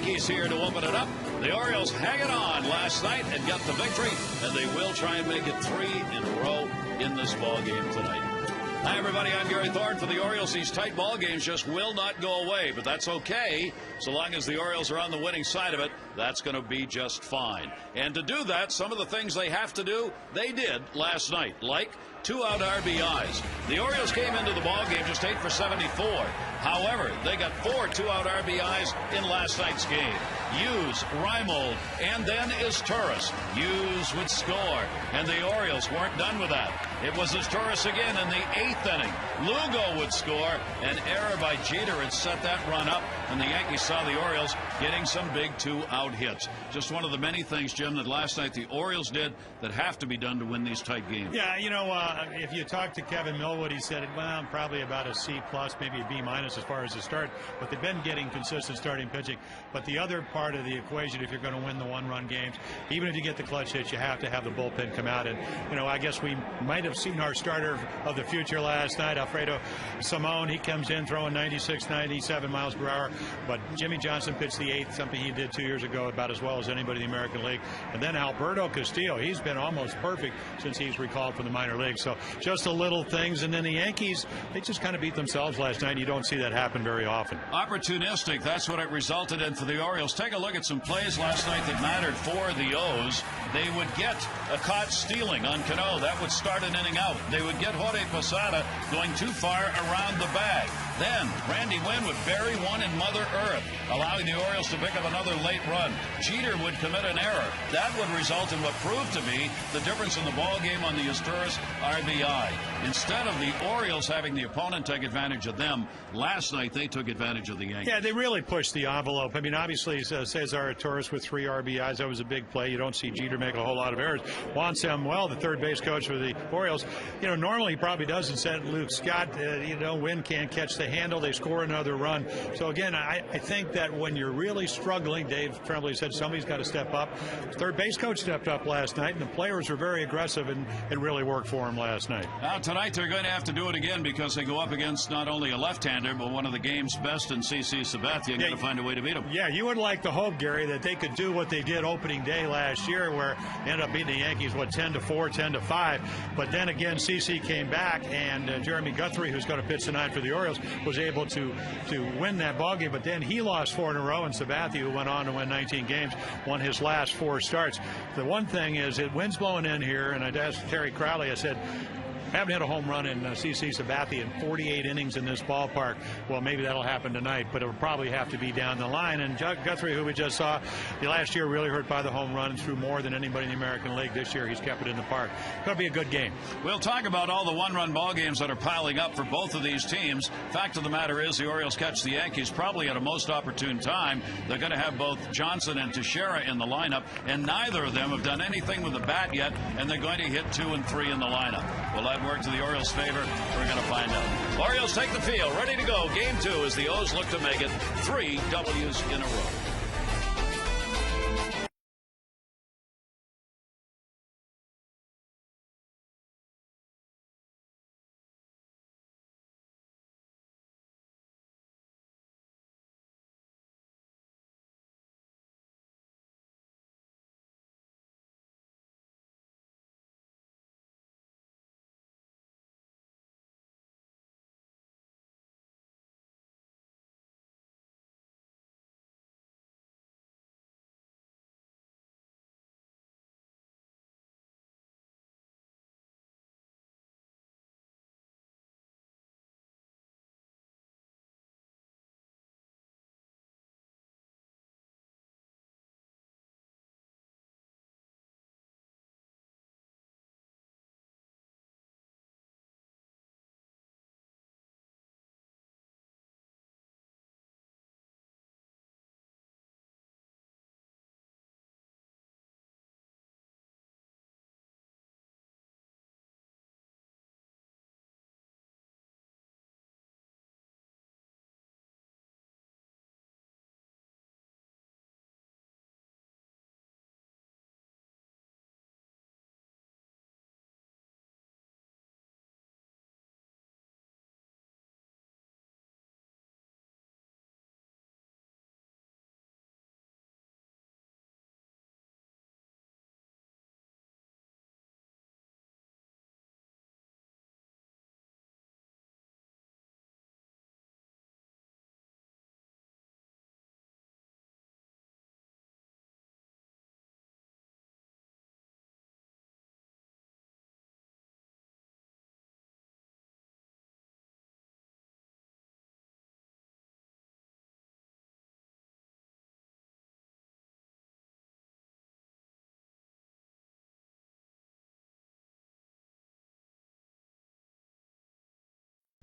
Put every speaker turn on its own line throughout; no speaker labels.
Yankees here to open it up. The Orioles hanging on last night and got the victory, and they will try and make it 3 in a row in this ball game tonight. Hi, everybody. I'm Gary Thorne for the Orioles. These tight ball games just will not go away, but that's okay. So long as the Orioles are on the winning side of it, that's going to be just fine. And to do that, some of the things they have to do, they did last night, like 2-out RBIs. The Orioles came into the ball game just 8 for 74. However, they got 4 2-out RBIs in last night's game. Hughes, Reimold, and then Izturis. Hughes would score, and the Orioles weren't done with that. It was Izturis again in the 8th inning. Lugo would score. An error by Jeter had set that run up, and the Yankees saw the Orioles getting some big 2-out hits. Just one of the many things, Jim, that last night the Orioles did that have to be done to win these tight games.
Yeah, you know, if you talk to Kevin Millwood, he said, well, probably about a C+, maybe a B- as far as the start, but they've been getting consistent starting pitching. But the other part of the equation, if you're going to win the one-run games, even if you get the clutch hits, you have to have the bullpen come out. And, you know, I guess we might have seen our starter of the future last night, Alfredo Simon. He comes in throwing 96, 97 miles per hour. But Jimmy Johnson pitched the 8th, something he did 2 years ago about as well as anybody in the American League. And then Alberto Castillo, he's been almost perfect since he's recalled from the minor leagues. So just the little things. And then the Yankees, they just kind of beat themselves last night. You don't see that happen very often.
Opportunistic, that's what it resulted in for the Orioles. Take a look at some plays last night that mattered for the O's. They would get a caught stealing on Cano. That would start an inning out. They would get Jorge Posada going too far around the bag. Then Randy Wynn would bury one in Mother Earth, allowing the Orioles to pick up another late run. Jeter would commit an error. That would result in what proved to be the difference in the ball game on the Izturis RBI. Instead of the Orioles having the opponent take advantage of them, last night they took advantage of the Yankees.
Yeah, they really pushed the envelope. I mean, obviously, Cesar Torres with 3 RBIs, that was a big play. You don't see Jeter make a whole lot of errors. Juan Samuel, the third base coach for the Orioles, you know, normally he probably doesn't set Luke Scott. Wynn can't catch the handle. They score another run. So, again, I think that when you're really struggling, Dave Tremblay said somebody's got to step up. Third base coach stepped up last night, and the players were very aggressive and really worked for him last night.
Now, tonight they're going to have to do it again because they go up against not only a left-hander, but one of the game's best in CC Sabathia, and got to find a way to beat him.
Yeah, you would like to hope, Gary, that they could do what they did opening day last year, where they ended up beating the Yankees, 10-4, 10-5. But then again, CC came back, and Jeremy Guthrie, who's going to pitch tonight for the Orioles, was able to win that ballgame. But then he lost 4 in a row, and Sabathia, who went on to win 19 games, won his last 4 starts. The one thing is, it wind's blowing in here, and I asked Terry Crowley, I said, haven't hit a home run in CC Sabathia in 48 innings in this ballpark. Well, maybe that'll happen tonight, but it'll probably have to be down the line. And Guthrie, who we just saw last year, really hurt by the home run, threw more than anybody in the American League. This year, he's kept it in the park. It's going to be a good game.
We'll talk about all the one-run ball games that are piling up for both of these teams. Fact of the matter is, the Orioles catch the Yankees probably at a most opportune time. They're going to have both Johnson and Teixeira in the lineup, and neither of them have done anything with the bat yet, and they're going to hit 2 and 3 in the lineup. Will that work to the Orioles' favor? We're going to find out. Orioles take the field, ready to go. Game 2 as the O's look to make it 3 W's in a row.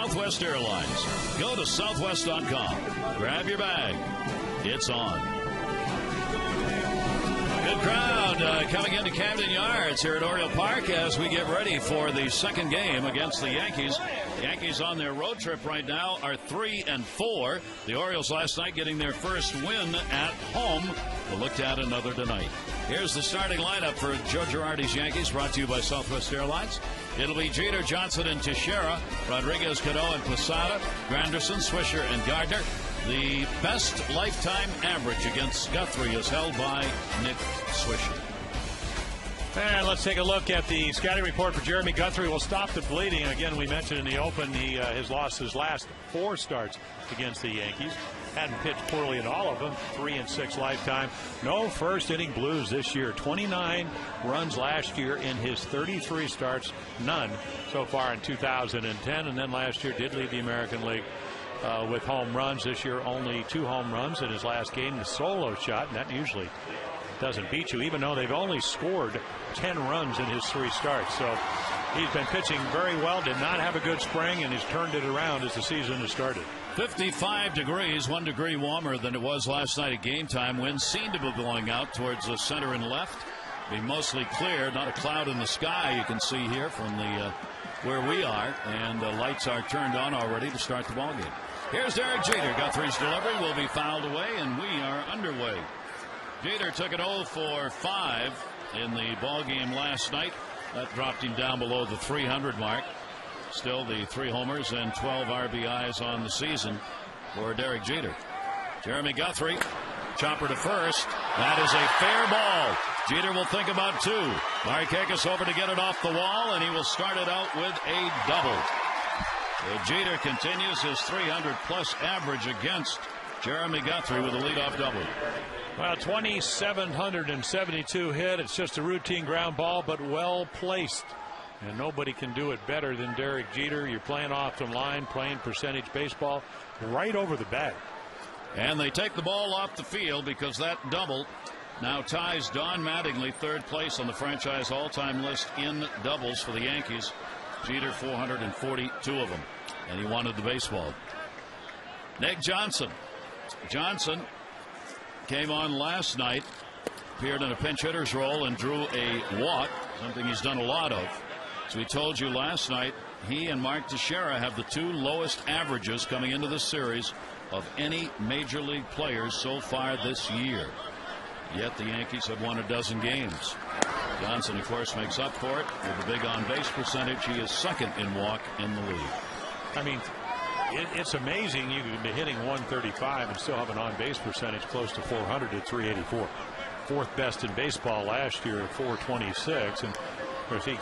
Southwest Airlines. Go to southwest.com. Grab your bag. It's on. Good crowd coming into Camden Yards here at Oriole Park as we get ready for the second game against the Yankees. The Yankees on their road trip right now are 3-4. The Orioles last night getting their first win at home. We'll look at another tonight. Here's the starting lineup for Joe Girardi's Yankees, brought to you by Southwest Airlines. It'll be Jeter, Johnson, and Teixeira, Rodriguez, Cano, and Posada, Granderson, Swisher, and Gardner. The best lifetime average against Guthrie is held by Nick Swisher.
And let's take a look at the scouting report for Jeremy Guthrie. Will stop the bleeding. Again, we mentioned in the open he has lost his last 4 starts against the Yankees. Hadn't pitched poorly in all of them. 3-6 lifetime. No first inning blues this year. 29 runs last year in his 33 starts. None so far in 2010. And then last year did lead the American League with home runs. This year only 2 home runs in his last game. The solo shot, and that usually doesn't beat you, even though they've only scored 10 runs in his 3 starts. So he's been pitching very well. Did not have a good spring, and has turned it around as the season has started.
55 degrees, 1 degree warmer than it was last night at game time. Winds seem to be blowing out towards the center and left. Be mostly clear, not a cloud in the sky you can see here from the where we are, and the lights are turned on already to start the ball game. Here's Derek Jeter. Guthrie's delivery will be fouled away, and we are underway. Jeter took it 0 for 5 in the ball game last night. That dropped him down below the 300 mark. Still the 3 homers and 12 RBIs on the season for Derek Jeter. Jeremy Guthrie, chopper to first. That is a fair ball. Jeter will think about 2. Markakis over to get it off the wall, and he will start it out with a double. Jeter continues his 300-plus average against Jeremy Guthrie with a leadoff double.
Well, 2,772 hit. It's just a routine ground ball, but well placed. And nobody can do it better than Derek Jeter. You're playing off the line, playing percentage baseball right over the bag.
And they take the ball off the field because that double now ties Don Mattingly 3rd place on the franchise all-time list in doubles for the Yankees. Jeter 442 of them, and he wanted the baseball. Nick Johnson. Johnson came on last night, appeared in a pinch hitter's role and drew a walk, something he's done a lot of. As we told you last night, he and Mark Teixeira have the 2 lowest averages coming into this series of any major league players so far this year. Yet the Yankees have won a dozen games. Johnson, of course, makes up for it with a big on-base percentage. He is 2nd in walk in the league.
I mean, it's amazing you can be hitting 135 and still have an on-base percentage close to 400 at 384. 4th best in baseball last year at 426. And of course, he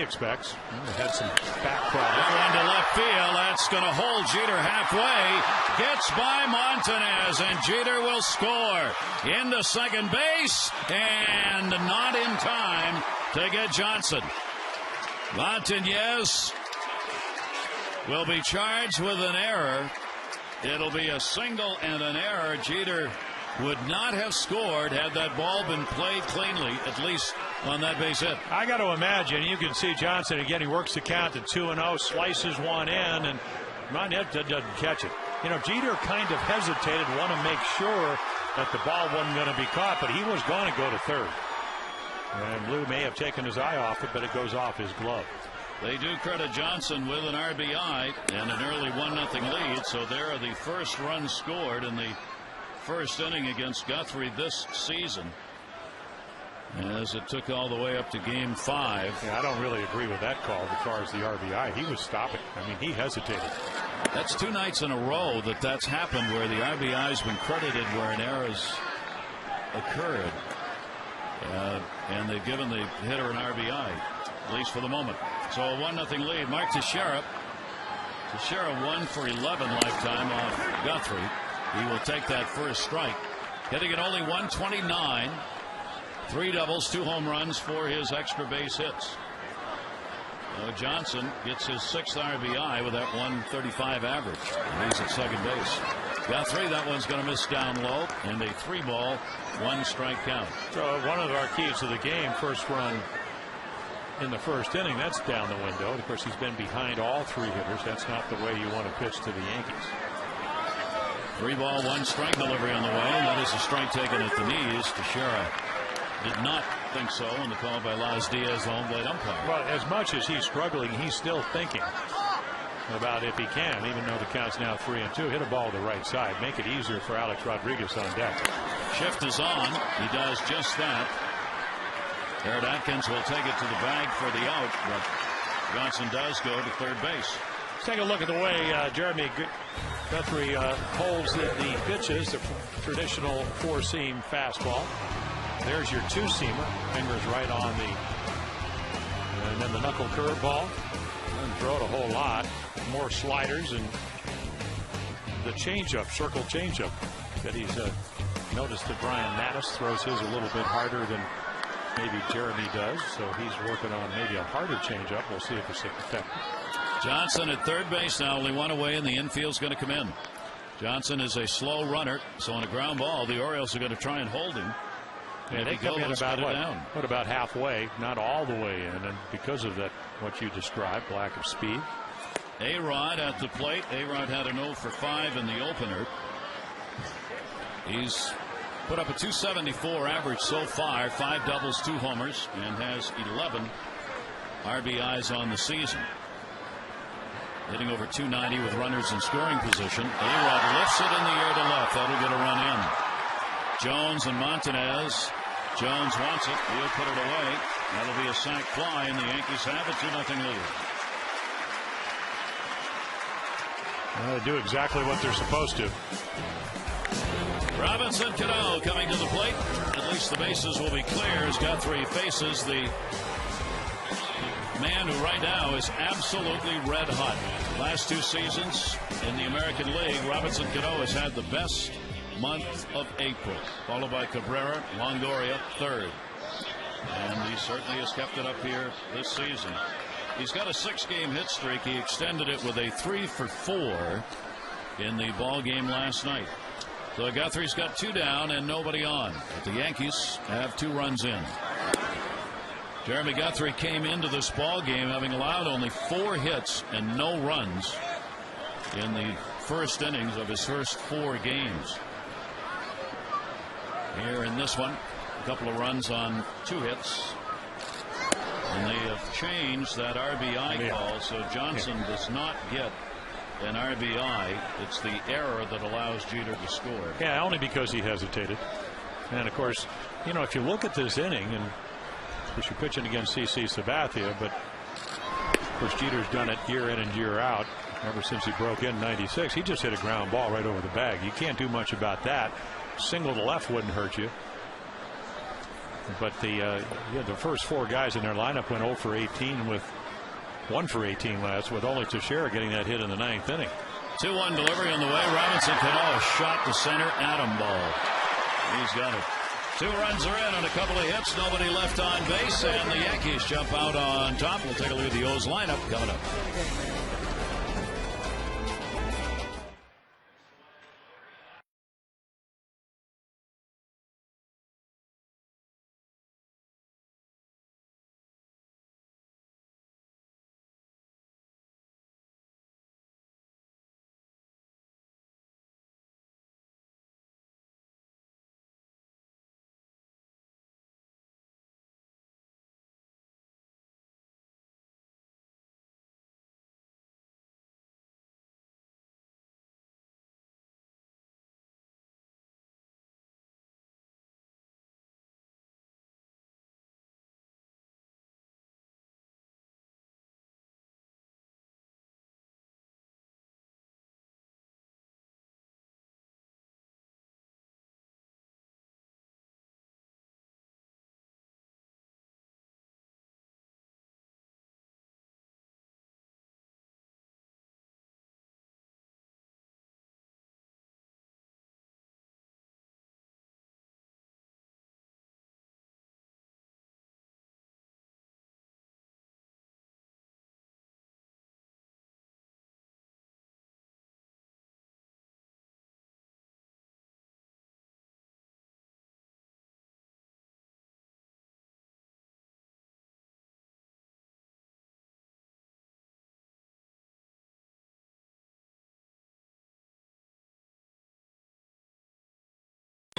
expects had some back problems.
One to left field. That's going to hold Jeter halfway. Gets by Montanez, and Jeter will score into second base, and not in time to get Johnson. Montanez will be charged with an error. It'll be a single and an error. Jeter would not have scored had that ball been played cleanly, at least on that base hit.
I got to imagine you can see Johnson again. He works the count to 2-0, slices one in, and Montanez doesn't catch it. You know, Jeter kind of hesitated, want to make sure that the ball wasn't going to be caught, but he was going to go to 3rd. And Lou may have taken his eye off it, but it goes off his glove.
They do credit Johnson with an RBI and an early 1-0 lead. So there are the first runs scored in the first inning against Guthrie this season, as it took all the way up to game 5.
Yeah, I don't really agree with that call as far as the RBI. He was stopping. I mean, he hesitated.
That's 2 nights in a row that's happened where the RBI's been credited where an error's occurred, and they've given the hitter an RBI, at least for the moment. So a 1-0 lead. Mark Teixeira 1 for 11 lifetime off Guthrie. He will take that first strike, hitting at only 129. 3 doubles, 2 home runs for his extra base hits. Johnson gets his 6th RBI with that 135 average. And he's at second base. Guthrie, that one's going to miss down low, and a 3-ball, 1 strike count.
So one of our keys to the game, first run in the first inning, that's down the window. Of course, he's been behind all three hitters. That's not the way you want to pitch to the Yankees.
3 ball, 1 strike delivery on the way, and that is a strike taken at the knees. Teixeira did not think so in the call by Las Diaz, the home plate umpire.
Well, as much as he's struggling, he's still thinking about if he can, even though the count's now 3-2, hit a ball to the right side, make it easier for Alex Rodriguez on deck.
Shift is on. He does just that. Garrett Atkins will take it to the bag for the out, but Johnson does go to third base.
Let's take a look at the way Jeremy Guthrie holds the pitches, the traditional 4-seam fastball. There's your 2-seamer, fingers right on and then the knuckle curveball. Doesn't throw it a whole lot. More sliders and the changeup, circle changeup that he's noticed that Brian Mattis throws his a little bit harder than maybe Jeremy does, so he's working on maybe a harder changeup. We'll see if it's effective.
Johnson at third base now, only 1 away, and the infield's going to come in. Johnson is a slow runner, so on a ground ball, the Orioles are going to try and hold him.
And they come in about halfway, not all the way in, and because of that, what you described, lack of speed.
A-Rod at the plate. A-Rod had an 0 for 5 in the opener. He's put up a .274 average so far, 5 doubles, 2 homers, and has 11 RBIs on the season. Hitting over .290 with runners in scoring position. A-Rod lifts it in the air to left. That'll get a run in. Jones and Montanez. Jones wants it. He'll put it away. That'll be a sac fly, and the Yankees have a 2-0 lead.
They do exactly what they're supposed to.
Robinson Cano coming to the plate. At least the bases will be clear as Guthrie faces the man who right now is absolutely red hot. Last 2 seasons in the American League, Robinson Cano has had the best month of April, followed by Cabrera, Longoria, third. And he certainly has kept it up here this season. He's got a 6-game hit streak. He extended it with a 3 for 4 in the ball game last night. So Guthrie's got 2 down and nobody on. But the Yankees have 2 runs in. Jeremy Guthrie came into this ball game having allowed only 4 hits and no runs in the first innings of his first 4 games. Here in this one, a couple of runs on 2 hits. And they have changed that RBI call, so Johnson does not get an RBI. It's the error that allows Jeter to score.
Yeah, only because he hesitated. And of course, you know, if you look at this inning, and of course you're pitching against CC Sabathia, but of course Jeter's done it year in and year out ever since he broke in '96. He just hit a ground ball right over the bag. You can't do much about that. Single to left wouldn't hurt you. But the first 4 guys in their lineup went 0 for 18 with 1 for 18 last, with only Teixeira getting that hit in the 9th inning.
2-1 delivery on the way. Robinson Cano, a shot to center. Atom ball. He's got it. 2 runs are in and a couple of hits. Nobody left on base, and the Yankees jump out on top. We'll take a look at the O's lineup coming up.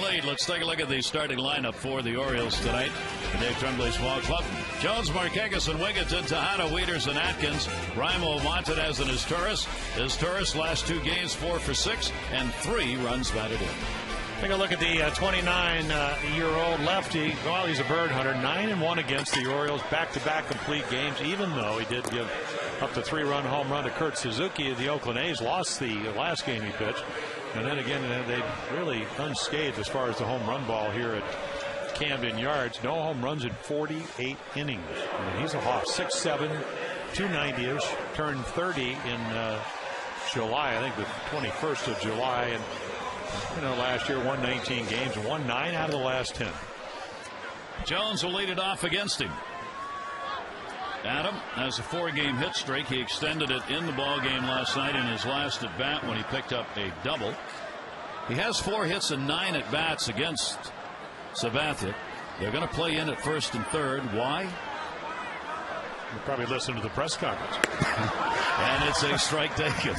Lead. Let's take a look at the starting lineup for the Orioles tonight. Dave Tremblay's ball club. Jones, Markakis, and Wigginton, Tejada, Wieters, and Atkins. Raimo, Montanez, and Izturis. Izturis last 2 games 4 for 6 and 3 runs batted in.
Take a look at the 29-year-old lefty. Well, he's a bird hunter. 9-1 against the Orioles. Back-to-back complete games, even though he did give up the 3-run home run to Kurt Suzuki. The Oakland A's lost the last game he pitched. And then again, they really unscathed as far as the home run ball here at Camden Yards. No home runs in 48 innings. I mean, he's a hawk. 6'7", 290-ish. Turned 30 in July, I think the 21st of July. And last year won 19 games and won 9 out of the last 10.
Jones will lead it off against him. Adam has a 4-game hit streak. He extended it in the ball game last night in his last at bat when he picked up a double. He has 4 hits and 9 at bats against Sabathia. They're going to play in at first and third. Why?
You probably listened to the press conference.
And it's a strike taken.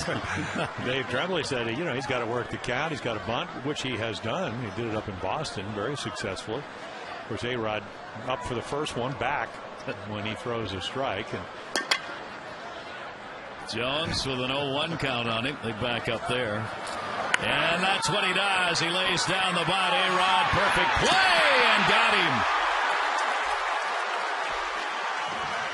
Dave Tremblay said, he's got to work the count. He's got to bunt, which he has done. He did it up in Boston very successfully. Of course, A-Rod up for the first one, back when he throws a strike. And
Jones with an 0-1 count on him. They back up there. And that's what he does. He lays down the body. A-Rod, perfect play, and got him.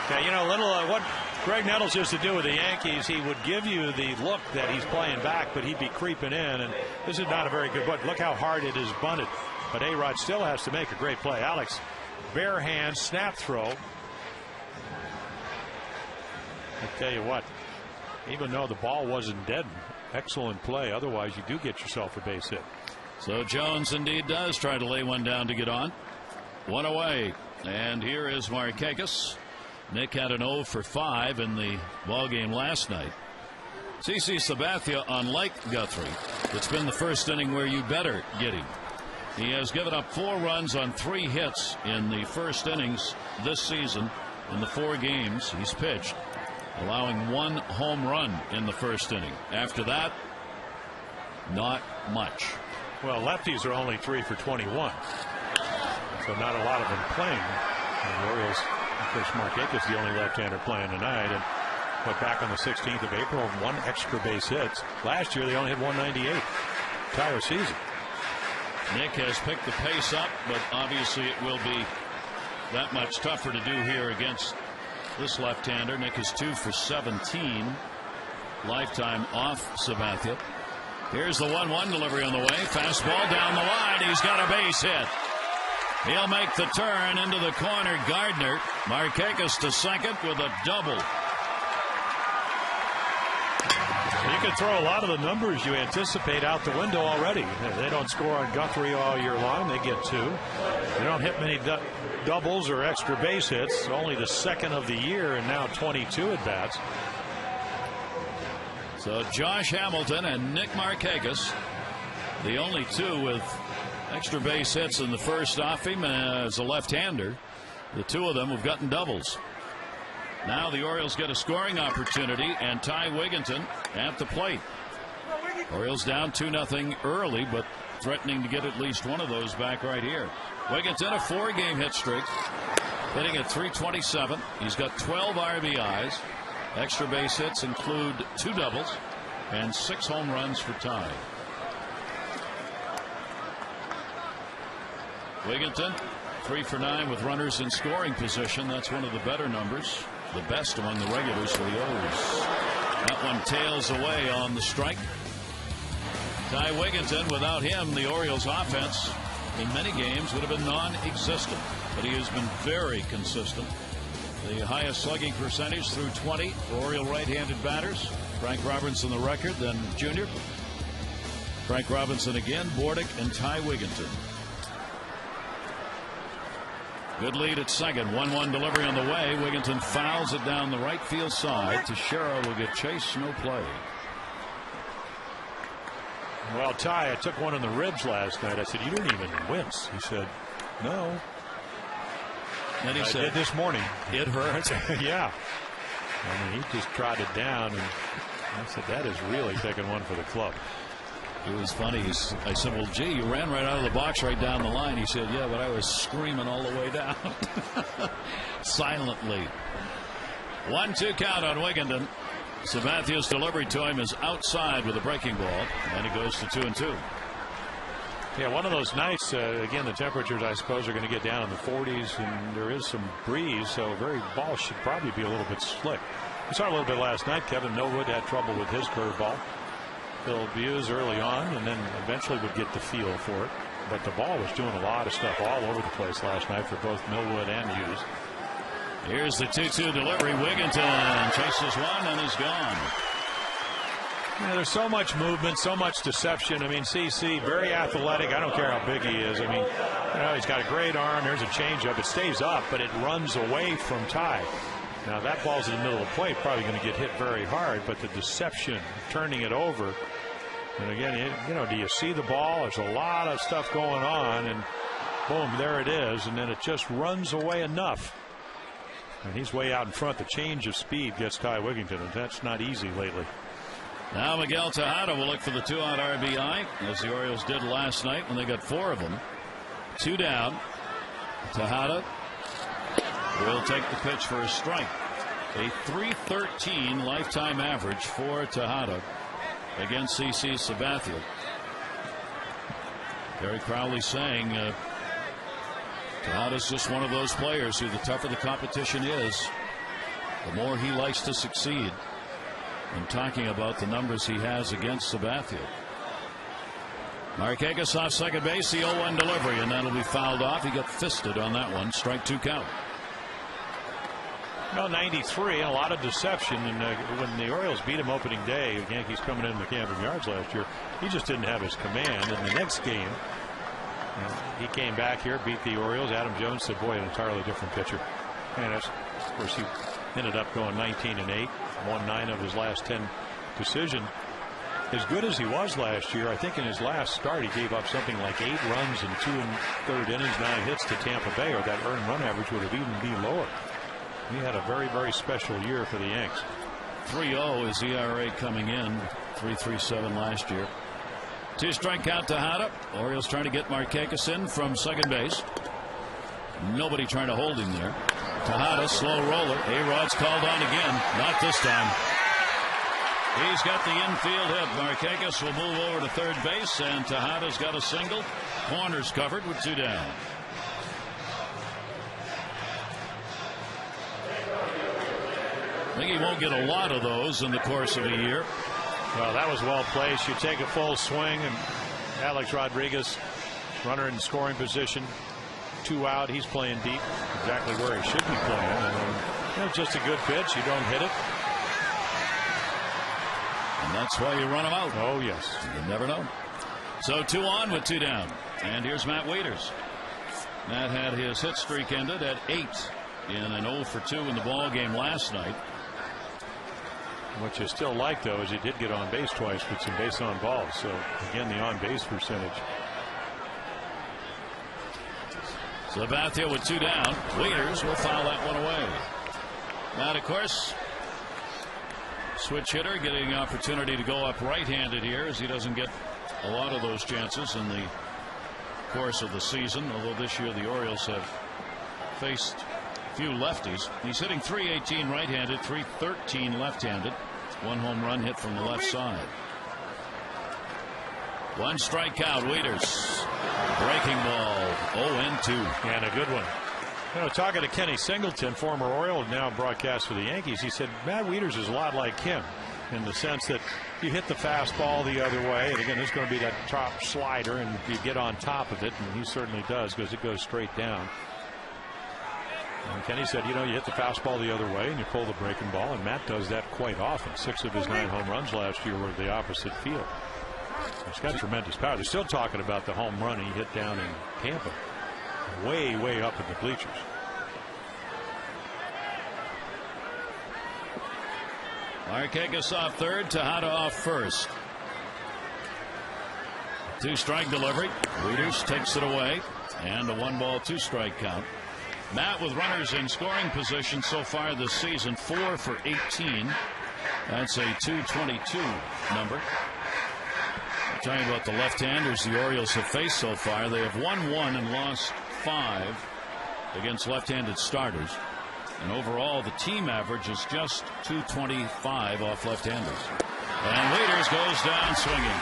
Yeah, what Greg Nettles used to do with the Yankees, he would give you the look that he's playing back, but he'd be creeping in. And this is not a very good bunt. Look how hard it is bunted. But A-Rod still has to make a great play. Alex, bare hand, snap throw. I tell you what, even though the ball wasn't dead, excellent play. Otherwise, you do get yourself a base hit.
So Jones indeed does try to lay one down to get on. 1 away. And here is Markakis. Nick had an 0 for 5 in the ball game last night. CC Sabathia, unlike Guthrie, it's been the first inning where you better get him. He has given up 4 runs on 3 hits in the first innings this season in the 4 games he's pitched, allowing 1 home run in the first inning. After that, not much.
Well, lefties are only 3 for 21, so not a lot of them playing. And the Orioles, of course, Markakis is the only left-hander playing tonight. And back on the 16th of April, 1 extra base hits. Last year, they only had 198 entire season.
Nick has picked the pace up, but obviously it will be that much tougher to do here against this left-hander. Nick is 2 for 17 lifetime off Sabathia. Here's the 1-1 delivery on the way. Fastball down the line. He's got a base hit. He'll make the turn into the corner. Gardner. Markakis to second with a double.
You can throw a lot of the numbers you anticipate out the window already. They don't score on Guthrie all year long. They get 2. They don't hit many doubles or extra base hits. Only the 2nd of the year, and now 22 at bats.
So Josh Hamilton and Nick Markakis, the only 2 with extra base hits in the first off him as a left-hander. The 2 of them have gotten doubles. Now the Orioles get a scoring opportunity, and Ty Wigginton at the plate. Orioles down 2-0 early, but threatening to get at least one of those back right here. Wigginton, a 4-game hit streak, hitting at .327. He's got 12 RBIs. Extra base hits include 2 doubles and 6 home runs for Ty. Wigginton, 3 for 9 with runners in scoring position. That's one of the better numbers. The best among the regulars for the O's. That one tails away on the strike. Ty Wigginton, without him, the Orioles offense in many games would have been non-existent. But he has been very consistent. The highest slugging percentage through 20 for Oriole right-handed batters. Frank Robinson the record, then Junior. Frank Robinson again, Bordick, and Ty Wigginton. Good lead at second. 1-1 delivery on the way. Wigginton fouls it down the right field side. Teixeira will get chase, no play.
Well, Ty, I took one in the ribs last night. I said, you didn't even wince. He said, no.
And he said,
did this morning.
It hurt.
Yeah. I mean, he just trotted down, and I said, that is really taking one for the club.
It was funny. I said, well, gee, you ran right out of the box right down the line. He said, yeah, but I was screaming all the way down. Silently. 1-2 count on Wigginton. Sabathia's delivery to him is outside with a breaking ball, and it goes to 2-2.
Yeah, one of those nights, again, the temperatures, I suppose, are going to get down in the 40s, and there is some breeze, so ball should probably be a little bit slick. We saw a little bit last night. Kevin Millwood had trouble with his curveball. Phil Buse early on, and then eventually would get the feel for it. But the ball was doing a lot of stuff all over the place last night for both Millwood and Hughes.
Here's the 2-2 delivery. Wigginton chases one and is gone.
Yeah, there's so much movement, so much deception. I mean, CC, very athletic. I don't care how big he is. I mean, he's got a great arm. There's a changeup. It stays up, but it runs away from Ty. Now, that ball's in the middle of the plate, probably going to get hit very hard, but the deception, turning it over. And again, do you see the ball? There's a lot of stuff going on, and boom, there it is. And then it just runs away enough. And he's way out in front. The change of speed gets Ty Wigginton, and that's not easy lately.
Now Miguel Tejada will look for the 2-out RBI, as the Orioles did last night when they got 4 of them. 2 down. Tejada will take the pitch for a strike. A .313 lifetime average for Tejada against CC Sabathia. Gary Crowley saying Tejada's just one of those players who, the tougher the competition is, the more he likes to succeed. And talking about the numbers he has against Sabathia. Markakis off second base, the 0-1 delivery, and that'll be fouled off. He got fisted on that one. Strike 2 count.
93, a lot of deception. And when the Orioles beat him opening day, the Yankees coming in the Camden Yards last year, he just didn't have his command. In the next game, he came back here, beat the Orioles. Adam Jones said, boy, an entirely different pitcher. And of course, he ended up going 19-8, won 9 of his last 10 decision. As good as he was last year, I think in his last start he gave up something like 8 runs in 2 1/3 innings, 9 hits to Tampa Bay, or that earned run average would have even been lower. He had a very, very special year for the Yanks.
3.0 is ERA coming in. 3.37 last year. 2-strike count Tejada. Orioles trying to get Markakis in from second base. Nobody trying to hold him there. Tejada, slow roller. A-Rod's called on again. Not this time. He's got the infield hit. Markakis will move over to third base, and Tejada's got a single. Corners covered with 2 down. I think he won't get a lot of those in the course of a year.
Well, that was well placed. You take a full swing, and Alex Rodriguez, runner in scoring position, 2 out. He's playing deep, exactly where he should be playing. And just a good pitch. You don't hit it.
And that's why you run him out.
Oh, yes.
You never know. So 2 on with 2 down. And here's Matt Wieters. Matt had his hit streak ended at 8 in an 0 for 2 in the ball game last night.
What you still like, though, is he did get on base twice with some base on balls. So, again, the on base percentage.
Sabathia with 2 down. Wieters will foul that one away. Now, of course, switch hitter getting an opportunity to go up right-handed here, as he doesn't get a lot of those chances in the course of the season. Although this year the Orioles have faced a few lefties. He's hitting .318 right-handed, .313 left-handed. 1 home run hit from the left side. 1 strikeout. Wieters. Breaking ball. 0-2.
And a good one. Talking to Kenny Singleton, former Oriole, now broadcast for the Yankees, he said Matt Wieters is a lot like him in the sense that you hit the fastball the other way, and again, there's going to be that top slider, and you get on top of it, and he certainly does because it goes straight down. And Kenny said, you hit the fastball the other way and you pull the breaking ball, and Matt does that quite often. 6 of his 9 home runs last year were the opposite field. He's got tremendous power. They're still talking about the home run he hit down in Tampa, way, way up in the bleachers.
Markakis off third, Tejada off first. 2-strike delivery. Wieters takes it away, and a 1-ball 2-strike count. Matt with runners in scoring position so far this season, 4 for 18. That's a .222 number. Talking about the left-handers the Orioles have faced so far, they have won 1 and lost 5 against left-handed starters. And overall, the team average is just .225 off left-handers. And Leaders goes down swinging.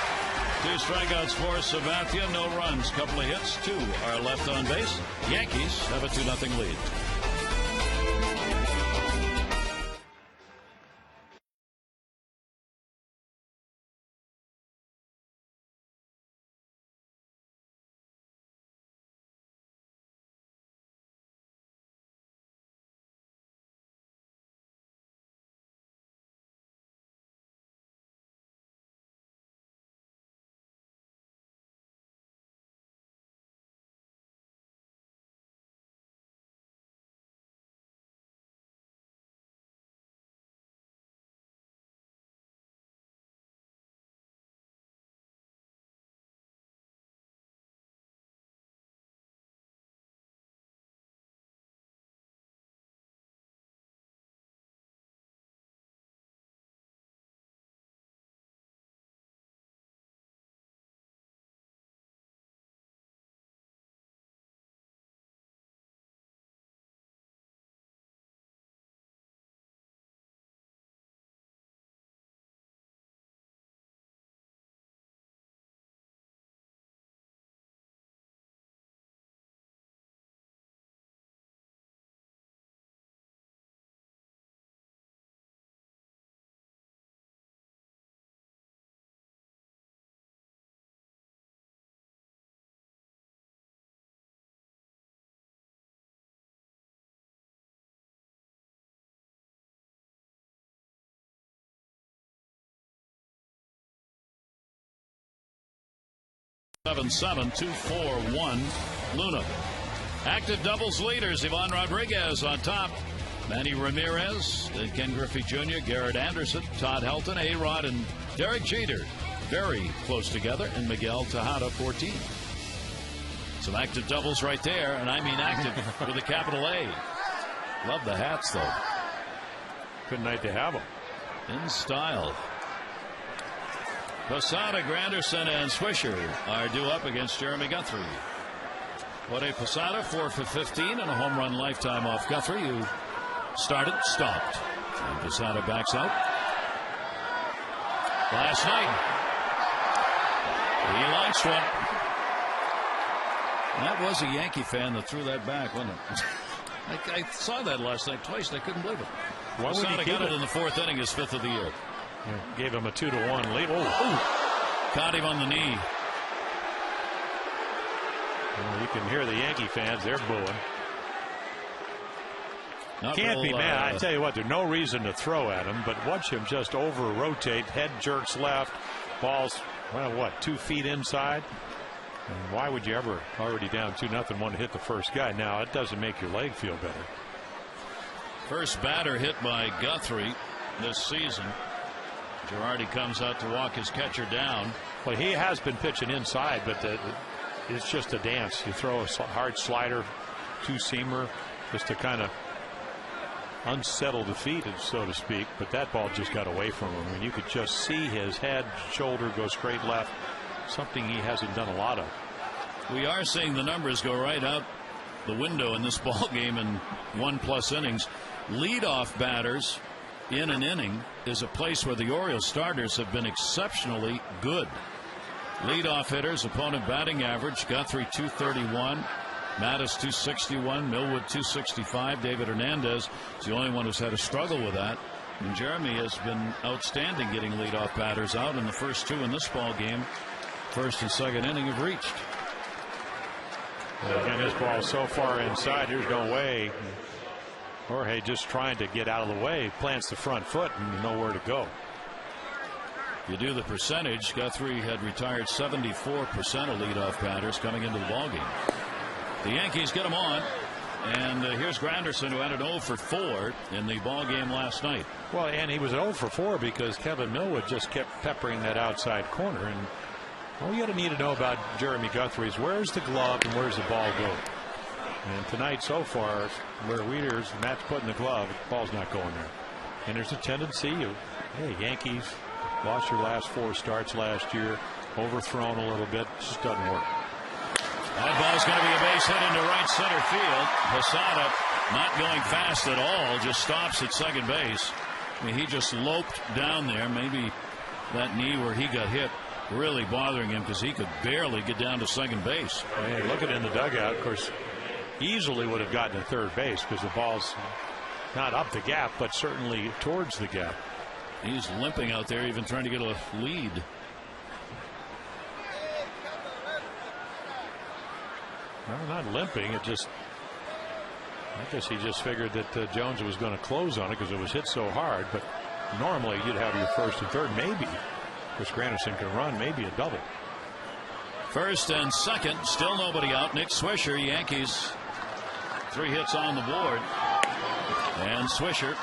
2 strikeouts for Sabathia, no runs, couple of hits, 2 are left on base. Yankees have a 2-0 lead. Seven, 2-4-1 Luna. Active doubles leaders, Ivan Rodriguez on top. Manny Ramirez, Ken Griffey Jr., Garrett Anderson, Todd Helton, A-Rod, and Derek Jeter very close together, and Miguel Tejada 14. Some active doubles right there, and I mean active with a capital A. Love the hats, though.
Good night to have them.
In style. Posada, Granderson, and Swisher are due up against Jeremy Guthrie. Jorge Posada 4 for 15 and a home run lifetime off Guthrie, who started, stopped. And Posada backs out. Last night, he launched one. That was a Yankee fan that threw that back, wasn't it? I saw that last night twice, and I couldn't believe it. Posada got it in the 4th inning, his 5th of the year.
Gave him a 2-1 lead.
Caught him on the knee.
Well, you can hear the Yankee fans. They're booing. Can't be mad. I tell you what, there's no reason to throw at him, but watch him just over-rotate. Head jerks left. Ball's, well, what, 2 feet inside? And why would you ever, already down 2-0, want to hit the first guy? Now, it doesn't make your leg feel better.
First batter hit by Guthrie this season. Girardi comes out to walk his catcher down.
Well, he has been pitching inside, but it's just a dance. You throw a hard slider, 2-seamer, just to kind of unsettle the feet, so to speak. But that ball just got away from him, and you could just see his head, shoulder go straight left. Something he hasn't done a lot of.
We are seeing the numbers go right out the window in this ball game in 1+ innings. Leadoff batters in an inning is a place where the Orioles starters have been exceptionally good. Leadoff hitters, opponent batting average, Guthrie .231, Mattis .261, Millwood .265. David Hernandez is the only one who's had a struggle with that. And Jeremy has been outstanding getting leadoff batters out, in the first 2 in this ball game. First and second inning have reached.
Again, this ball so far inside, there's no way. Jorge just trying to get out of the way, plants the front foot, and nowhere to go.
You do the percentage. Guthrie had retired 74% of leadoff batters coming into the ballgame. The Yankees get him on, and here's Granderson, who had an 0 for 4 in the ballgame last night.
Well, and he was 0 for 4 because Kevin Millwood just kept peppering that outside corner. And all you need to know about Jeremy Guthrie is where's the glove and where's the ball go. And tonight so far, where Matt's putting the glove, the ball's not going there. And there's a tendency of, hey, Yankees lost your last 4 starts last year.
overthrown a little bit. Just doesn't work.
That ball's going to be a base hit into right center field. Posada not going fast at all, just stops at second base. I mean, he just loped down there. Maybe that knee where he got hit really bothering him because he could barely get down to second base.
Hey, looking in the dugout, of course, easily would have gotten to third base because the ball's not up the gap, but certainly towards the gap.
He's limping out there, even trying to get a lead.
No, not limping. It just, I guess he just figured that Jones was going to close on it because it was hit so hard. But normally you'd have your first and third, maybe. Chris Granderson can run, maybe a double.
First and second, still nobody out. Nick Swisher, Yankees, 3 hits on the board. And Swisher,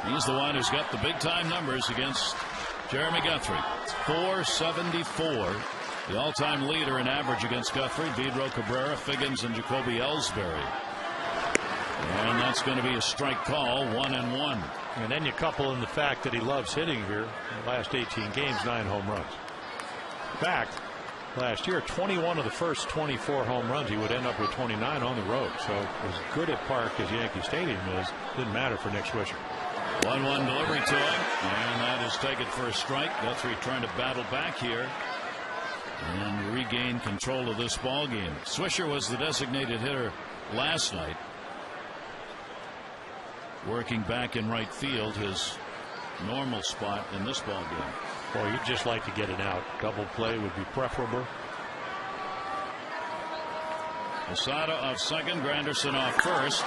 he's the one who's got the big time numbers against Jeremy Guthrie. 474. The all-time leader in average against Guthrie, Vidro Cabrera, Figgins, and Jacoby Ellsbury. And that's going to be a strike call, 1-1.
And then you couple in the fact that he loves hitting here. In the last 18 games, 9 home runs. In fact, last year, 21 of the first 24 home runs, he would end up with 29 on the road. So as good a park as Yankee Stadium is, didn't matter for Nick Swisher.
1-1 delivery to him, and that is taken for a strike. Guthrie trying to battle back here and regain control of this ball game. Swisher was the designated hitter last night, working back in right field, his normal spot in this ball game.
Boy, you'd just like to get it out. Double play would be preferable.
Posada off second, Granderson off first.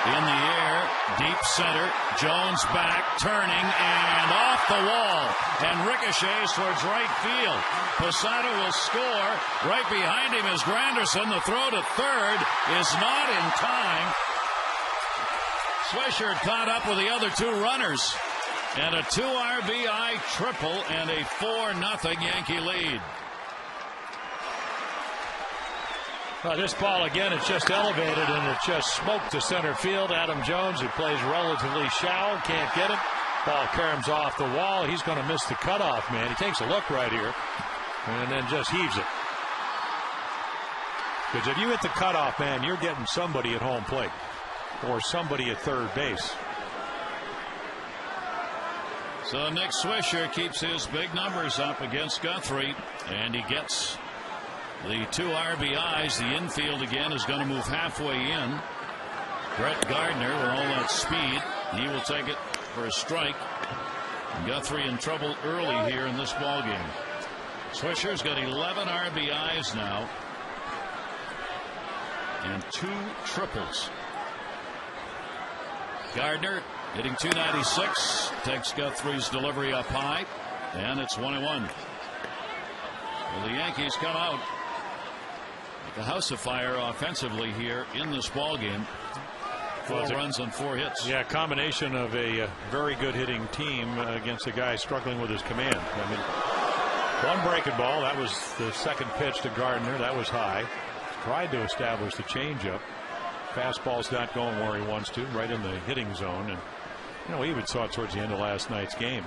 In the air, deep center, Jones back, turning, and off the wall, and ricochets towards right field. Posada will score. Right behind him is Granderson. The throw to third is not in time. Swisher caught up with the other 2 runners, and a 2 RBI triple and a 4-0 Yankee lead.
Well, this ball again, it's just elevated and it just smoked to center field. Adam Jones, who plays relatively shallow, can't get it. Ball caroms off the wall. He's going to miss the cutoff, man. He takes a look right here and then just heaves it. Because if you hit the cutoff, man, you're getting somebody at home plate or somebody at third base.
So Nick Swisher keeps his big numbers up against Guthrie, and he gets the 2 RBIs. The infield again is going to move halfway in. Brett Gardner with all that speed, he will take it for a strike. Guthrie in trouble early here in this ball game. Swisher's got 11 RBIs now and 2 triples. Gardner hitting .296, takes Guthrie's delivery up high, and it's 1-1. Well, the Yankees come out like a house of fire offensively here in this ball game. 4 runs on 4 hits.
Yeah, combination of a very good hitting team against a guy struggling with his command. I mean, one breaking ball, that was the second pitch to Gardner. That was high. Tried to establish the changeup. Fastball's not going where he wants to, right in the hitting zone. And you know, we even saw it towards the end of last night's game.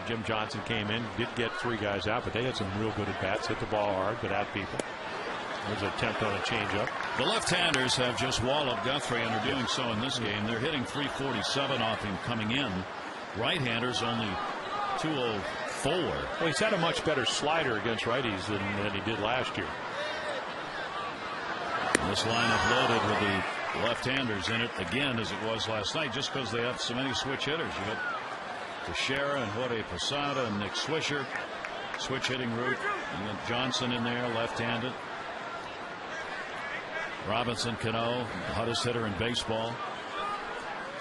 Jim Johnson came in, did get 3 guys out, but they had some real good at bats, hit the ball hard, but out people. There's an attempt on a changeup.
The left-handers have just walloped Guthrie and are doing so in this game. They're hitting .347 off him coming in. Right-handers only .204.
Well, he's had a much better slider against righties than he did last year.
This lineup loaded with the left-handers in it again as it was last night, just because they have so many switch hitters. You got Teixeira and Jorge Posada and Nick Swisher, switch hitting route. You got Johnson in there, left-handed. Robinson Cano, the hottest hitter in baseball.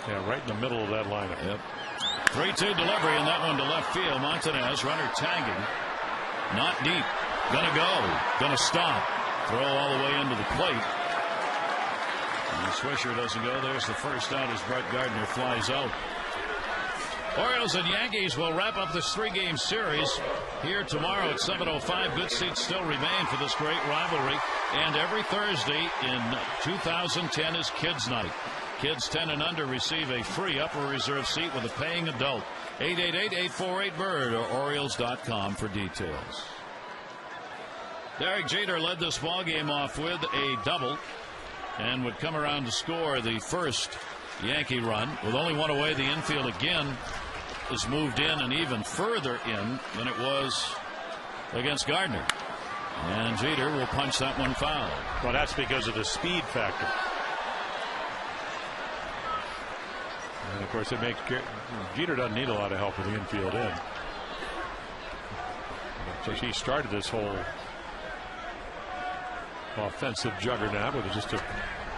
Yeah, right in the middle of that lineup.
Yep. 3-2 delivery, and that one to left field. Montanez, runner tagging. Not deep. Gonna go. Gonna stop. Throw all the way into the plate. And Swisher doesn't go. There's the first out as Brett Gardner flies out. Orioles and Yankees will wrap up this 3-game series here tomorrow at 7:05. Good seats still remain for this great rivalry. And every Thursday in 2010 is Kids Night. Kids 10 and under receive a free upper reserve seat with a paying adult. 888-848-BIRD or Orioles.com for details. Derek Jeter led this ball game off with a double and would come around to score the first Yankee run. With only one away, the infield again is moved in and even further in than it was against Gardner. And Jeter will punch that one foul.
Well, that's because of the speed factor. And of course, it makes Jeter doesn't need a lot of help with the infield in. So he started this whole offensive juggernaut with just a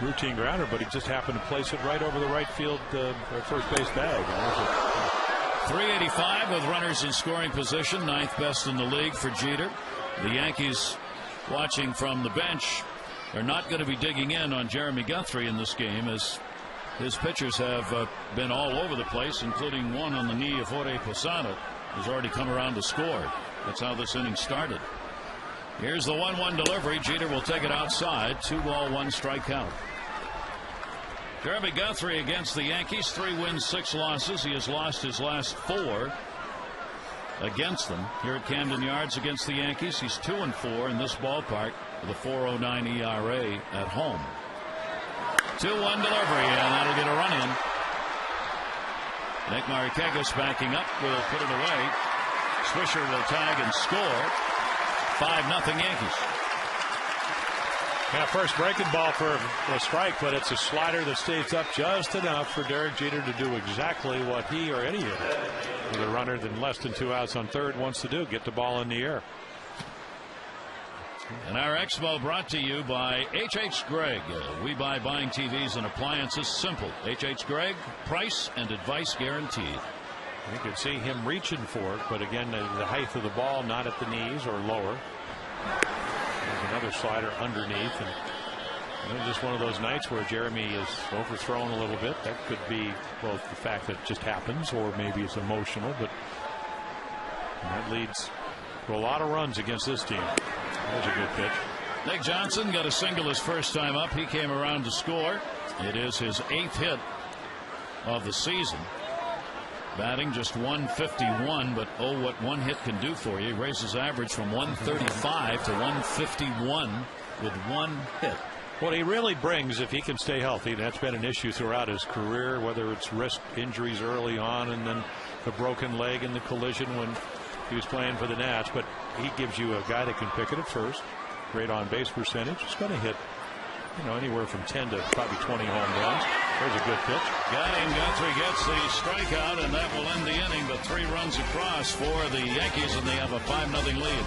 routine grounder, but he just happened to place it right over the right field first base bag.
385 with runners in scoring position, 9th best in the league for Jeter. The Yankees, watching from the bench, are not going to be digging in on Jeremy Guthrie in this game, as his pitchers have been all over the place, including one on the knee of Jorge Posada, who's already come around to score. That's how this inning started. Here's the 1-1 delivery. Jeter will take it outside. 2-1 strikeout. Jeremy Guthrie against the Yankees, 3 wins, 6 losses. He has lost his last 4 against them. Here at Camden Yards against the Yankees, he's 2-4 in this ballpark with a 4.09 ERA at home. 2-1 delivery, and that'll get a run in. Nick Markakis backing up, will put it away. Swisher will tag and score. 5-0 Yankees.
Yeah, first breaking ball for a strike, but it's a slider that stays up just enough for Derek Jeter to do exactly what he or any hitter with a runner than less than 2 outs on third wants to do, get the ball in the air.
And our Expo brought to you by H.H. Gregg. We buy buying TVs and appliances simple. H.H. Gregg, price and advice guaranteed.
You could see him reaching for it, but again, the height of the ball not at the knees or lower. There's another slider underneath, and just one of those nights where Jeremy is overthrown a little bit. That could be both the fact that it just happens, or maybe it's emotional, but that leads to a lot of runs against this team. That was a good pitch.
Nick Johnson got a single his first time up. He came around to score. It is his 8th hit of the season. Batting just 151, but oh, what one hit can do for you. He raises average from 135 to 151 with one hit.
What he really brings, if he can stay healthy, that's been an issue throughout his career, whether it's wrist injuries early on and then the broken leg in the collision when he was playing for the Nats. But he gives you a guy that can pick it at first, great on base percentage. He's going to hit, anywhere from 10 to probably 20 home runs. There's a good pitch.
Got him. Guthrie gets the strikeout, and that will end the inning. But 3 runs across for the Yankees, and they have a 5-0 lead.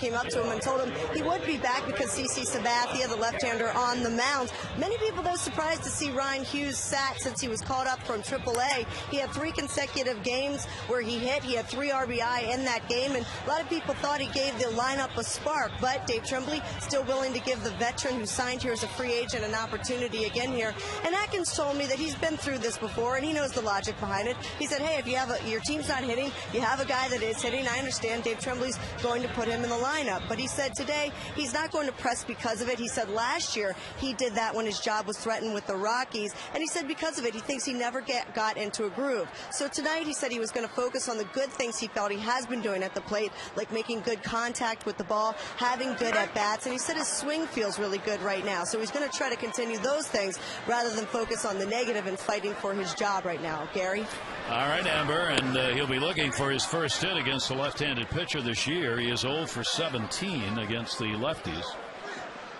came up to him and told him he would be back because CC Sabathia, the left-hander, on the mound. Many people, though, surprised to see Ryan Hughes sat since he was called up from AAA. He had 3 consecutive games where he hit. He had 3 RBI in that game, and a lot of people thought he gave the lineup a spark. But Dave Tremblay still willing to give the veteran who signed here as a free agent an opportunity again here. And Atkins told me that he's been through this before, and he knows the logic behind it. He said, hey, if you have your team's not hitting, you have a guy that is hitting. I understand Dave Tremblay's going to put him in the lineup. But he said today he's not going to press because of it. He said last year he did that when his job was threatened with the Rockies. And he said because of it, he thinks he never got into a groove. So tonight he said he was going to focus on the good things he felt he has been doing at the plate, like making good contact with the ball, having good at-bats. And he said his swing feels really good right now. So he's going to try to continue those things rather than focus on the negative and fighting for his job right now. Gary?
All right, Amber, and he'll be looking for his first hit against the left-handed pitcher this year. He is 0 for 17 against the lefties.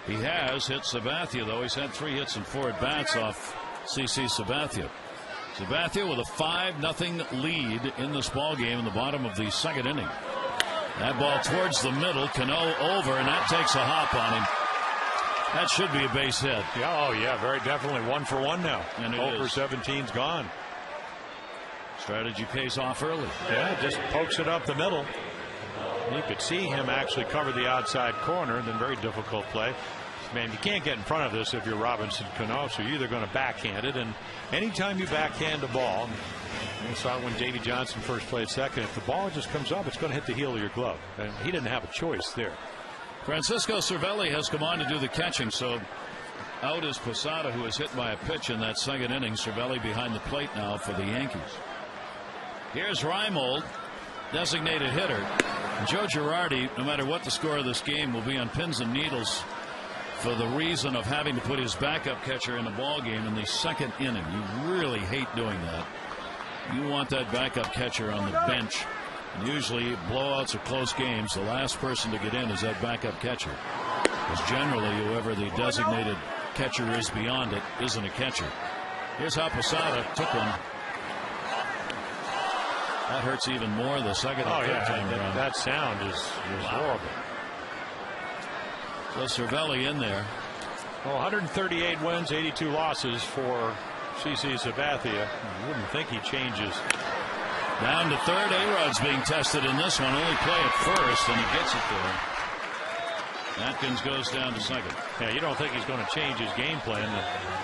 He has hit Sabathia, though. He's had 3 hits and 4 at-bats off CC Sabathia. Sabathia with a 5-0 lead in this ball game in the bottom of the 2nd inning. That ball towards the middle, Cano over, and that takes a hop on him. That should be a base hit.
Yeah, oh yeah, very definitely 1 for 1 now.
And
0 for 17's gone.
Strategy pays off early.
Yeah, just pokes it up the middle. You could see him actually cover the outside corner, and then very difficult play. Man, you can't get in front of this if you're Robinson Cano, so you're either going to backhand it, and anytime you backhand a ball, we saw it when Davey Johnson first played second, if the ball just comes up, it's going to hit the heel of your glove, and he didn't have a choice there.
Francisco Cervelli has come on to do the catching, so out is Posada, who was hit by a pitch in that 2nd inning. Cervelli behind the plate now for the Yankees. Here's Reimold, designated hitter. And Joe Girardi, no matter what the score of this game, will be on pins and needles for the reason of having to put his backup catcher in a ball game in the 2nd inning. You really hate doing that. You want that backup catcher on the bench. And usually blowouts or close games, the last person to get in is that backup catcher, because generally whoever the designated catcher is beyond it isn't a catcher. Here's how Posada took one. That hurts even more the second and third time around.
That sound is horrible.
So Cervelli in there.
Well, 138 wins, 82 losses for CC Sabathia. You wouldn't think he changes.
Down to third. A-Rod's being tested in this one. Only play at first, and he gets it there. Atkins goes down to second.
Yeah, you don't think he's going to change his game plan.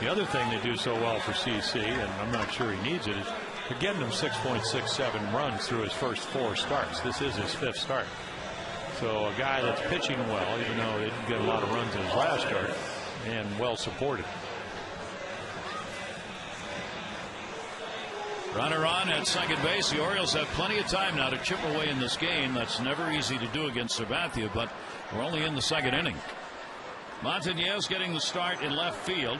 The other thing they do so well for CC, and I'm not sure he needs it, is they're getting him 6.67 runs through his first 4 starts. This is his 5th start. So a guy that's pitching well, even though they didn't get a lot of runs in his last start, and well supported.
Runner on at second base. The Orioles have plenty of time now to chip away in this game. That's never easy to do against Sabathia, but we're only in the 2nd inning. Montañez getting the start in left field.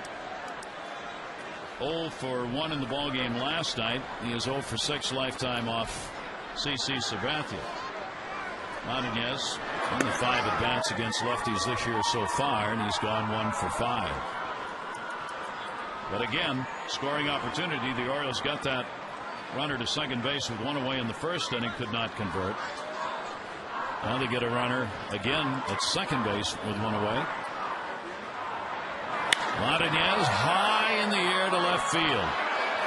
0 for 1 in the ball game last night. He is 0 for 6 lifetime off CC Sabathia. Montañez only 5 at-bats against lefties this year so far, and he's gone 1 for 5. But again, scoring opportunity. The Orioles got that runner to second base with 1 away in the 1st inning, could not convert. Now they get a runner again at second base with 1 away. Montañez high in the air to left field.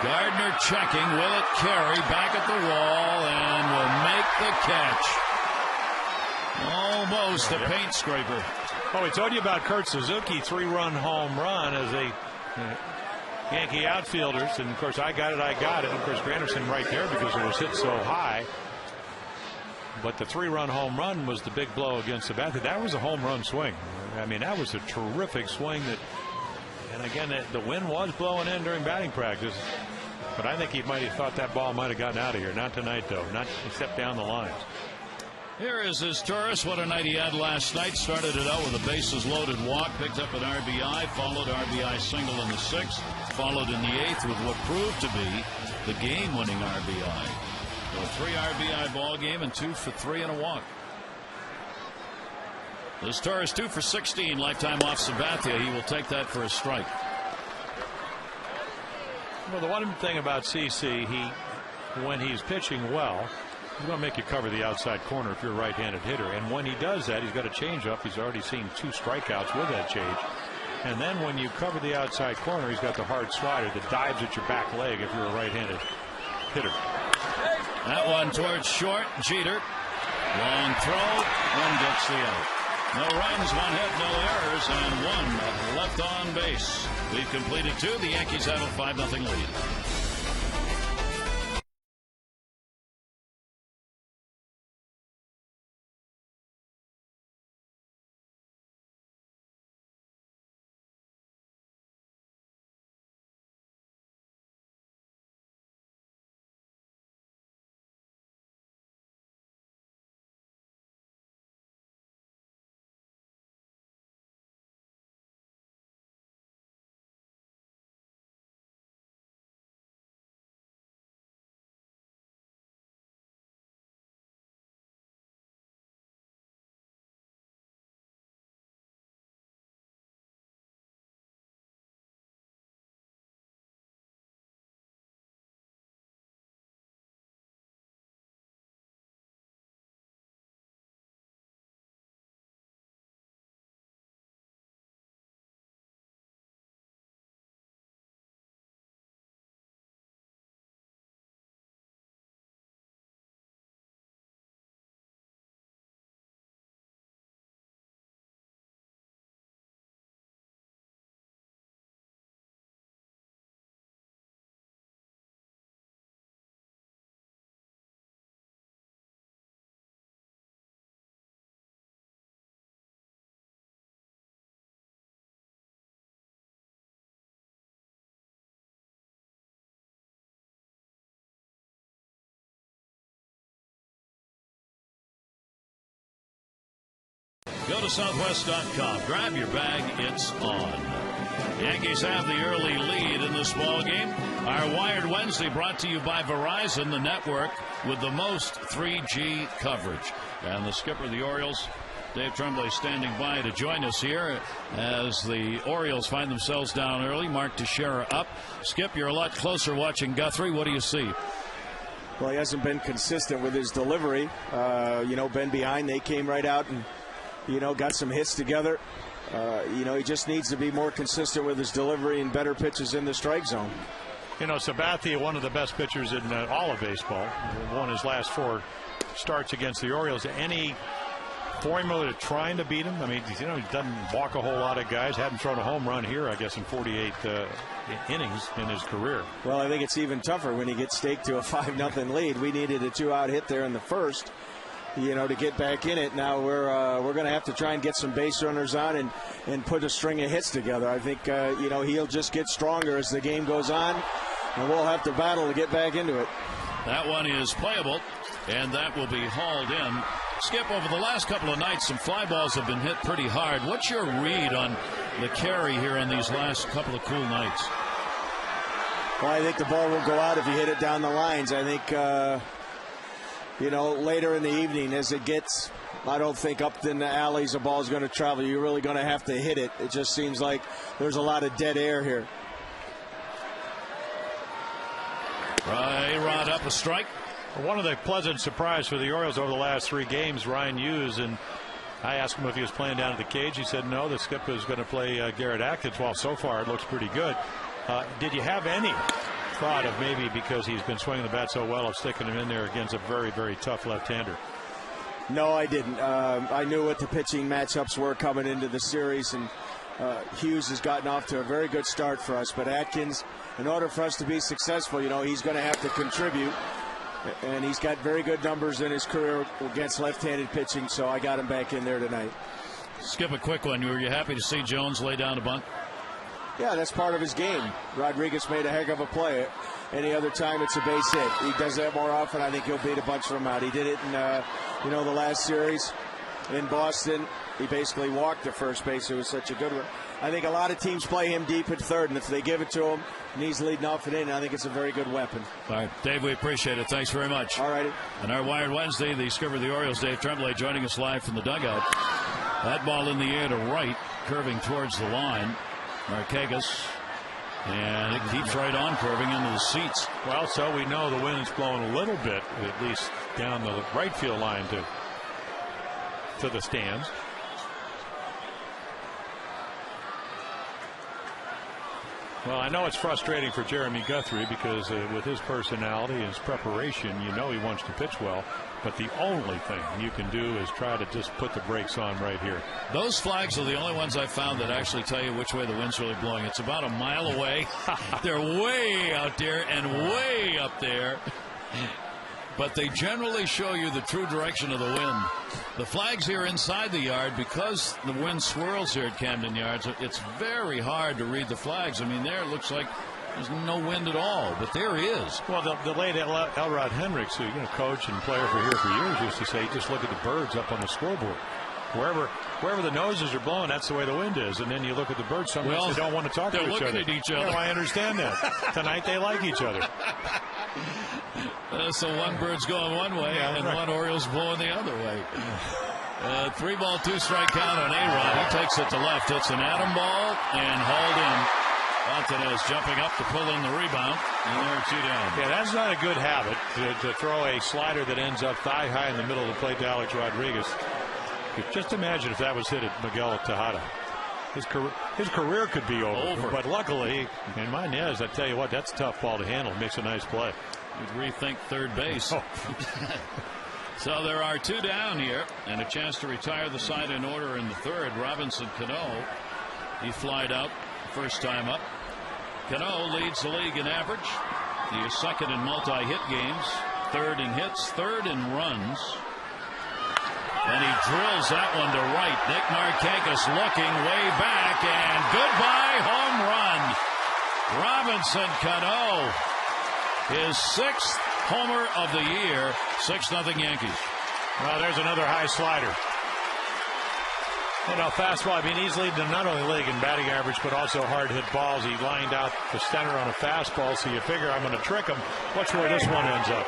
Gardner checking. Will it carry? Back at the wall and will make the catch. Almost a paint scraper.
Oh, we told you about Kurt Suzuki 3-run home run as a Yankee outfielders, and of course I got it. And of course Granderson right there because it was hit so high. But the 3-run home run was the big blow against Sabathia. That was a home run swing. I mean, that was a terrific swing. And again, the wind was blowing in during batting practice. But I think he might have thought that ball might have gotten out of here. Not tonight, though. Not except down the lines.
Here is his Taurus. What a night he had last night. Started it out with a bases loaded walk, picked up an RBI, followed RBI single in the 6th, followed in the 8th with what proved to be the game-winning RBI. So a 3 RBI ball game and 2 for 3 and a walk. This Taurus 2 for 16 lifetime off Sabathia. He will take that for a strike.
Well, the one thing about CC, when he's pitching well, He's going to make you cover the outside corner if you're a right-handed hitter. And when he does that, he's got a changeup. He's already seen 2 strikeouts with that change. And then when you cover the outside corner, he's got the hard slider that dives at your back leg if you're a right-handed hitter.
That one towards short. Jeter. Long throw. One gets the out. No runs, 1 hit, no errors, and 1 left on base. We've completed 2. The Yankees have a 5-0 lead. Go to Southwest.com. Grab your bag. It's on. Yankees have the early lead in this ball game. Our Wired Wednesday brought to you by Verizon, the network with the most 3G coverage. And the skipper of the Orioles, Dave Tremblay, standing by to join us here as the Orioles find themselves down early. Mark Teixeira up. Skip, you're a lot closer watching Guthrie. What do you see?
Well, he hasn't been consistent with his delivery. Been behind. They came right out and got some hits together. He just needs to be more consistent with his delivery and better pitches in the strike zone.
Sabathia, one of the best pitchers in all of baseball, won his last 4 starts against the Orioles. Any formula to trying to beat him? I mean, he doesn't walk a whole lot of guys. Hadn't thrown a home run here, I guess, in 48 innings in his career.
Well, I think it's even tougher when he gets staked to a 5-0 lead. We needed a 2-out hit there in the first, to get back in it. Now we're going to have to try and get some base runners on and put a string of hits together. I think he'll just get stronger as the game goes on, and we'll have to battle to get back into it.
That one is playable, and that will be hauled in. Skip, over the last couple of nights, some fly balls have been hit pretty hard. What's your read on the carry here on these last couple of cool nights?
Well, I think the ball will go out if you hit it down the lines. I think later in the evening as it gets, I don't think up in the alleys the ball's going to travel. You're really going to have to hit it. It just seems like there's a lot of dead air here.
Rod up, a strike.
One of the pleasant surprise for the Orioles over the last 3 games, Ryan Hughes, and I asked him if he was playing down at the cage. He said no, the skip is going to play Garrett Atkins. Well, so far it looks pretty good. Did you have any thought of maybe, because he's been swinging the bat so well, of sticking him in there against a very, very tough left-hander?
No, I didn't. I knew what the pitching matchups were coming into the series, and Hughes has gotten off to a very good start for us. But Atkins, in order for us to be successful, he's going to have to contribute. And he's got very good numbers in his career against left-handed pitching, so I got him back in there tonight.
Skip, a quick one. Were you happy to see Jones lay down a bunt?
Yeah, that's part of his game. Rodriguez made a heck of a play. Any other time, it's a base hit. He does that more often. I think he'll beat a bunch of them out. He did it in, the last series in Boston. He basically walked to first base. It was such a good one. I think a lot of teams play him deep at third, and if they give it to him and he's leading off and in, I think it's a very good weapon.
All right, Dave, we appreciate it. Thanks very much.
All righty.
And our Wired Wednesday, the skipper of the Orioles, Dave Tremblay, joining us live from the dugout. That ball in the air to right, curving towards the line. Marquez And it keeps right on curving into the seats.
Well, so we know the wind's blowing a little bit, at least down the right field line to the stands. Well, I know it's frustrating for Jeremy Guthrie because with his personality and his preparation, you know he wants to pitch well. But the only thing you can do is try to just put the brakes on right here.
Those flags are the only ones I found that actually tell you which way the wind's really blowing. It's about a mile away. They're way out there and way up there. But they generally show you the true direction of the wind. The flags here inside the yard, because the wind swirls here at Camden Yards, it's very hard to read the flags. I mean, there it looks like there's no wind at all, but there is.
Well, the late Elrod Hendricks, who coach and player for years, used to say, just look at the birds up on the scoreboard. Wherever the noses are blowing, that's the way the wind is. And then you look at the birds, sometimes they don't want to talk to each other.
They're looking at each other.
Yeah, I understand that. Tonight they like each other.
So one bird's going one way and one Orioles blowing the other way. 3-ball, 2-strike count on A-Rod. He takes it to left, hits an atom ball and hauled in. Montanez jumping up to pull in the rebound, and there are 2 down.
Yeah, that's not a good habit to throw a slider that ends up thigh high in the middle of the plate to Alex Rodriguez. Just imagine if that was hit at Miguel Tejada. His career could be over. But luckily, in Montanez, I tell you what, that's a tough ball to handle. Makes a nice play.
You'd rethink third base. Oh. So there are 2 down here, and a chance to retire the side in order in the third. Robinson Cano, he flied out first time up. Cano leads the league in average. He is second in multi-hit games, third in hits, third in runs. And he drills that one to right. Nick Markakis looking way back, and goodbye home run. Robinson Cano, his 6th homer of the year. 6-0 Yankees.
Well, there's another high slider. You know, fastball, I mean, he's leading not only league in batting average, but also hard hit balls. He lined out the center on a fastball, so you figure I'm going to trick him. Watch where this one ends up.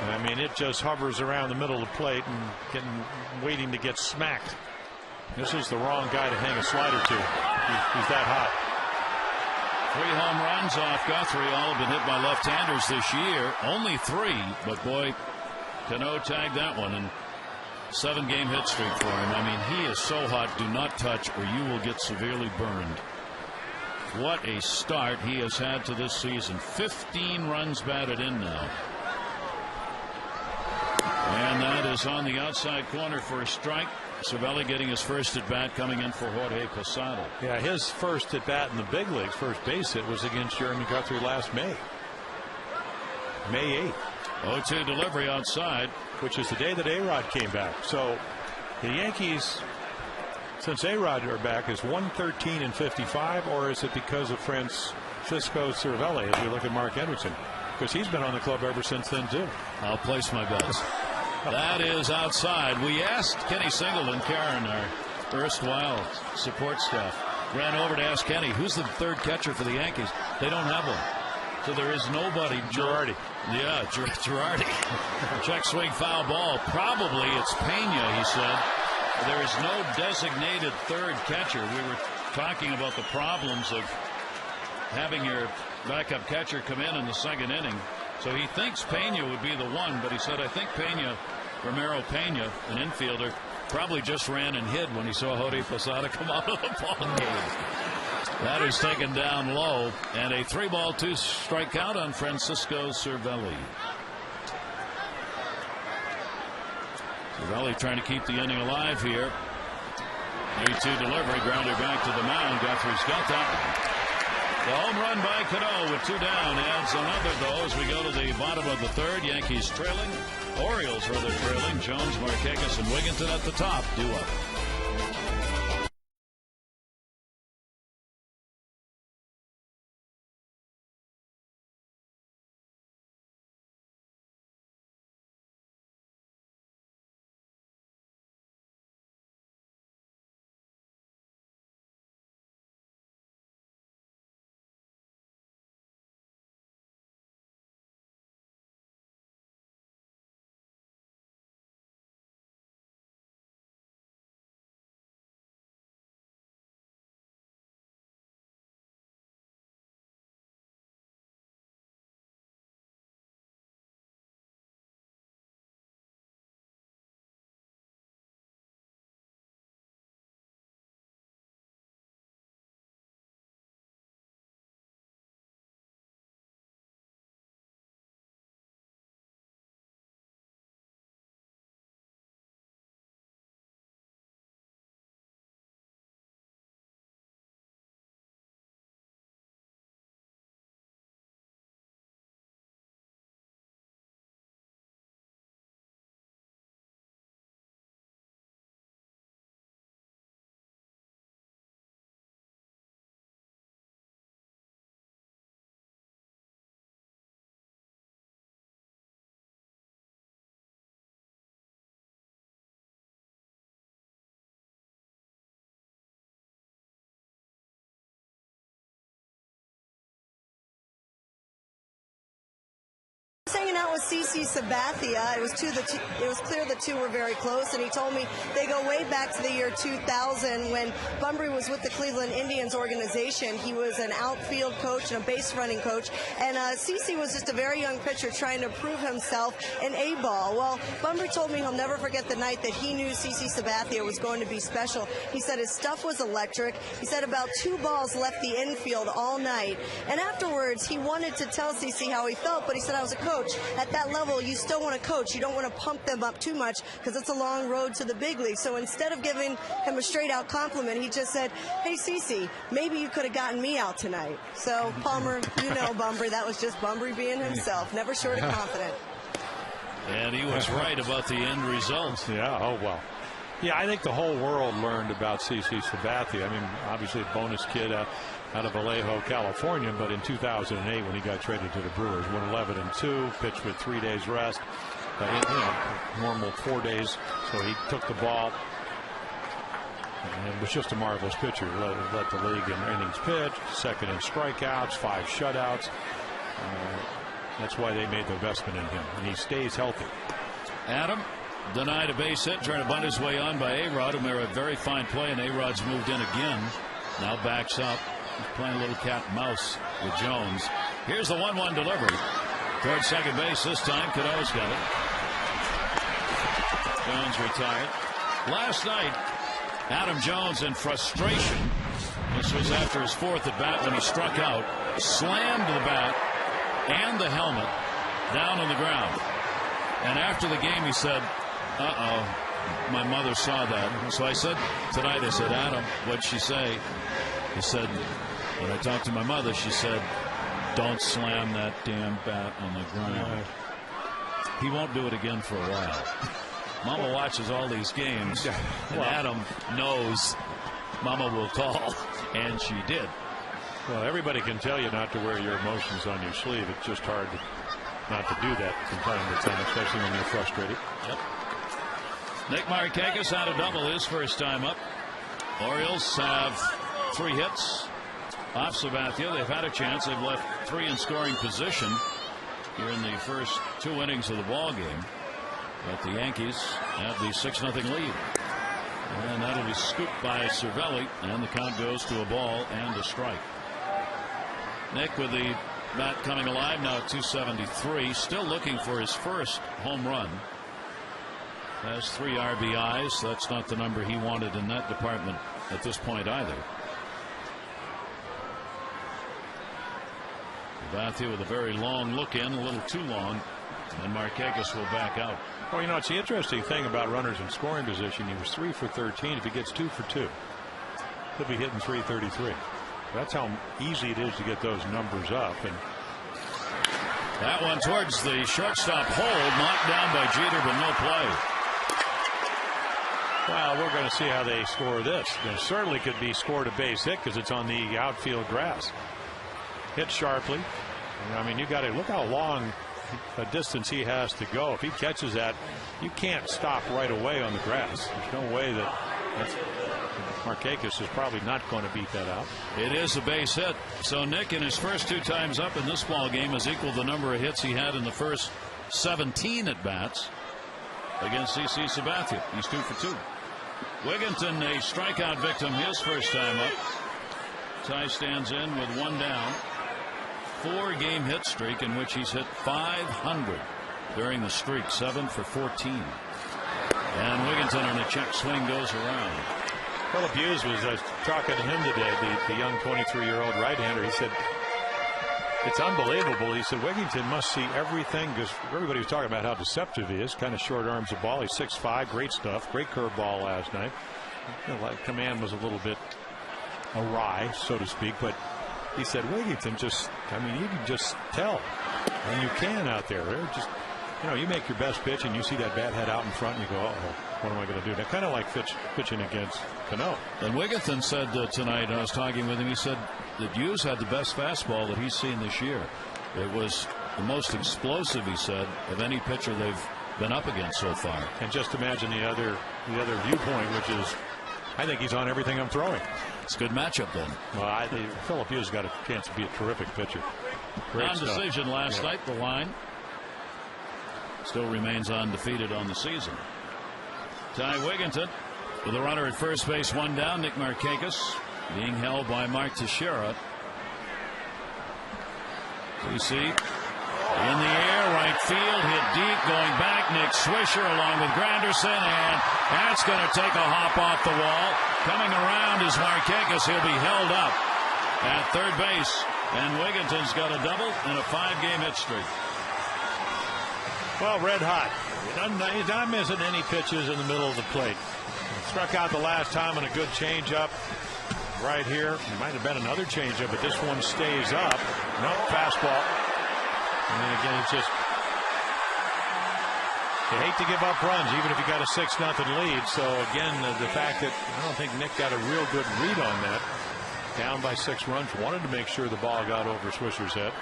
I mean, it just hovers around the middle of the plate and waiting to get smacked. This is the wrong guy to hang a slider to. He's that hot.
3 home runs off Guthrie. All have been hit by left-handers this year. Only 3, but boy, Cano tagged that one, and 7-game hit streak for him. I mean, he is so hot. Do not touch or you will get severely burned. What a start he has had to this season. 15 runs batted in now. And that is on the outside corner for a strike. Cervelli getting his first at bat, coming in for Jorge Posada.
Yeah, his first at bat in the big leagues, first base hit, was against Jeremy Guthrie last May 8th.
0-2 delivery outside,
which is the day that A-Rod came back. So the Yankees, since A-Rod are back, is 113-55, or is it because of Francisco Cervelli as we look at Mark Hendrickson? Because he's been on the club ever since then too.
I'll place my bets. That is outside. We asked Kenny Singleton, Karen, our erstwhile support staff, ran over to ask Kenny, who's the third catcher for the Yankees? They don't have one. So there is nobody.
Girardi.
Yeah, Girardi. Check swing foul ball. Probably it's Pena, he said. There is no designated third catcher. We were talking about the problems of having your backup catcher come in the 2nd inning. So he thinks Pena would be the one, but he said, I think Romero Pena, an infielder, probably just ran and hid when he saw Jorge Posada come out of the ball game. That is taken down low, and a 3-ball, 2-strike count on Francisco Cervelli. Cervelli trying to keep the inning alive here. 3-2 delivery, grounder back to the mound. Guthrie's got that one. The home run by Cano with 2 down adds another, though, as we go to the bottom of the third. Yankees trailing. Orioles rather trailing. Jones, Markakis, and Wigginton at the top. Due up.
was CC Sabathia. It was clear the two were very close, and he told me they go way back to the year 2000 when Bunbury was with the Cleveland Indians organization. He was an outfield coach and a base running coach, and CC was just a very young pitcher trying to prove himself in A-ball. Well, Bunbury told me he'll never forget the night that he knew CC Sabathia was going to be special. He said his stuff was electric. He said about 2 balls left the infield all night, and afterwards he wanted to tell CC how he felt, but he said, I was a coach. At that level, you still want to coach. You don't want to pump them up too much because it's a long road to the big league. So instead of giving him a straight out compliment, he just said, hey, CC, maybe you could have gotten me out tonight. So, Palmer, you know Bunbury, that was just Bunbury being himself, never short of confident.
And he was right about the end result.
Yeah, oh, well. Yeah, I think the whole world learned about CC Sabathia. I mean, obviously a bonus kid out of Vallejo, California, but in 2008 when he got traded to the Brewers, went 11-2, pitched with 3 days rest, normal 4 days, so he took the ball and was just a marvelous pitcher. Led the league in innings pitched, second in strikeouts, 5 shutouts. That's why they made the investment in him, and he stays healthy.
Adam denied a base hit, trying to bunt his way on by A-Rod, and they're a very fine play, and A-Rod's moved in again. Now backs up. He's playing a little cat and mouse with Jones. Here's the 1-1 delivery. Towards second base this time. Cano's got it. Jones retired. Last night, Adam Jones in frustration. This was after his 4th at bat when he struck out. Slammed the bat and the helmet down on the ground. And after the game he said, my mother saw that. So I said tonight, I said, Adam, what'd she say? He said, when I talked to my mother, she said, don't slam that damn bat on the ground. He won't do it again for a while. Mama watches all these games, and Adam knows Mama will call, and she did.
Well, everybody can tell you not to wear your emotions on your sleeve. It's just hard not to do that from time to time, especially when you're frustrated.
Yep. Nick Markakis had a double his first time up. Orioles have 3 hits off Sabathia. They've had a chance. They've left 3 in scoring position here in the first 2 innings of the ball game. But the Yankees have the 6-0 lead. And that'll be scooped by Cervelli, and the count goes to a ball and a strike. Nick with the bat coming alive now at 273, still looking for his first home run. Has 3 RBIs. That's not the number he wanted in that department at this point either. Sabathia with a very long look in, a little too long, and Markakis will back out.
Well, you know, it's the interesting thing about runners in scoring position. He was 3 for 13. If he gets 2 for 2, he'll be hitting 333. That's how easy it is to get those numbers up. And
that one towards the shortstop hold, knocked down by Jeter, but no play.
Well, we're going to see how they score this. There certainly could be scored a base hit because it's on the outfield grass. Hit sharply. I mean, you got to look how long a distance he has to go. If he catches that, you can't stop right away on the grass. There's no way that Markakis is probably not going to beat that out.
It is a base hit. So Nick, in his first 2 times up in this ball game, has equaled the number of hits he had in the first 17 at bats against CC Sabathia. He's 2 for 2. Wigginton, a strikeout victim his first time up. Ty stands in with 1 down. 4-game hit streak in which he's hit 500 during the streak. 7 for 14. And Wigginton on a check swing goes around.
Philip Hughes was talking to him today, the young 23-year-old right-hander. He said, it's unbelievable. He said Wigginton must see everything, because everybody was talking about how deceptive he is. Kind of short arms the ball. He's 6'5", great stuff, great curveball last night. You know, like, command was a little bit awry, so to speak, but he said Wigginton just, I mean, you can just tell, and you can out there. They're just, you know, you make your best pitch and you see that bat head out in front and you go, uh-oh, what am I going to do? They're kind of like pitching against Cano.
And Wigginton said tonight, I was talking with him, he said that Hughes had the best fastball that he's seen this year. It was the most explosive, he said, of any pitcher they've been up against so far.
And just imagine the other viewpoint, which is, I think he's on everything I'm throwing.
It's a good matchup then.
Well, Philip Hughes got a chance to be a terrific pitcher. Great
Non-decision last night, the line. Still remains undefeated on the season. Ty Wigginton with a runner at first base, one down. Nick Markakis being held by Mark Teixeira. CC in the air, right field, hit deep, going back. Nick Swisher along with Granderson, and that's going to take a hop off the wall. Coming around is Markakis. He'll be held up at third base, and Wigginton's got a double and a 5-game hit streak.
Well, red hot. He's not missing any pitches in the middle of the plate. Struck out the last time on a good changeup right here. It might have been another changeup, but this one stays up. No, fastball. And then again, it's just, you hate to give up runs, even if you got a 6-0 lead. So again, the fact that I don't think Nick got a real good read on that. Down by 6 runs, wanted to make sure the ball got over Swisher's head.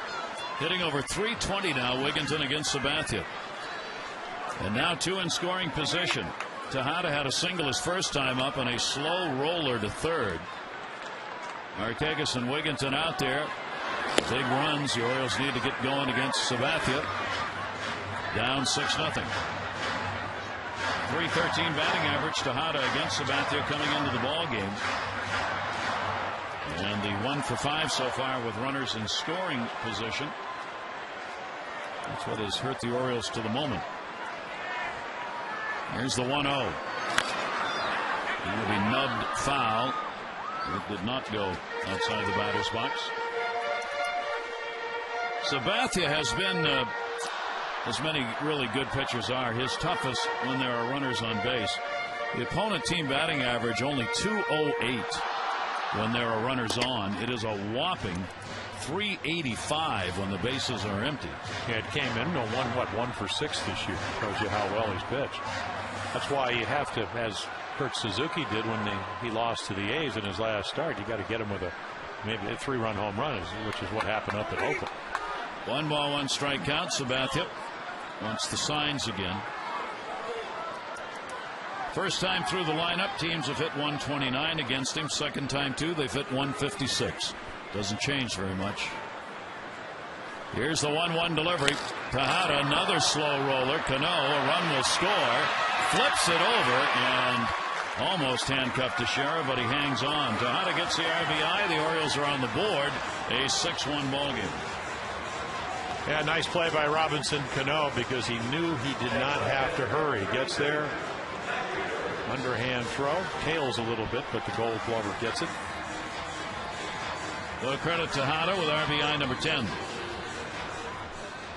Hitting over 320 now, Wigginton against Sabathia. And now 2 in scoring position. Tejada had a single his first time up and a slow roller to third. Markakis and Wigginton out there. Big runs. The Orioles need to get going against Sabathia. Down 6-0. 313 batting average. Tejada against Sabathia coming into the ball game. And the 1 for 5 so far with runners in scoring position. That's what has hurt the Orioles to the moment. Here's the 1-0. He will be nubbed foul. It did not go outside the batter's box. Sabathia has been, as many really good pitchers are, his toughest when there are runners on base. The opponent team batting average only .208 when there are runners on. It is a whopping .385 when the bases are empty.
Yeah, it came in on 1 for 6 this year. Tells you how well he's pitched. That's why you have to, as Kurt Suzuki did when he lost to the A's in his last start, you got to get him with maybe a 3-run home run, which is what happened up at Oakland.
1 ball, 1 strike count. Sabathia wants the signs again. First time through the lineup, teams have hit 129 against him. Second time too, they've hit 156. Doesn't change very much. Here's the 1-1 delivery. Tejada, another slow roller. Cano, a run will score. Flips it over and almost handcuffed Teixeira, but he hangs on. Tejada gets the RBI. The Orioles are on the board. A 6-1 ball game.
Yeah, nice play by Robinson Cano because he knew he did not have to hurry. Gets there. Underhand throw. Tails a little bit, but the Gold Glover gets it.
The credit to Tejada with RBI number 10.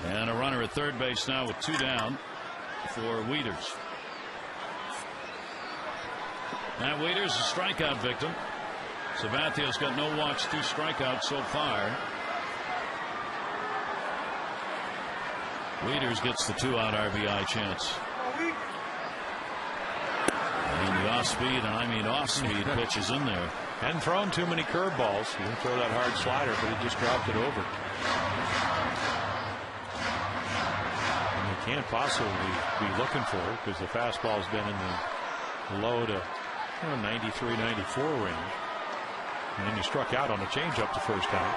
And a runner at third base now with 2 down for Wieters. Matt Wieters, a strikeout victim. Sabathia's got no walks, 2 strikeouts so far. Wieters gets the 2-out RBI chance. And the off-speed, and I mean off-speed pitches in there.
Hadn't thrown too many curveballs. He didn't throw that hard slider, but he just dropped it over. And you can't possibly be looking for it because the fastball's been in the low to 93, 94 range. And then you struck out on a changeup the first time.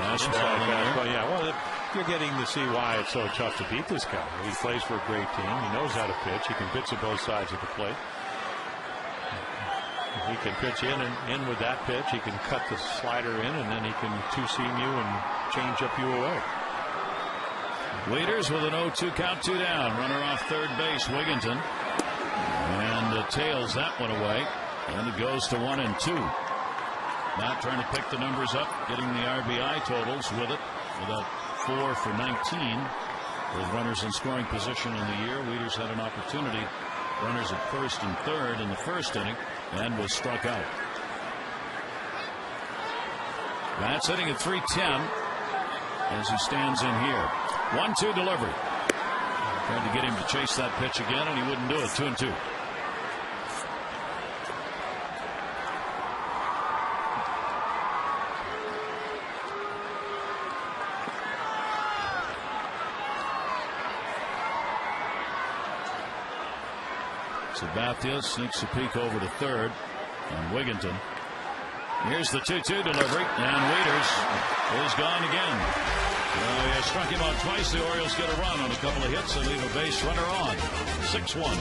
Fastball. Yeah, well, you're getting to see why it's so tough to beat this guy. He plays for a great team. He knows how to pitch. He can pitch at both sides of the plate. He can pitch in and in with that pitch. He can cut the slider in, and then he can two-seam you and change up you away.
Wieters with an 0-2 count, 2 down. Runner off third base, Wigginton. And tails that one away. And it goes to 1 and 2. Matt trying to pick the numbers up, getting the RBI totals with it. Without 4 for 19. With runners in scoring position in the year, Wieters had an opportunity. Runners at first and third in the first inning and was struck out. Matt's hitting at 310 as he stands in here. 1-2 delivery. Tried to get him to chase that pitch again, and he wouldn't do it. 2-2. Sabathia sneaks a peek over to third, and Wigginton. Here's the 2-2 delivery, and Wieters is gone again. Well, he struck him out twice. The Orioles get a run on a couple of hits and leave a base runner on. 6-1.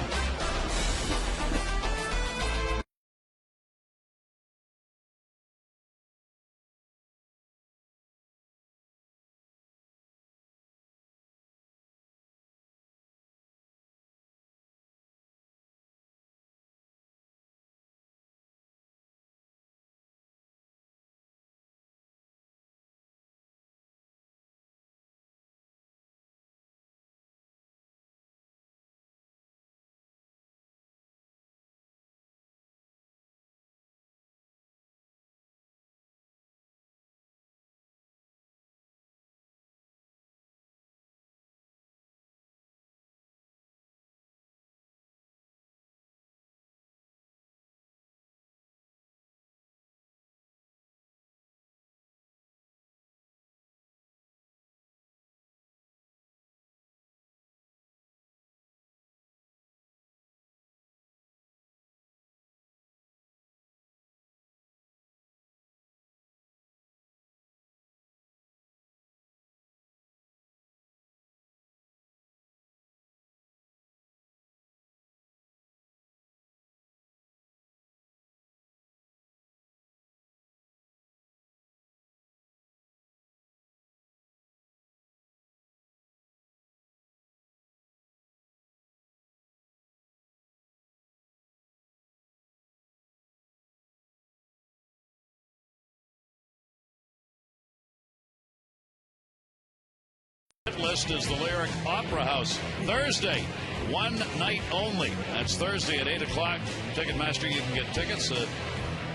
List is the Lyric Opera House. Thursday, one night only. That's Thursday at 8 o'clock. Ticketmaster, you can get tickets.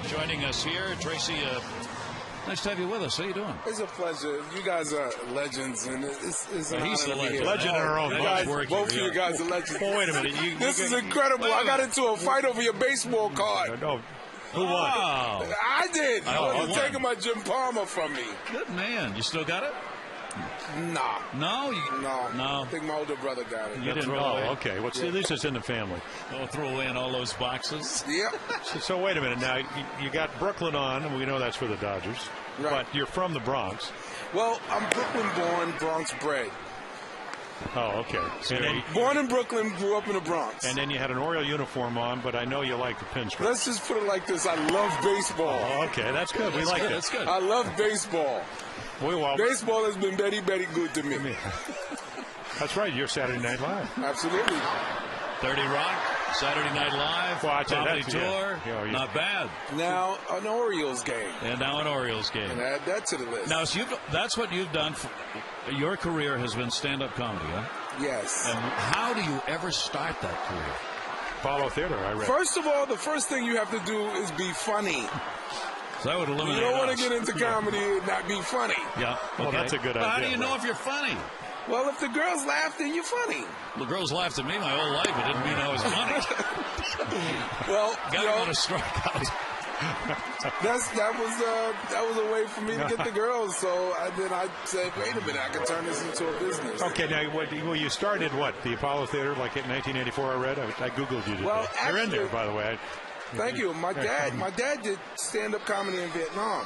Joining us here, Tracy, nice to have you with us. How you doing?
It's a pleasure. You guys are legends, and it's an
He's
honor
the
to be here.
Legend in our own book.
Both of you guys are legends.
Well, wait a minute.
This is incredible. I got into a fight over your baseball card.
No. Who won?
Wow.
I did.
Oh,
You
won.
were taking my Jim Palmer from me.
Good man. You still got it?
Nah.
No?
No. I think my older brother got it.
You didn't
Oh,
throw away.
okay. Well, see, at least it's in the family.
Don't throw away in all those boxes.
Yep.
So wait a minute. Now, you got Brooklyn on, and we know that's for the Dodgers.
Right.
But you're from the Bronx.
Well, I'm Brooklyn born, Bronx bred.
Oh, okay.
Born in Brooklyn, grew up in the Bronx.
And then you had an Oriole uniform on, but I know you like the pinstripe.
Let's just put it like this. I love baseball.
Oh, okay. That's good. We like it.
That's good.
I love baseball. Baseball has been very, very good to me.
That's right. You're Saturday Night Live.
Absolutely.
30 Rock, Saturday Night Live, comedy tour.
Yeah,
not bad.
Now, an Orioles game.
And now an Orioles game.
And add that to the list.
Now, so that's what you've done. Your career has been stand-up comedy, huh?
Yes.
And how do you ever start that career?
Apollo Theater, I read.
First of all, the first thing you have to do is be funny.
So that would eliminate
You don't want
us.
to get into comedy and not be funny.
Yeah.
Well,
okay.
that's a good
But
idea.
how do you know if you're funny?
Well, if the girls laugh, then you're funny.
The girls laughed at me my whole life. It didn't mean I was funny.
Well,
Got to want to strike out.
that was a way for me to get the girls. So then I said, wait a minute, I can turn this into a business.
Okay, now you started what? The Apollo Theater, like in 1984. I read. I googled you today.
Well,
you're in
actually,
there, by the way.
Thank you. My dad did stand-up comedy in Vietnam.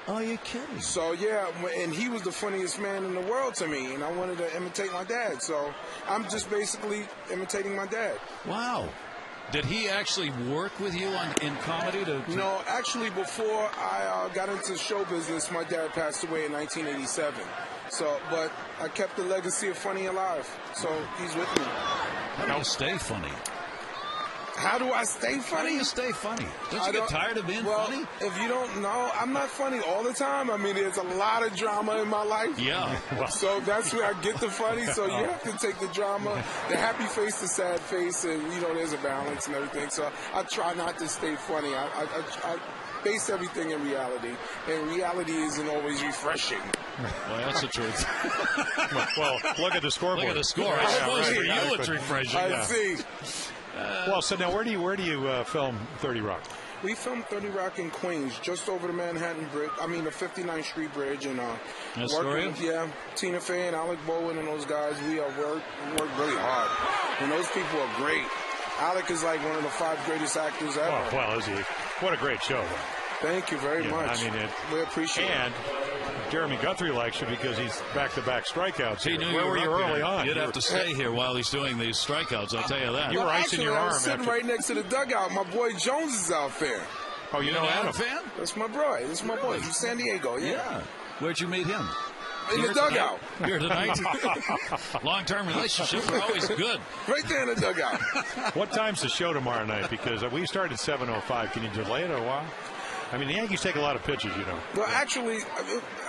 Oh, you're kidding.
So, yeah, and he was the funniest man in the world to me, and I wanted to imitate my dad. So I'm just basically imitating my dad.
Wow. Did he actually work with you in comedy?
No, actually, before I got into show business, my dad passed away in 1987. So, but I kept the legacy of funny alive. So he's with me.
How do you stay funny?
How do I stay funny?
How do you stay funny? Don't you get tired of being funny?
If you don't know, I'm not funny all the time. I mean, there's a lot of drama in my life.
Yeah.
So that's where I get the funny. So you have to take the drama, the happy face, the sad face, and, there's a balance and everything. So I try not to stay funny. I base everything in reality, and reality isn't always refreshing.
Well, that's the truth.
Well, look at the scoreboard.
Look at the score. I suppose for you it's refreshing.
I see.
Well, so now where do you film 30 Rock?
We filmed 30 Rock in Queens, just over the Manhattan Bridge. I mean, the 59th Street Bridge, and
Astoria?
Yeah, Tina Fey and Alec Baldwin and those guys. We work really hard, and those people are great. Alec is like one of the 5 greatest actors ever.
Oh, well, is he? What a great show.
Thank you very much.
I mean,
we appreciate it.
And Jeremy Guthrie likes you because he's back-to-back strikeouts.
He knew
Where
you
were you early on?
You'd have to stay here while he's doing these strikeouts. I'll tell you that.
You were icing
Actually,
your
I
arm.
was sitting right next to the dugout. My boy Jones is out there.
Oh, you know Adam?
fan?
That's my boy. That's my boy from San Diego.
Yeah. Where'd you meet him?
In the dugout.
Here tonight. Long-term relationships are always good.
Right there in the dugout.
What time's the show tomorrow night? Because we start at 7:05. Can you delay it a while? I mean, the Yankees take a lot of pitches, you know.
Well, actually,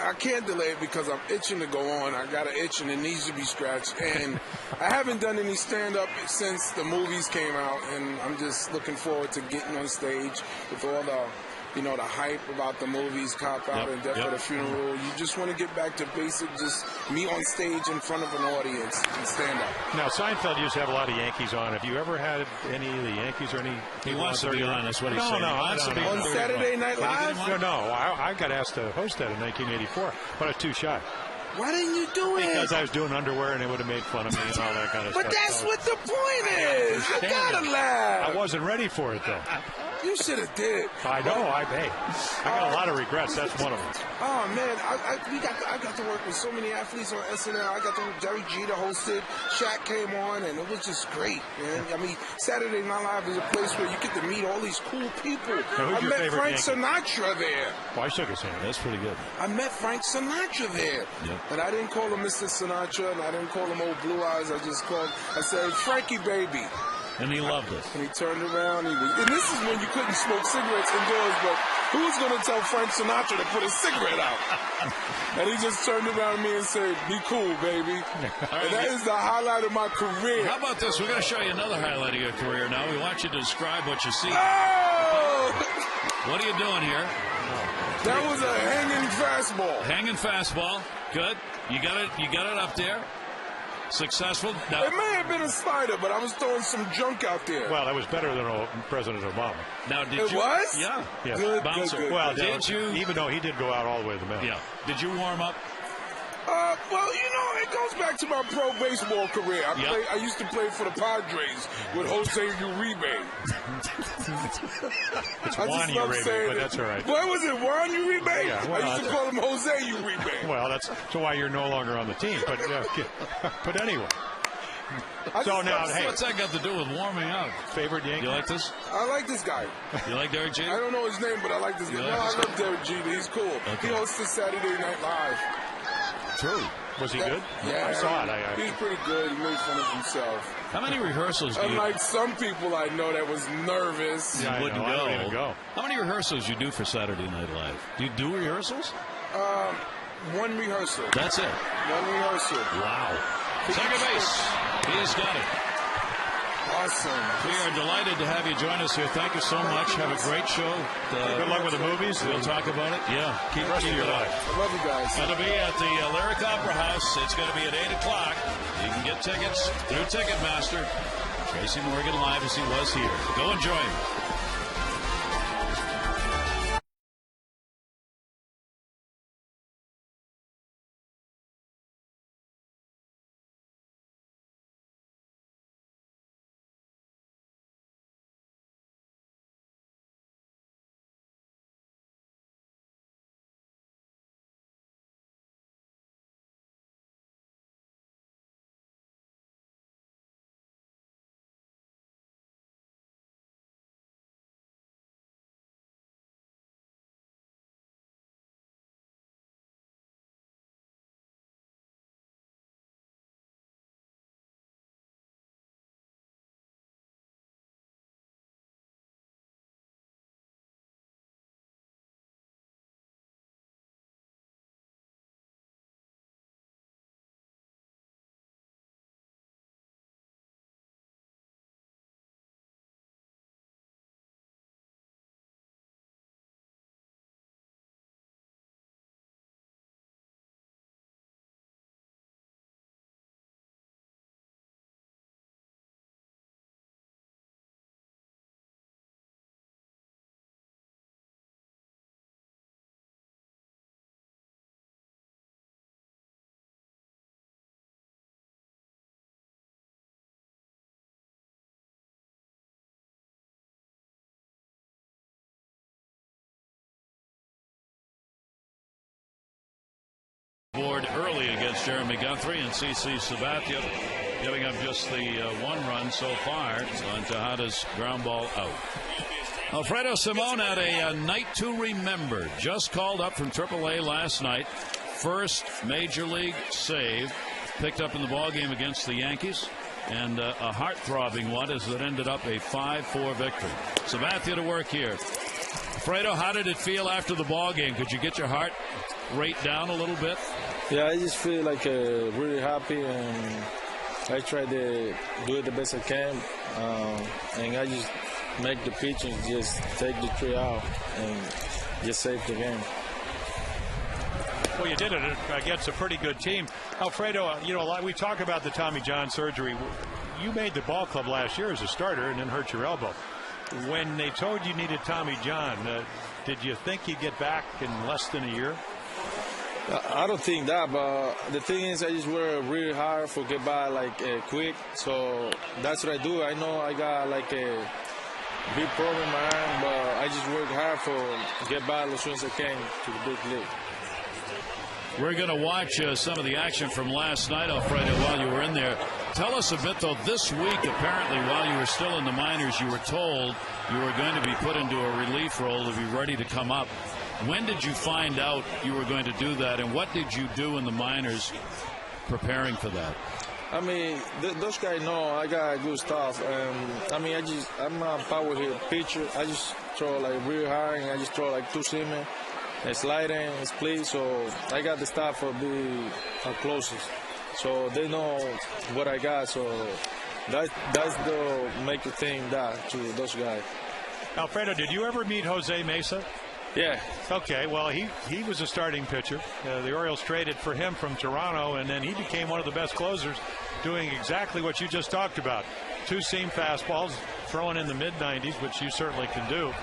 I can't delay it because I'm itching to go on. I got an itch and it needs to be scratched. And I haven't done any stand-up since the movies came out. And I'm just looking forward to getting on stage with all the, the hype about the movies, Cop Out and Death at a Funeral. You just want to get back to basic, just me on stage in front of an audience and stand up.
Now, Seinfeld used to have a lot of Yankees on. Have you ever had any of the Yankees or any?
He wants to be on. That's what he's saying.
On Saturday Night Live?
No, I got asked to host that in 1984, but I was too shy.
Why didn't you do it?
Because I was doing underwear and they would have made fun of me and all that kind of stuff.
But that's what the point is. You gotta laugh.
I wasn't ready for it, though.
You should have did.
I know. I got a lot of regrets. That's one of them.
Oh man, I got to work with so many athletes on SNL. I got to Jerry Jeter hosted. Shaq came on, and it was just great, man. I mean, Saturday Night Live is a place where you get to meet all these cool people.
Now,
I met Frank
Yankee?
Sinatra there.
Well, I shook his hand.
That's pretty good.
I met Frank Sinatra there.
Yep.
And I didn't call him Mr. Sinatra, and I didn't call him Old Blue Eyes. I said, Frankie, baby.
And he loved it.
And he turned around. And this is when you couldn't smoke cigarettes indoors, but who was going to tell Frank Sinatra to put a cigarette out? And he just turned around at me and said, be cool, baby. And that is the highlight of my career.
How about this? We're going to show you another highlight of your career now. We want you to describe what you see.
Oh!
What are you doing here?
That was a hanging fastball.
Hanging fastball. Good. You got it up there. Successful. Now,
it may have been a slider, but I was throwing some junk out there.
Well, that was better than President Obama.
Now, did
it
you?
Was?
Yeah.
Yes.
Good,
Bouncer.
good.
Well,
did you?
Even though he did go out all the way to the mound.
Yeah. Did you warm up?
Well, it goes back to my pro baseball career. I used to play for the Padres with Jose Uribe.
It's Juan Uribe, but that's all right.
What was it, Juan Uribe?
Yeah, well,
I used to call him Jose Uribe.
Well, that's why you're no longer on the team. But anyway. So now, hey,
What's that got to do with warming up?
favorite Yankee?
You like this?
I like this guy.
You like Derek Jeter?
I don't know his name, but I like this guy.
like
No,
this
I love Derek Jeter. He's cool.
Okay.
He hosted Saturday Night Live.
True.
Was he good?
Yeah,
I saw it.
He's pretty good. He made fun of himself.
How many rehearsals do you?
Unlike some people I know that was nervous.
Yeah, I
wouldn't
know. I don't even go.
How many rehearsals you do for Saturday Night Live? Do you do rehearsals?
One rehearsal.
That's it.
One rehearsal.
Wow. Second base. He's got it.
Awesome.
We are delighted to have you join us here. Thank you so much. Have a great show.
Good luck with the movies.
We'll talk about it. Yeah.
Keep the rest of your life.
I love you guys.
Going to be at the Lyric Opera House. It's going to be at 8 o'clock. You can get tickets through Ticketmaster. Tracy Morgan live as he was here. Go enjoy him. early against Jeremy Guthrie, and CC Sabathia giving up just the 1 run so far on Tejada's ground ball out. Alfredo Simon had a night to remember. Just called up from AAA last night. First major league save picked up in the ball game against the Yankees, and a heart-throbbing one as it ended up a 5-4 victory. Sabathia to work here. Fredo, how did it feel after the ball game? Could you get your heart rate down a little bit?
Yeah, I just feel like really happy, and I try to do it the best I can, and I just make the pitch and just take the 3 out and just save the game.
Well, you did it against a pretty good team. Alfredo, you know, we talk about the Tommy John surgery. You made the ball club last year as a starter and then hurt your elbow. When they told you needed Tommy John, did you think you'd get back in less than a year?
I don't think that, but the thing is, I just work really hard for get by quick. So that's what I do. I know I got like a big problem in my arm, but I just work hard for get by as soon as I can to the big league.
We're going to watch some of the action from last night, Alfredo, while you were in there. Tell us a bit, though. This week, apparently, while you were still in the minors, you were told you were going to be put into a relief role to be ready to come up. When did you find out you were going to do that, and what did you do in the minors preparing for that?
I mean, those guys know I got good stuff. I mean, I'm a power hit pitcher. I just throw like real hard, and I just throw like 2 seamen. Sliding, split, so I got the stuff for the closest. So they know what I got, so that's the make the thing that to those guys.
Alfredo, did you ever meet Jose Mesa?
Yeah.
Okay, well, he was a starting pitcher. The Orioles traded for him from Toronto, and then he became one of the best closers, doing exactly what you just talked about. 2-seam fastballs, throwing in the mid-90s, which you certainly can do.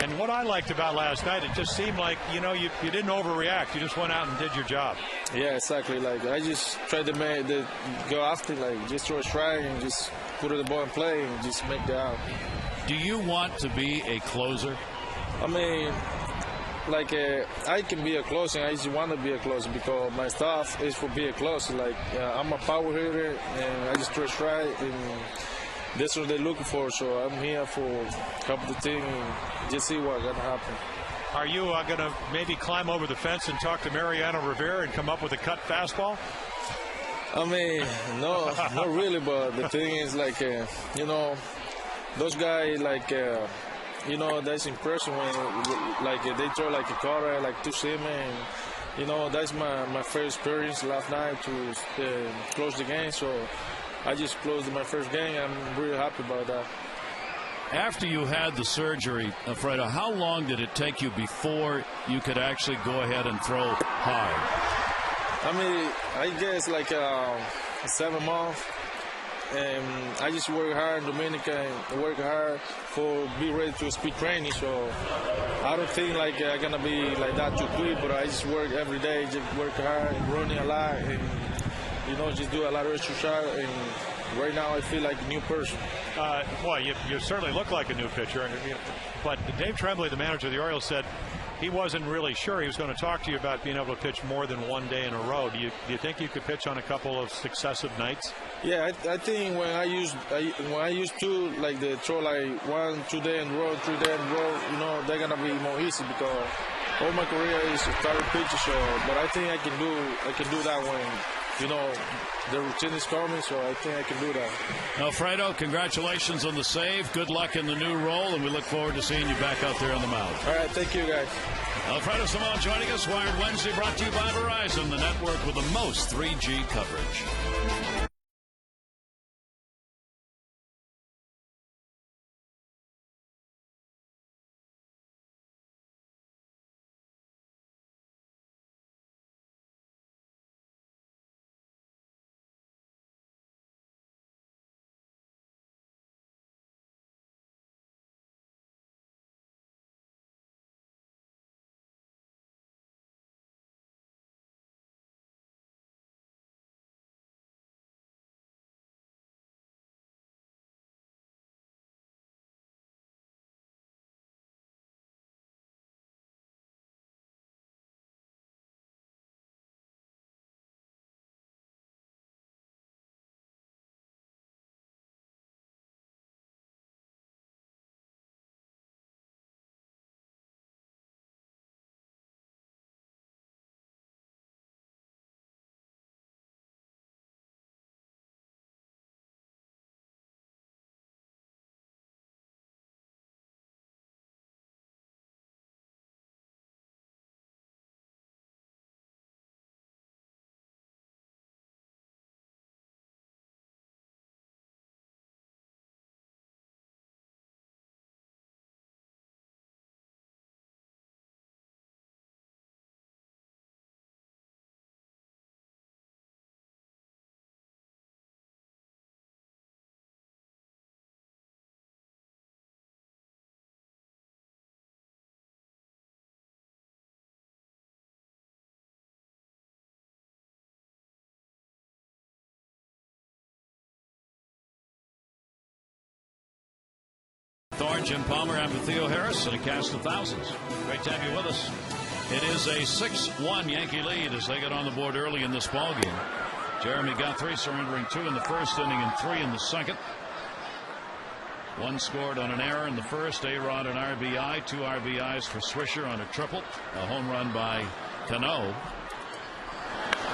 And what I liked about last night, it just seemed like, you know, you didn't overreact. You just went out and did your job.
Yeah, exactly. Like, I just tried to go after, like, just throw a strike and just put the ball in play and just make the out.
Do you want to be a closer?
I mean, like, I can be a closer. I just want to be a closer because my stuff is for be a closer. Like, I'm a power hitter, and I just throw a strike, and that's what they're looking for. So I'm here for help the team and just see what's going to happen.
Are you going to maybe climb over the fence and talk to Mariano Rivera and come up with a cut fastball?
I mean, no, not really. But the thing is, like, you know, those guys, like, you know, that's impressive when, like, they throw like a cutter, like 2 seamen. And, you know, that's my first experience last night to close the game. So I just closed my first game. I'm really happy about that.
After you had the surgery, Alfredo, how long did it take you before you could actually go ahead and throw hard?
I mean, I guess like 7 months. And I just work hard in Dominica and work hard for be ready to speed training. So I don't think like I'm gonna be like that too quick, but I just work every day, just work hard and running a lot, and you know, just do a lot of extra shot. And right now I feel like a new person.
Well, you certainly look like a new pitcher. But Dave Tremblay, the manager of the Orioles, said he wasn't really sure. He was going to talk to you about being able to pitch more than 1 day in a row. Do you think you could pitch on a couple of successive nights?
Yeah, I think when I used to like the throw like 1, 2 day in a row, 3 day in a row, you know, they're gonna be more easy because all my career is starting pitcher. So, but I think I can do that when, you know, the routine is coming. So I think I can do that.
Alfredo, congratulations on the save. Good luck in the new role, and we look forward to seeing you back out there on the mound.
All right, thank you guys.
Alfredo Simon joining us, Wired Wednesday, brought to you by Verizon, the network with the most 3G coverage. Jim Palmer, I'm with Theo Harris, and a cast of thousands. Great to have you with us. It is a 6-1 Yankee lead as they get on the board early in this ball game. Jeremy Guthrie surrendering 2 in the first inning and 3 in the second. 1 scored on an error in the first. A-Rod an RBI, 2 RBIs for Swisher on a triple. A home run by Cano.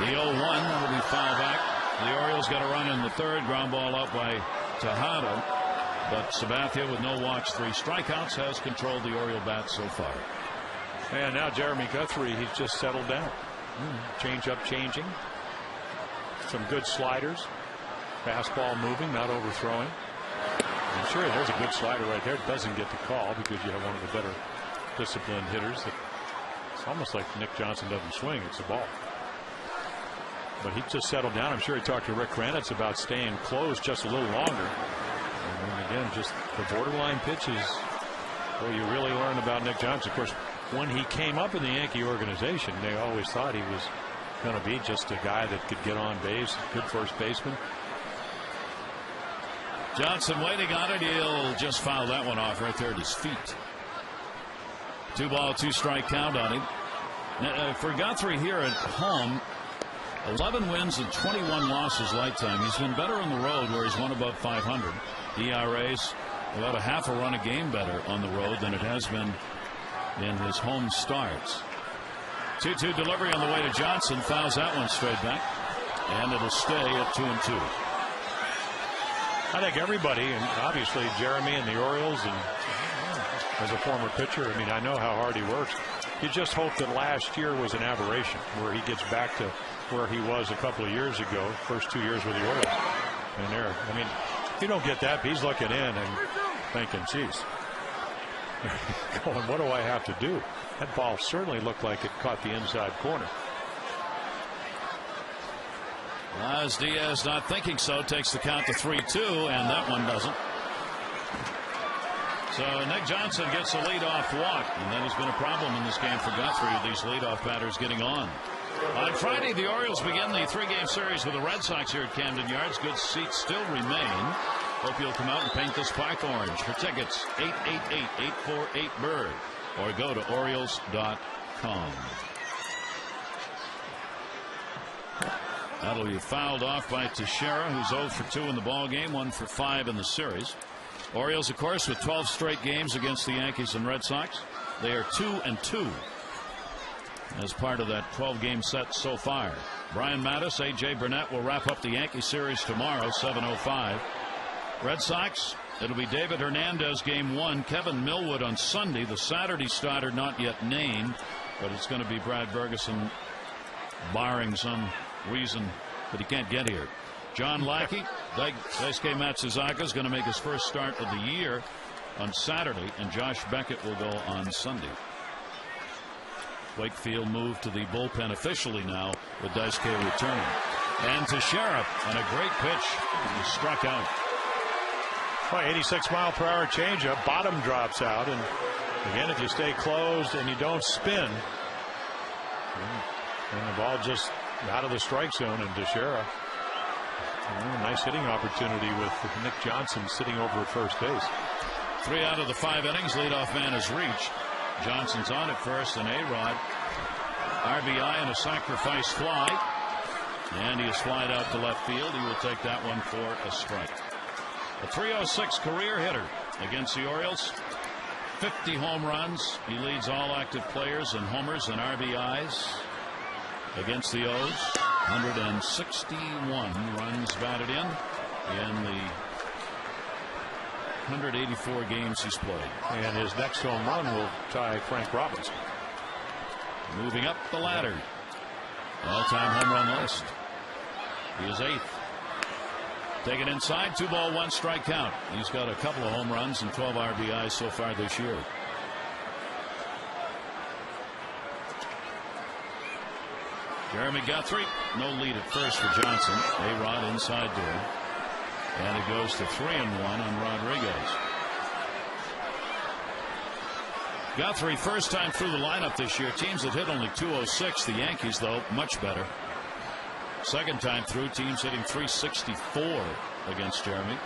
The 0-1 will be foul back. The Orioles got a run in the third. Ground ball up by Tejada. But Sabathia, with no walks, 3 strikeouts, has controlled the Oriole bat so far.
And now Jeremy Guthrie, he's just settled down. Change up changing. Some good sliders. Fastball moving, not overthrowing. I'm sure there's a good slider right there. It doesn't get the call because you have one of the better disciplined hitters. It's almost like Nick Johnson doesn't swing. It's a ball. But he just settled down. I'm sure he talked to Rick Kranitz about staying close just a little longer. And again, just the borderline pitches where you really learn about Nick Johnson. Of course, when he came up in the Yankee organization, they always thought he was going to be just a guy that could get on base, good first baseman.
Johnson waiting on it. He'll just foul that one off right there at his feet. 2-ball, 2-strike count on him. Now, for Guthrie here at home, 11 wins and 21 losses lifetime. He's been better on the road where he's won above 500. ERA's about a half a run a game better on the road than it has been in his home starts. 2-2 delivery on the way to Johnson. Fouls that one straight back. And it'll stay at 2-2.
I think everybody, and obviously Jeremy and the Orioles, and as a former pitcher, I mean, I know how hard he works. You just hope that last year was an aberration where he gets back to where he was a couple of years ago, first 2 years with the Orioles. And there, I mean, you don't get that. He's looking in and thinking, geez, going, what do I have to do? That ball certainly looked like it caught the inside corner.
As Diaz not thinking so, takes the count to 3-2, and that one doesn't. So Nick Johnson gets a leadoff walk, and that has been a problem in this game for Guthrie, with these leadoff batters getting on. On Friday, the Orioles begin the 3-game series with the Red Sox here at Camden Yards. Good seats still remain. Hope you'll come out and paint this park orange. For tickets, 888-848-BIRD, or go to Orioles.com. That'll be fouled off by Teixeira, who's 0 for 2 in the ball game, 1 for 5 in the series. Orioles, of course, with 12 straight games against the Yankees and Red Sox. They are 2-2 as part of that 12-game set so far. Brian Mattis, A.J. Burnett will wrap up the Yankee series tomorrow, 7:05. Red Sox, it'll be David Hernandez game 1, Kevin Millwood on Sunday. The Saturday starter not yet named, but it's going to be Brad Ferguson, barring some reason that he can't get here. John Lackey, Daisuke Matsuzaka is going to make his first start of the year on Saturday, and Josh Beckett will go on Sunday. Wakefield moved to the bullpen officially now with Daisuke returning. And Teixeira on a great pitch. He struck out.
86-mile-per-hour changeup. Bottom drops out. And again, if you stay closed and you don't spin, and the ball just out of the strike zone, and Teixeira, nice hitting opportunity with Nick Johnson sitting over at first base.
3 out of the 5 innings. Leadoff man is reached. Johnson's on at first, and A-Rod RBI and a sacrifice fly, and he is flied out to left field. He will take that one for a strike. A 306 career hitter against the Orioles. 50 home runs. He leads all active players in homers and RBIs against the O's. 161 runs batted in the 184 games he's played.
And his next home run will tie Frank Robinson.
Moving up the ladder. All-time home run list. He is 8th. Taken inside, 2-ball, 1-strike count. He's got a couple of home runs and 12 RBIs so far this year. Jeremy Guthrie, no lead at first for Johnson. A-Rod inside to him. And it goes to 3-1 on Rodriguez. Guthrie, first time through the lineup this year. Teams that hit only 206. The Yankees, though, much better. Second time through, teams hitting 364 against Jeremy.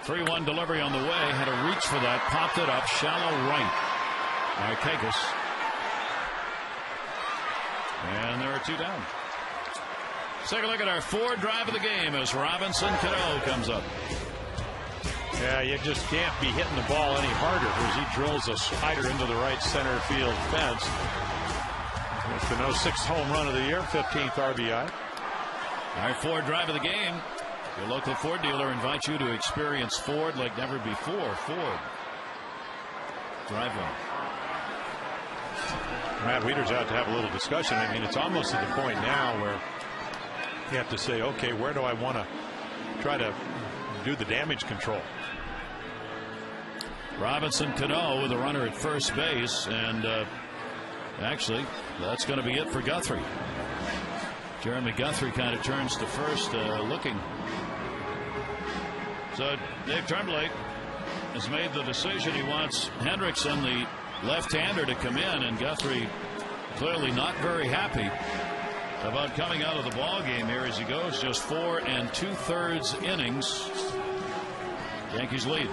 3-1 delivery on the way. Had a reach for that. Popped it up. Shallow right. YANKEES. And there are 2 down. Let's take a look at our 4th drive of the game as Robinson Cano comes up.
Yeah, you just can't be hitting the ball any harder as he drills a slider into the right center field fence. It's Cano's 6th home run of the year, 15th RBI.
Our 4th drive of the game. Your local Ford dealer invites you to experience Ford like never before. Ford. Drive one.
Matt Wieters out to have a little discussion. I mean, it's almost at the point now where you have to say, okay, where do I want to try to do the damage control?
Robinson Cano with a runner at first base, and actually that's going to be it for Guthrie. Jeremy Guthrie kind of turns to first, looking. So Dave Tremblay has made the decision. He wants Hendrickson, the left-hander, to come in, and Guthrie clearly not very happy about coming out of the ball game here as he goes just 4 2/3 innings. Yankees lead.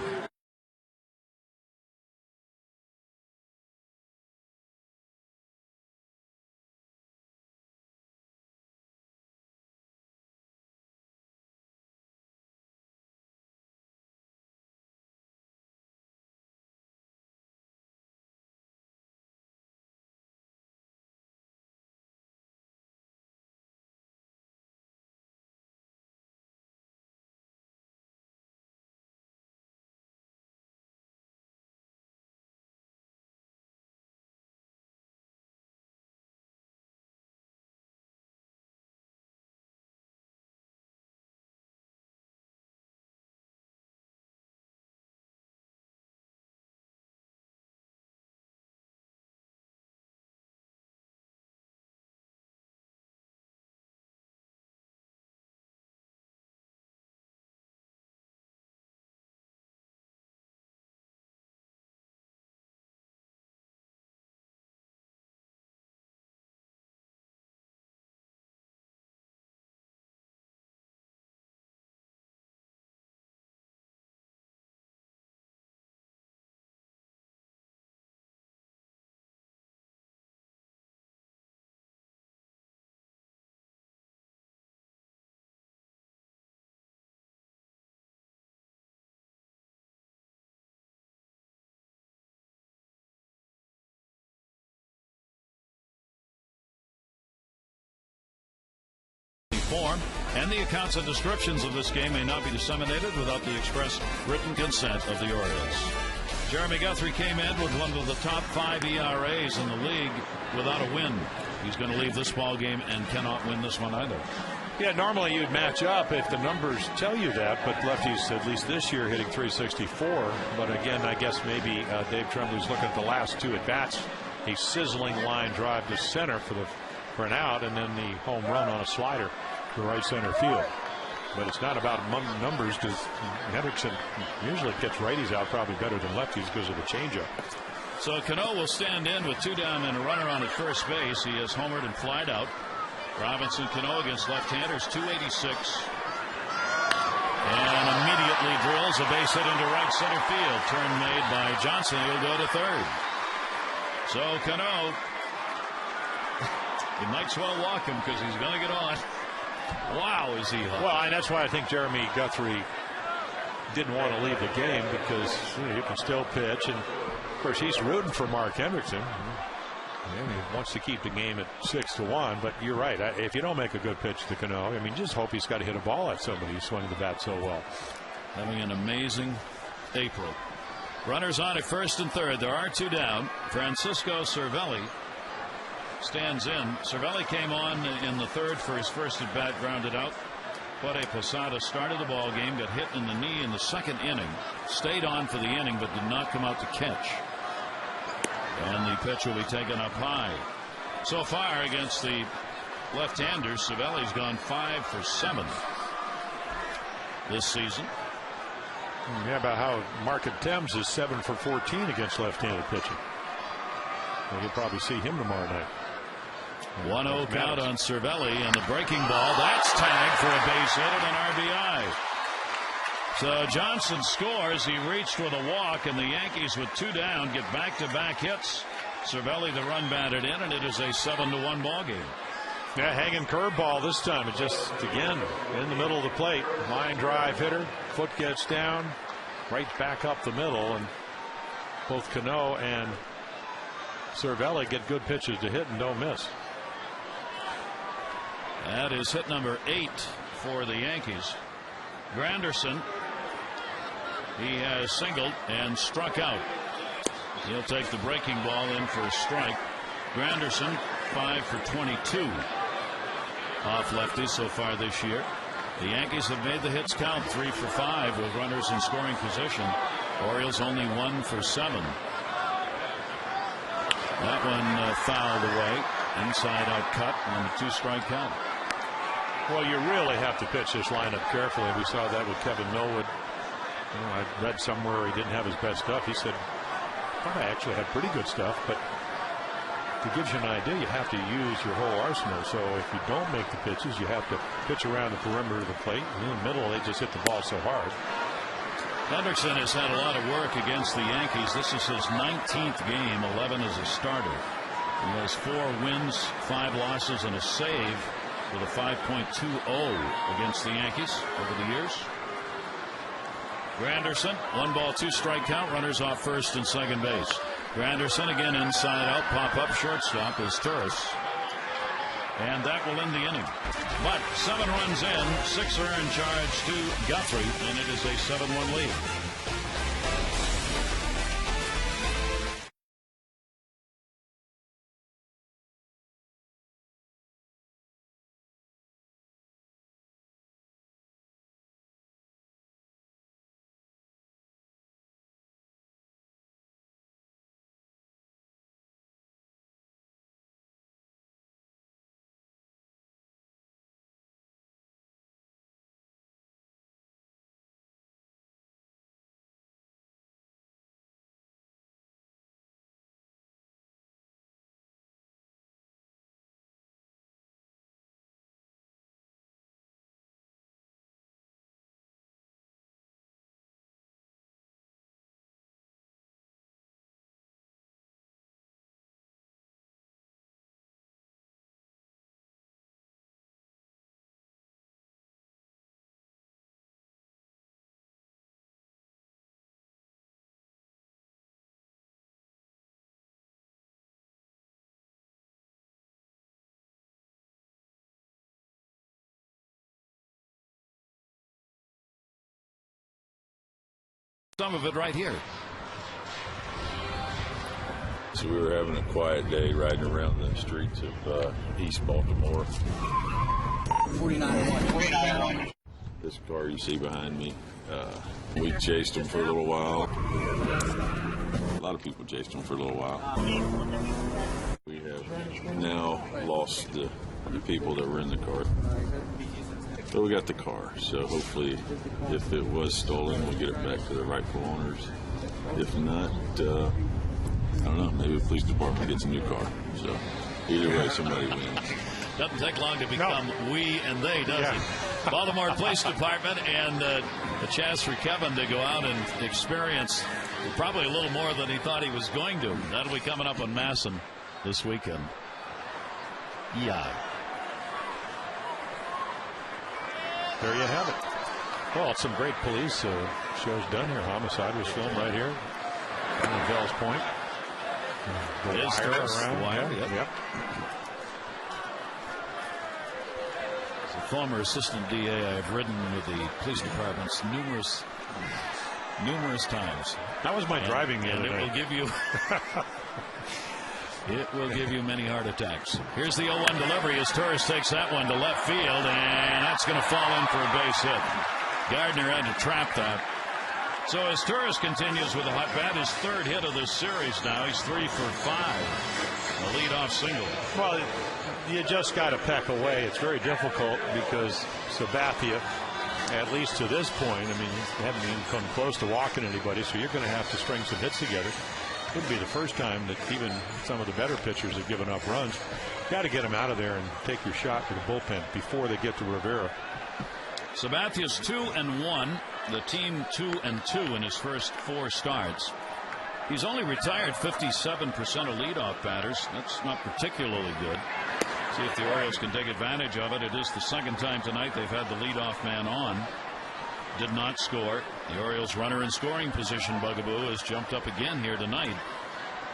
Form and the accounts and descriptions of this game may not be disseminated without the express written consent of the Orioles. Jeremy Guthrie came in with one of the top 5 ERAs in the league without a win. He's going to leave this ball game and cannot win this one either.
Yeah, normally you'd match up if the numbers tell you that, but lefties, at least this year, hitting .364. But again, I guess maybe Dave Tremblay's looking at the last 2 at bats. A sizzling line drive to center for an out, and then the home run on a slider to right center field. But it's not about numbers, because Hendrickson usually gets righties out probably better than lefties because of the changeup.
So Cano will stand in with 2 down and a runner on at first base. He has homered and flied out. Robinson Cano against left-handers, 286. And immediately drills a base hit into right center field. Turn made by Johnson. He'll go to third. So Cano, you might as well walk him because he's going to get on. Wow, is he hot.
Well, and that's why I think Jeremy Guthrie didn't want to leave the game, because you can still pitch. And, of course, he's rooting for Mark Hendrickson. He wants to keep the game at 6-1. But you're right. If you don't make a good pitch to Cano, I mean, just hope he's got to hit a ball at somebody who's swinging the bat so well.
Having an amazing April. Runners on at first and third. There are 2 down. Francisco Cervelli stands in. Cervelli came on in the third for his first at bat, grounded out. Jorge Posada started the ball game, got hit in the knee in the 2nd inning, stayed on for the inning but did not come out to catch. And the pitch will be taken up high. So far against the left-handers, Cervelli's gone 5 for 7 this season.
Yeah, about how Market Thames is 7 for 14 against left-handed pitching. Well, you'll probably see him tomorrow night.
1-0 count on Cervelli, and the breaking ball, that's tagged for a base hit and an RBI. So Johnson scores. He reached with a walk, and the Yankees with 2 down get back-to-back hits. Cervelli, the run batted in, and it is a 7-1 ball game.
Yeah, hanging curveball this time. It just, again, in the middle of the plate. Line drive hitter. Foot gets down. Right back up the middle. And both Cano and Cervelli get good pitches to hit and don't miss.
That is hit number 8 for the Yankees. Granderson, he has singled and struck out. He'll take the breaking ball in for a strike. Granderson 5 for 22 off lefties so far this year. The Yankees have made the hits count, 3 for 5 with runners in scoring position. Orioles only 1 for 7. That one fouled away. Inside out cut on the 2-strike count.
Well, you really have to pitch this lineup carefully. We saw that with Kevin Millwood. I read somewhere he didn't have his best stuff. He said, I thought I actually had pretty good stuff, but to give you an idea, you have to use your whole arsenal. So if you don't make the pitches, you have to pitch around the perimeter of the plate. In the middle, they just hit the ball so hard.
Hendrickson has had a lot of work against the Yankees. This is his 19th game, 11 as a starter. He has 4 wins, 5 losses, and a save with a 5.20 against the Yankees over the years. Granderson, 1 ball, 2-strike count, runners off first and second base. Granderson again inside out, pop up shortstop is Turris. And that will end the inning. But 7 runs in, 6 are in charge to Guthrie, and it is a 7-1 lead. Some of it right here.
So we were having a quiet day riding around the streets of East Baltimore. 49. This car you see behind me, we chased them for a little while. A lot of people chased them for a little while. We have now lost the people that were in the car. But we got the car, so hopefully if it was stolen, we'll get it back to the rightful owners. If not, I don't know, maybe the police department gets a new car. So either way, somebody wins.
Doesn't take long to become we and they, does it? Baltimore Police Department, and a chance for Kevin to go out and experience probably a little more than he thought he was going to. That'll be coming up on Masson this weekend. Yeah.
There you have it. Well, some great police shows done here. Homicide was filmed right here on Bell's Point. The wire around. Yep.
As a former assistant DA, I've ridden with the police departments numerous times.
That was my driving the other
day. It will give you many heart attacks. Here's the 0-1 delivery as Torres takes that one to left field, and that's going to fall in for a base hit. Gardner had to trap that. So as Torres continues with a hot bat, his 3rd hit of this series now. He's 3 for 5. A leadoff single.
Well, you just got to peck away. It's very difficult because Sabathia, at least to this point, I mean, you haven't even come close to walking anybody, so you're going to have to string some hits together. Could be the first time that even some of the better pitchers have given up runs. Got to get them out of there and take your shot to the bullpen before they get to Rivera.
Sabathia's 2-1 the team 2-2 in his first 4 starts. He's only retired 57% of leadoff batters. That's not particularly good. See if the Orioles can take advantage of it. It is the second time tonight they've had the leadoff man on. Did not score. The Orioles runner in scoring position bugaboo has jumped up again here tonight,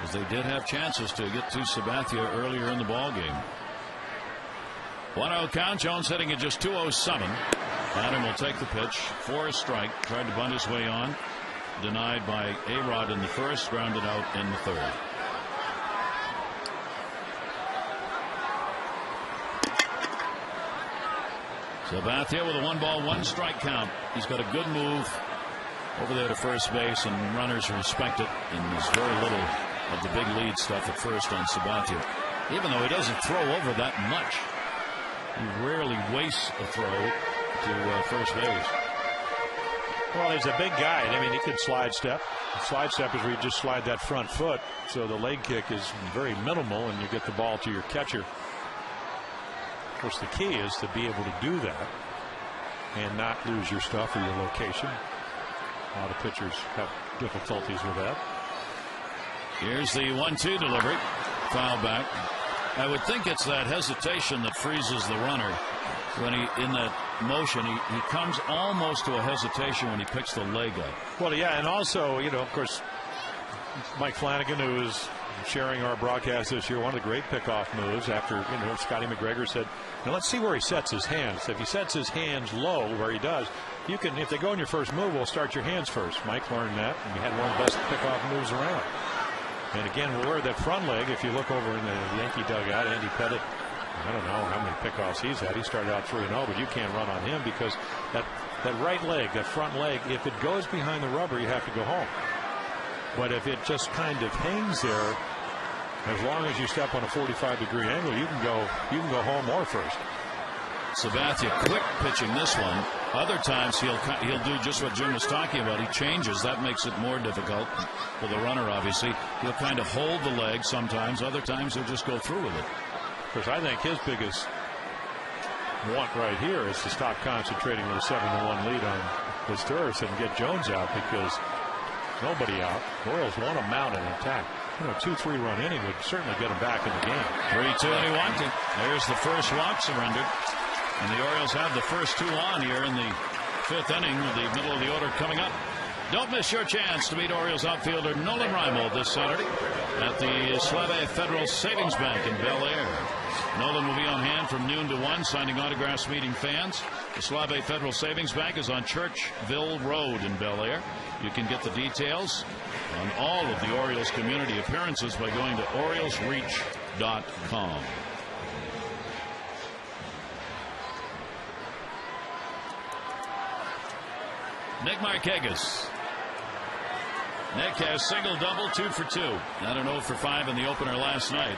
as they did have chances to get to Sabathia earlier in the ball game. 1-0 count. Jones hitting at just 207. Adam will take the pitch for a strike. Tried to bunt his way on. Denied by A-Rod in the first. Grounded out in the third. Sabathia with a 1-ball-1-strike count. He's got a good move over there to first base, and runners respect it. And there's very little of the big lead stuff at first on Sabathia. Even though he doesn't throw over that much, he rarely wastes a throw to first base.
Well, he's a big guy. I mean, he can slide step. The slide step is where you just slide that front foot, so the leg kick is very minimal, and you get the ball to your catcher. Of course, the key is to be able to do that and not lose your stuff or your location. A lot of pitchers have difficulties with that.
Here's the 1-2 delivery. Foul back. I would think it's that hesitation that freezes the runner when he, in that motion, he comes almost to a hesitation when he picks the leg up.
Well, yeah, and also, you know, of course, Mike Flanagan, who is sharing our broadcast this year, one of the great pickoff moves after, you know, Scotty McGregor said, now let's see where he sets his hands. If he sets his hands low where he does, you can, if they go in your first move, we'll start your hands first. Mike learned that, and he had one of the best pickoff moves around. And again, where that front leg, if you look over in the Yankee dugout, Andy Pettit, I don't know how many pickoffs he's had. He started out 3-0, but you can't run on him because that right leg, that front leg, if it goes behind the rubber, you have to go home. But if it just kind of hangs there, as long as you step on a 45-degree angle, you can go home or first.
Sabathia quick pitching this one. Other times he'll do just what Jim was talking about. He changes. That makes it more difficult for the runner, obviously. He'll kind of hold the leg sometimes. Other times he'll just go through with it.
Of course, I think his biggest want right here is to stop concentrating with a 7-1 lead on Lizteris and get Jones out, because nobody out. The Orioles want to mount an attack. You know, a 2-3 run inning would certainly get him back in the game.
3-2 and he wants it. There's the first walk surrendered. And the Orioles have the first 2 on here in the 5th inning, with the middle of the order coming up. Don't miss your chance to meet Orioles outfielder Nolan Reimold this Saturday at the Slave Federal Savings Bank in Bel Air. Nolan will be on hand from noon to 1, signing autographs, meeting fans. The Slave Federal Savings Bank is on Churchville Road in Bel Air. You can get the details on all of the Orioles community appearances by going to OriolesReach.com. Nick Markakis. Nick has single, double, 2 for 2. Not an 0 for 5 in the opener last night.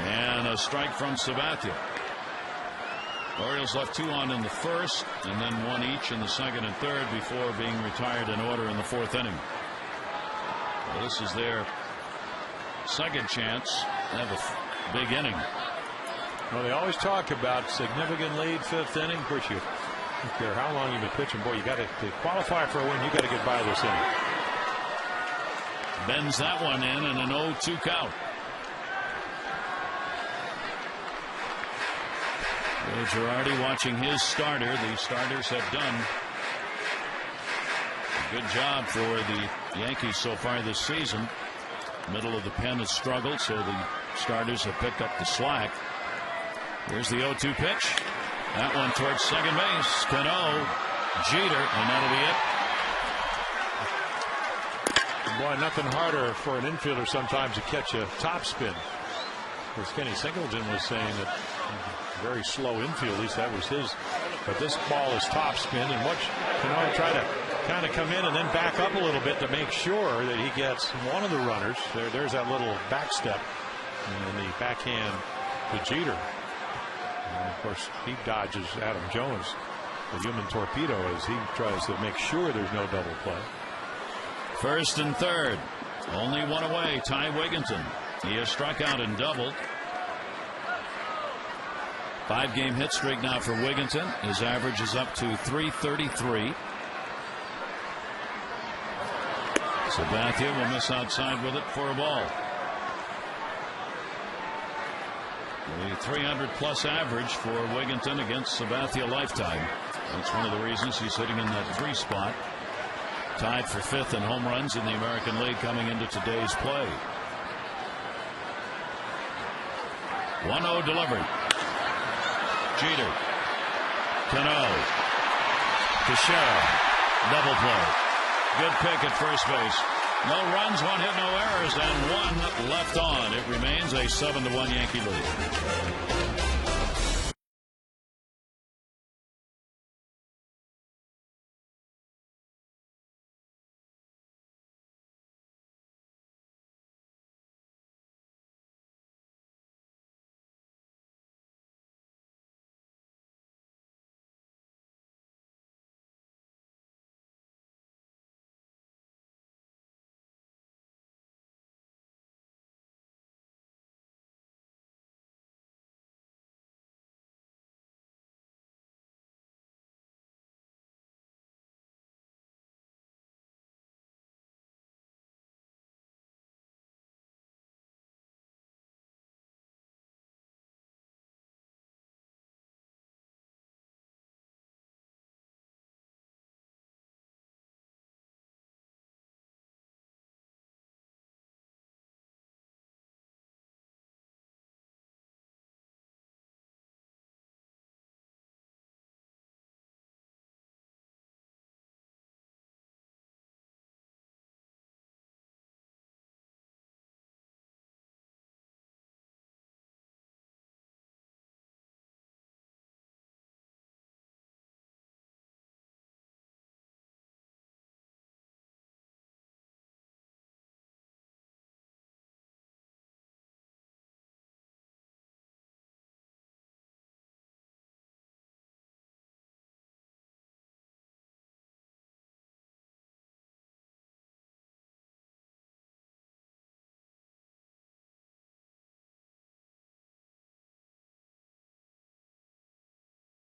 And a strike from Sabathia. Orioles left 2 on in the first, and then 1 each in the second and third before being retired in order in the 4th inning. Well, this is their second chance to have a big inning.
Well, they always talk about significant lead, 5th inning. Of course, you don't care how long you've been pitching. Boy, you got to qualify for a win. You got to get by this inning.
Bends that one in, and an 0-2 count. Joe Girardi watching his starter. The starters have done a good job for the Yankees so far this season. Middle of the pen has struggled, so the starters have picked up the slack. Here's the 0-2 pitch. That one towards second base. Cano, Jeter, and that'll be it.
Boy, nothing harder for an infielder sometimes to catch a topspin. As Kenny Singleton was saying, that very slow infield, at least that was his. But this ball is topspin, and watch Cano try to kind of come in and then back up a little bit to make sure that he gets one of the runners. There's that little back step and the backhand to Jeter. And of course, he dodges Adam Jones, the human torpedo, as he tries to make sure there's no double play.
First and third, only one away. Ty Wigginton. He has struck out and doubled. 5-game hit streak now for Wigginton. His average is up to .333. Sabathia will miss outside with it for a ball. The 300-plus average for Wigginton against Sabathia lifetime. That's one of the reasons he's hitting in that 3 spot. Tied for 5th in home runs in the American League coming into today's play. 1-0 delivery. Jeter. Cano. Teixeira. Double play. Good pick at first base. No runs, 1 hit, no errors, and 1 left on. It remains a 7-1 Yankee lead.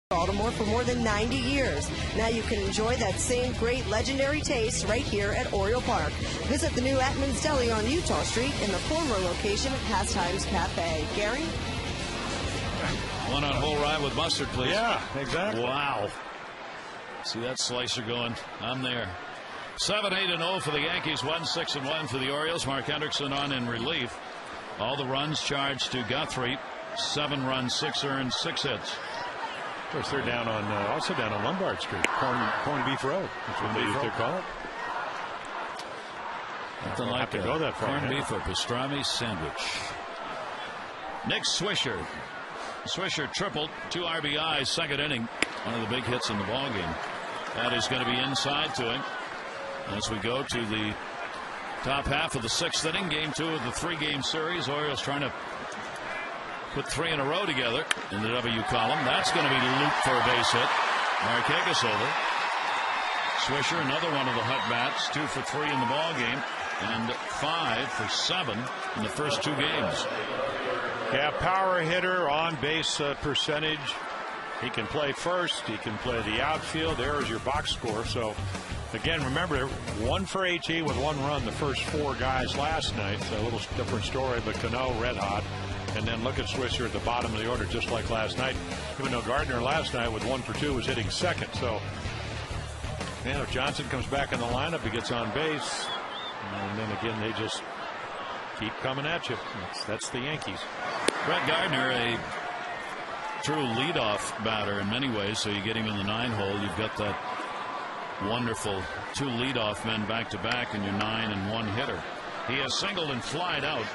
Baltimore for more than 90 years. Now you can enjoy that same great legendary taste right here at Oriole Park. Visit the new Atman's Deli on Utah Street in the former location of Pastimes Cafe. Gary?
1 on whole rye with mustard, please.
Yeah, exactly.
Wow. See that slicer going? I'm there. 7-8-0 for the Yankees. 1-6-1 for the Orioles. Mark Hendrickson on in relief. All the runs charged to Guthrie. 7 runs, 6 earned, 6 hits.
Of course, they're down on also down on Lombard Street, Corned Beef Road. That's what they call it.
Nothing like
to go that far.
Corned beef or pastrami sandwich. Nick Swisher. Swisher tripled, 2 RBIs, 2nd inning. One of the big hits in the ballgame. That is going to be inside to him as we go to the top half of the 6th inning. Game 2 of the 3-game series. Orioles trying to put 3 in a row together in the W column. That's going to be looped for a base hit. Marquez over. Swisher, another one of the hut bats. 2 for 3 in the ball game, and 5 for 7 in the first 2 games.
Yeah, power hitter, on base percentage. He can play first. He can play the outfield. There is your box score. So, again, remember, 1 for HE with 1 run the first 4 guys last night. A little different story, but Cano red hot. And then look at Swisher at the bottom of the order, just like last night. Even though Gardner last night with 1 for 2 was hitting second. So, man, if Johnson comes back in the lineup, he gets on base. And then again, they just keep coming at you. That's the Yankees.
Brett Gardner, a true leadoff batter in many ways. So you get him in the 9-hole. You've got that wonderful 2 leadoff men back to back in your 9 and 1 hitter. He has singled and flied out.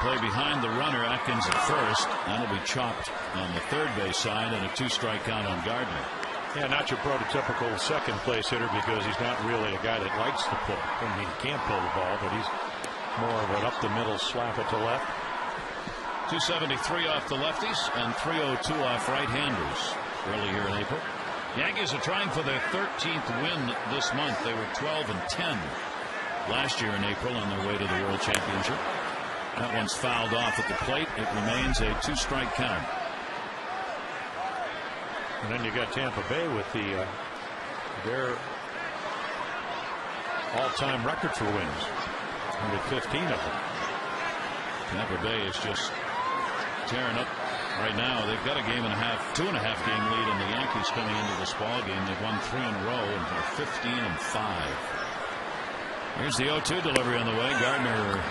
Play behind the runner, Atkins at first. That'll be chopped on the 3rd base side, and a 2-strike count on Gardner.
Yeah, not your prototypical second place hitter because he's not really a guy that likes to pull. I mean, he can't pull the ball, but he's more of an up the middle slap it to left.
273 off the lefties and 302 off right-handers early here in April. Yankees are trying for their 13th win this month. They were 12-10 last year in April on their way to the World Championship. That one's fouled off at the plate. It remains a 2-strike count.
And then you got Tampa Bay with their all-time record for wins, with 15 of them.
Tampa Bay is just tearing up right now. They've got a game and a half, 2.5 game lead on the Yankees coming into this ball game. They've won 3 in a row and they're 15-5. Here's the 0-2 delivery on the way. Gardner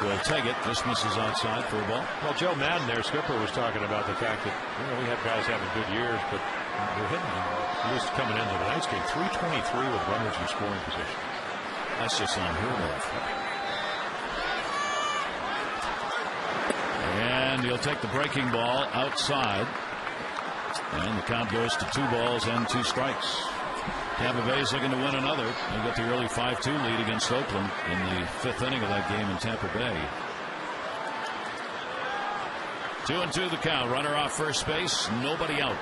will take it. Just misses outside for a ball.
Well, Joe Madden, their skipper, was talking about the fact that we have guys having good years, but we're hitting at least coming into tonight's game 323 with runners in scoring position.
That's just unheard of. And he'll take the breaking ball outside. And the count goes to 2 balls and 2 strikes. Tampa Bay's looking to win another. They got the early 5-2 lead against Oakland in the 5th inning of that game in Tampa Bay. 2-2 the count. Runner off first base. Nobody out.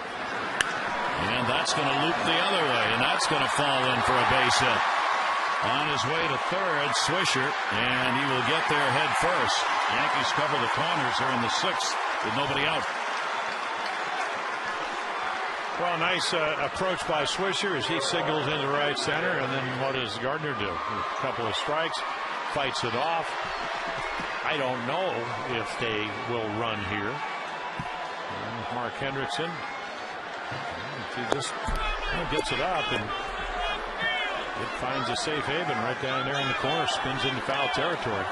And that's going to loop the other way. And that's going to fall in for a base hit. On his way to third, Swisher, and he will get there head first. Yankees cover the corners here in the 6th with nobody out.
Well, nice approach by Swisher as he signals into right center. And then what does Gardner do? A couple of strikes, fights it off. I don't know if they will run here. And Mark Hendrickson, he just gets it up and it finds a safe haven right down there in the corner, spins into foul territory.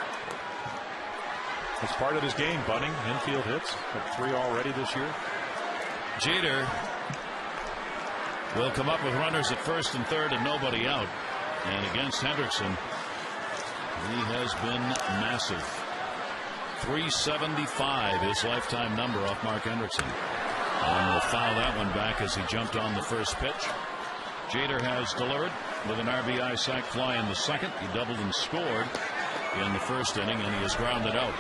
It's part of his game, bunting, infield hits. Got 3 already this year.
Jeter will come up with runners at first and third and nobody out. And against Hendrickson, he has been massive. 375, his lifetime number off Mark Hendrickson. And will foul that one back as he jumped on the first pitch. Jeter has delivered with an RBI sac fly in the 2nd. He doubled and scored in the 1st inning, and he is grounded out.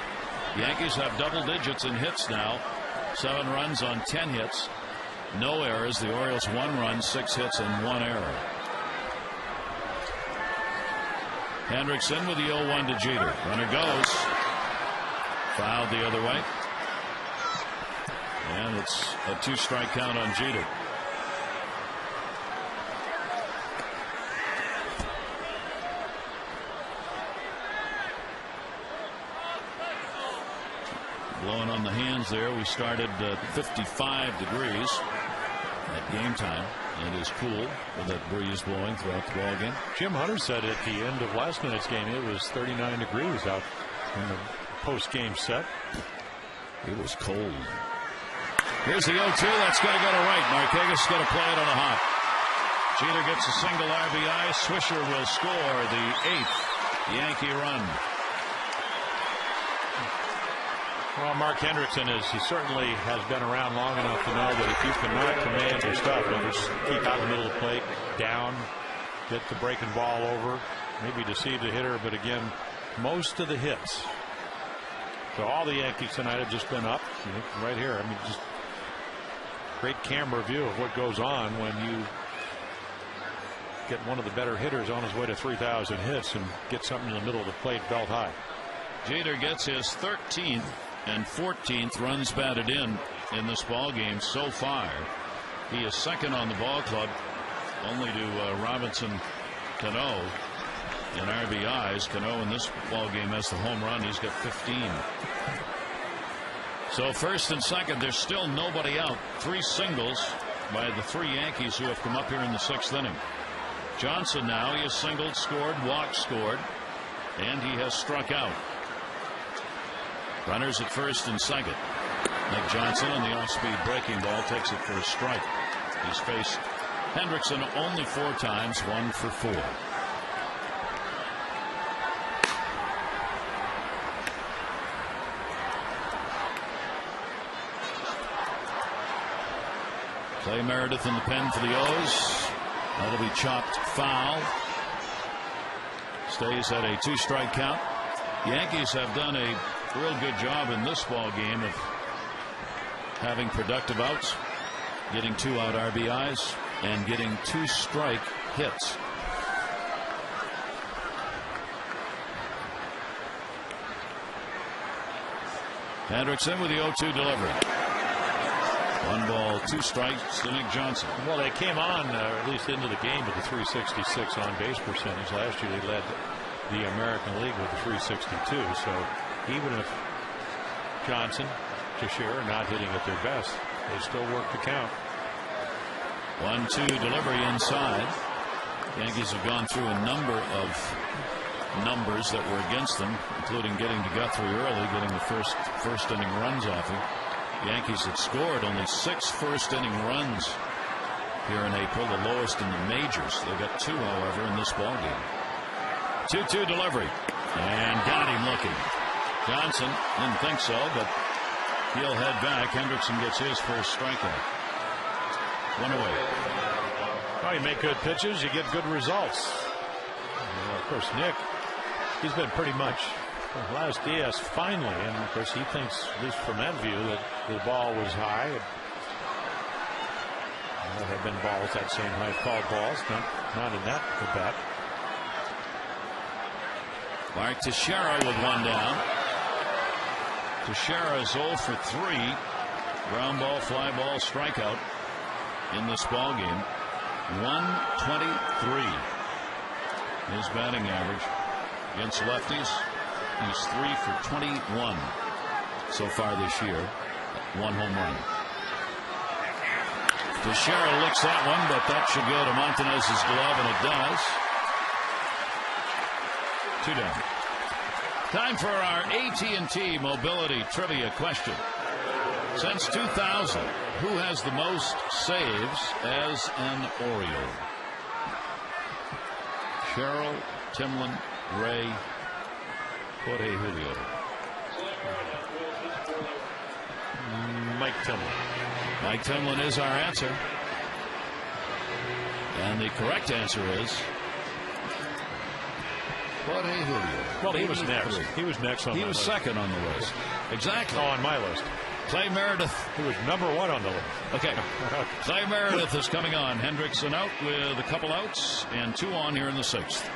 The Yankees have double digits in hits now. 7 runs on 10 hits. No errors. The Orioles 1 run, 6 hits, and 1 error. Hendrickson with the 0-1 to Jeter. Runner goes. Fouled the other way. And it's a 2-strike count on Jeter. Blowing on the hands there. We started 55 degrees at game time. It is cool with that breeze blowing throughout the ball game.
Jim Hunter said at the end of last night's game it was 39 degrees out in the post-game set.
It was cold. Here's the 0-2. That's going to go to right. Marquez is going to play it on a hop. Jeter gets a single RBI. Swisher will score the 8th Yankee run.
Well, Mark Hendrickson he certainly has been around long enough to know that if you cannot command your stuff, just keep out in the middle of the plate, down, get the breaking ball over, maybe deceive the hitter, but again, most of the hits. So all the Yankees tonight have just been up right here. I mean, just great camera view of what goes on when you get one of the better hitters on his way to 3,000 hits and get something in the middle of the plate belt high.
Jeter gets his 13th and 14th runs batted in this ball game so far. He is 2nd on the ball club, only to Robinson Cano in RBIs. Cano in this ball game has the home run. He's got 15. So 1st and 2nd, there's still nobody out. 3 singles by the 3 Yankees who have come up here in the 6th inning. Johnson now, he has singled, scored, walked, scored, and he has struck out. Runners at 1st and 2nd. Nick Johnson on the off-speed breaking ball takes it for a strike. He's faced Hendrickson only 4 times, 1 for 4. Clay Meredith in the pen for the O's. That'll be chopped foul. Stays at a 2-strike count. The Yankees have done a real good job in this ball game of having productive outs, getting 2 out RBIs, and getting 2-strike hits. Hendrickson with the 0-2 delivery. 1 ball, 2 strikes to Nick Johnson.
Well, they came on, at least into the game, with the 366 on base percentage. Last year they led the American League with the 362. So even if Johnson, Teixeira are not hitting at their best, they still work the count.
1-2 delivery inside. Yankees have gone through a number of numbers that were against them, including getting to Guthrie early, getting the first inning runs off him. Yankees had scored only 6 first-inning runs here in April, the lowest in the majors. They got 2, however, in this ballgame. 2-2 delivery, and got him looking. Johnson didn't think so, but he'll head back. Hendrickson gets his first strikeout. 1 away.
Well, you make good pitches, you get good results. Of course, Nick, he's been pretty much last DS finally, and of course he thinks, at least from that view, that the ball was high. There have been balls that same height called balls, not in that at bat.
Mark Teixeira with 1 down. Teixeira is 0 for 3. Ground ball, fly ball, strikeout in this ball game. 123 his batting average against lefties. He's 3 for 21 so far this year. 1 home run. Teixeira licks that one, but that should go to Montanez's glove, and it does. 2 down. Time for our AT&T Mobility Trivia question. Since 2000, who has the most saves as an Oriole? Sherrill, Timlin, Ray, Jorge Julio.
Mike Timlin.
Mike Timlin is our answer. And the correct answer is Jorge Julio.
Well, he was next. He was next on
He
my
was
list.
second on the list. Exactly.
Oh, on my list.
Clay Meredith.
He was number 1 on the list.
Okay. Clay Meredith is coming on. Hendrickson out with a couple outs and 2 on here in the 6th.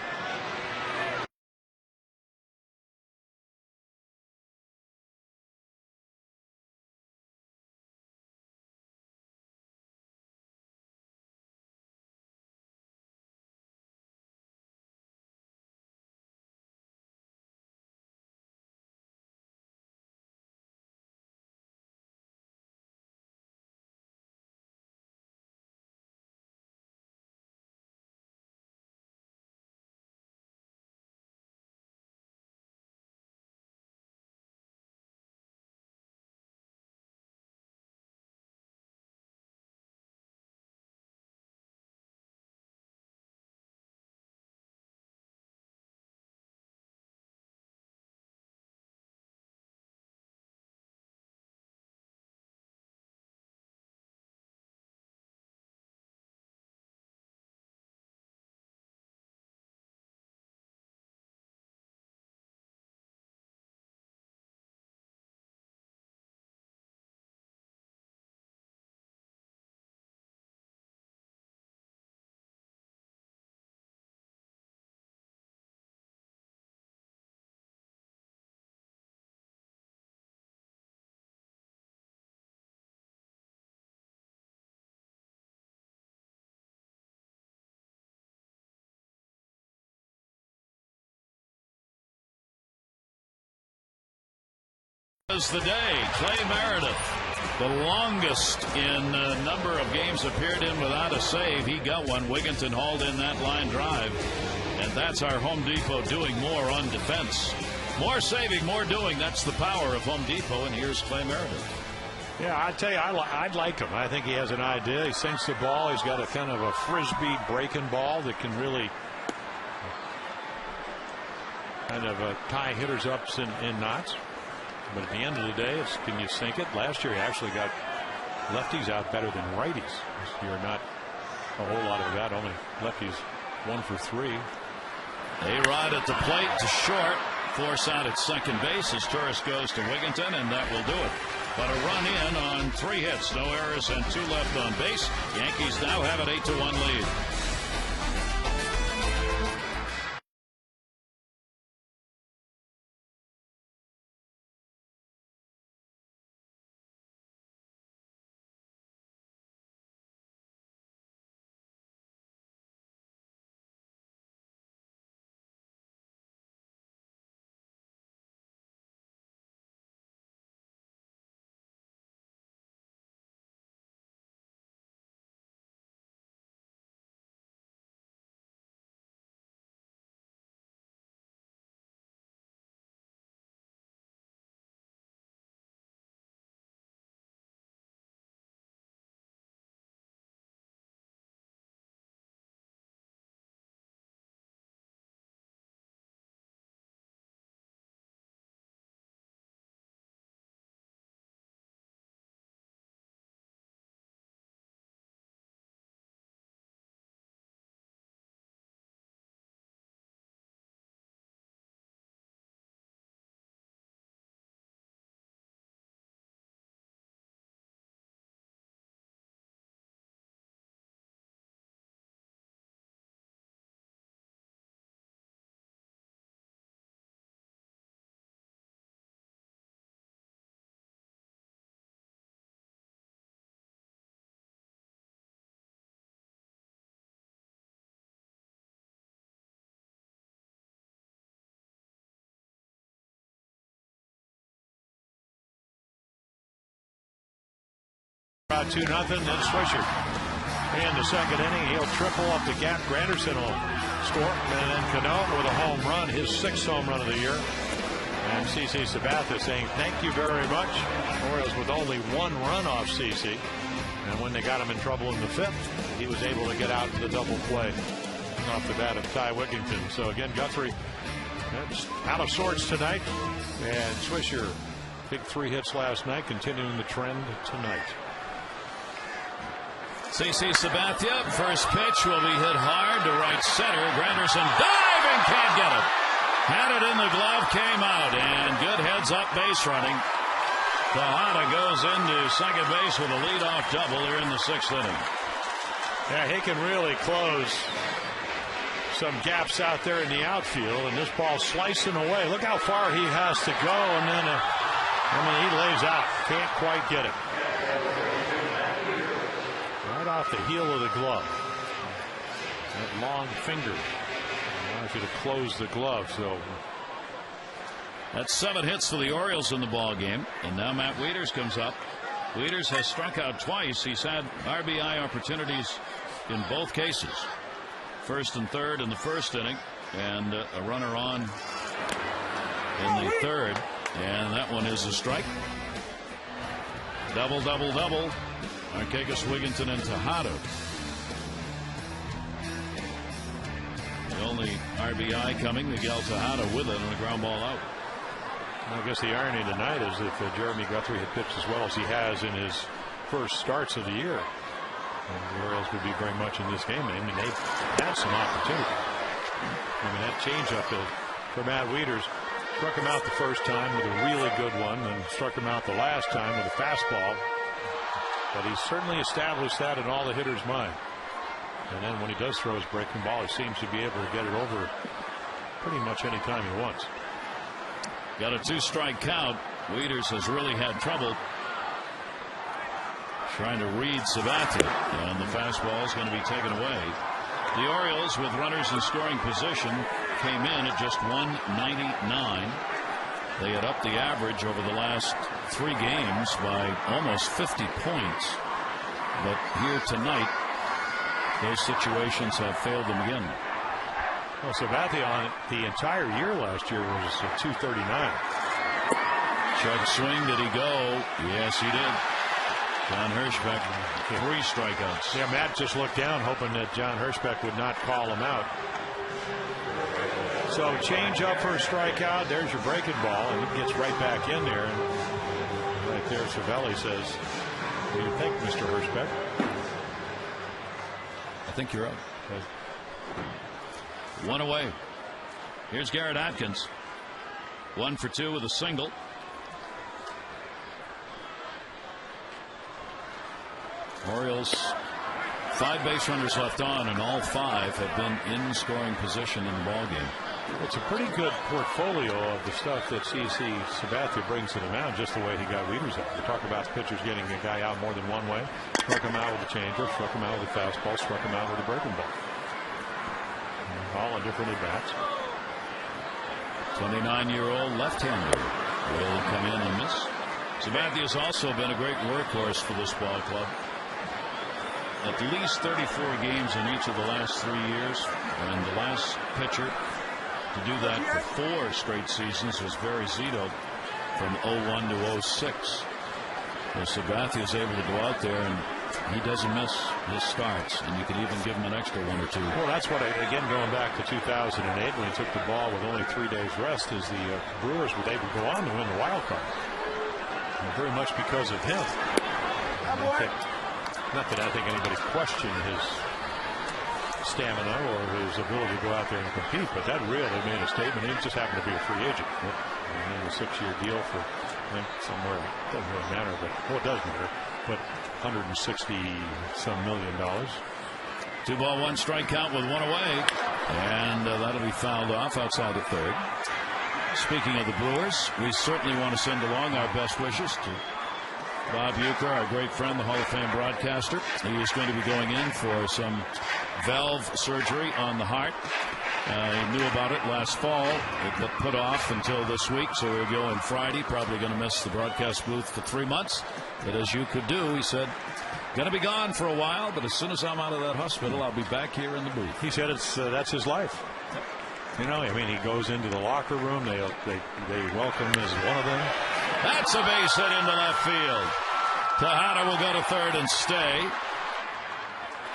Is the day. Clay Meredith, the longest in number of games appeared in without a save. He got one. Wigginton hauled in that line drive, and that's our Home Depot doing more on defense. More saving, more doing. That's the power of Home Depot, and here's Clay Meredith.
Yeah, I tell you, I'd like him. I think he has an idea. He sinks the ball. He's got a kind of a frisbee breaking ball that can really kind of tie hitters up in knots. But at the end of the day, it's can you sink it? Last year, he actually got lefties out better than righties. This year, not a whole lot of that. Only lefties 1 for 3.
A-Rod at the plate to short. Force out at second base as Torres goes to Wigginton, and that will do it. But a run in on 3 hits, no errors, and 2 left on base. Yankees now have an 8-1 lead.
About 2-0, then Swisher. In the second inning, he'll triple up the gap. Granderson will score. And then Cano with a home run, his 6th home run of the year. And CC Sabathia saying thank you very much. Orioles with only 1 run off CC. And when they got him in trouble in the 5th, he was able to get out to the double play off the bat of Ty Wigginton. So again, Guthrie out of sorts tonight. And Swisher, big 3 hits last night, continuing the trend tonight.
CC Sabathia, first pitch will be hit hard to right center. Granderson diving, can't get it. Had it in the glove, came out, and good heads-up base running. Tejada goes into second base with a leadoff double here in the 6th inning.
Yeah, he can really close some gaps out there in the outfield, and this ball slicing away. Look how far he has to go, and then, he lays out. Can't quite get it. Right off the heel of the glove. That long finger. I want you to close the glove. So
that's 7 hits for the Orioles in the ball game. And now Matt Wieters comes up. Wieters has struck out twice. He's had RBI opportunities in both cases. 1st and 3rd in the 1st inning, and a runner on in the 3rd. And that one is a strike. Double, double, double. Markakis, Wigginton, and Tejada. The only RBI coming, Miguel Tejada with it on a ground ball out.
I guess the irony tonight is if Jeremy Guthrie had pitched as well as he has in his first starts of the year, the Orioles would be very much in this game. I mean, they've had some opportunity. That changeup for Matt Wieters struck him out the first time with a really good one, and struck him out the last time with a fastball. But he's certainly established that in all the hitters' mind. And then when he does throw his breaking ball, he seems to be able to get it over pretty much any time he wants.
Got a 2-strike count. Wieters has really had trouble trying to read Sabathia, and the fastball is going to be taken away. The Orioles, with runners in scoring position, came in at just 199. They had upped the average over the last 3 games by almost 50 points. But here tonight, those situations have failed them again.
Well, Sabathia on the entire year last year was 239.
Check swing. Did he go? Yes, he did. John Hirschbeck, 3 strikeouts.
Yeah, Matt just looked down hoping that John Hirschbeck would not call him out. So change up for a strikeout. There's your breaking ball, and he gets right back in there. And right there, Cervelli says, "What do you think, Mr. Hirschbeck?"
I think you're up. Okay. 1 away. Here's Garrett Atkins. 1 for 2 with a single. Orioles, 5 base runners left on, and all 5 have been in scoring position in the ballgame.
It's a pretty good portfolio of the stuff that CC Sabathia brings to the mound, just the way he got Wieters out. We talk about the pitchers getting a guy out more than one way. Struck him out with a changeup, struck him out with a fastball, struck him out with a breaking ball. All on different at-bats.
29-year-old left-hander will come in and miss. Sabathia has also been a great workhorse for this ball club. At least 34 games in each of the last 3 years, and the last pitcher to do that for 4 straight seasons was Barry Zito from 01 to 06. So Sabathia is able to go out there, and he doesn't miss his starts, and you can even give him an extra 1 or 2.
Well, that's what, again, going back to 2008 when he took the ball with only 3 days rest, is the Brewers were able to go on to win the wild card. And very much because of him. Not that I think anybody's questioned his stamina or his ability to go out there and compete, but that really made a statement. He just happened to be a free agent. And a 6-year deal for, I think, somewhere, it doesn't really matter, but, well, it does matter, but $160-some million.
2 ball, 1 strike count with 1 away, and that'll be fouled off outside the 3rd. Speaking of the Brewers, we certainly want to send along our best wishes to Bob Uecker, our great friend, the Hall of Fame broadcaster. He is going to be going in for some valve surgery on the heart. He knew about it last fall. It got put off until this week, so he'll go in Friday. Probably going to miss the broadcast booth for 3 months. But as you could do, he said, going to be gone for a while, but as soon as I'm out of that hospital, I'll be back here in the booth.
He said that's his life. You know, I mean, he goes into the locker room. They welcome him as one of them.
That's a base hit into left field. Tejada will go to third and stay.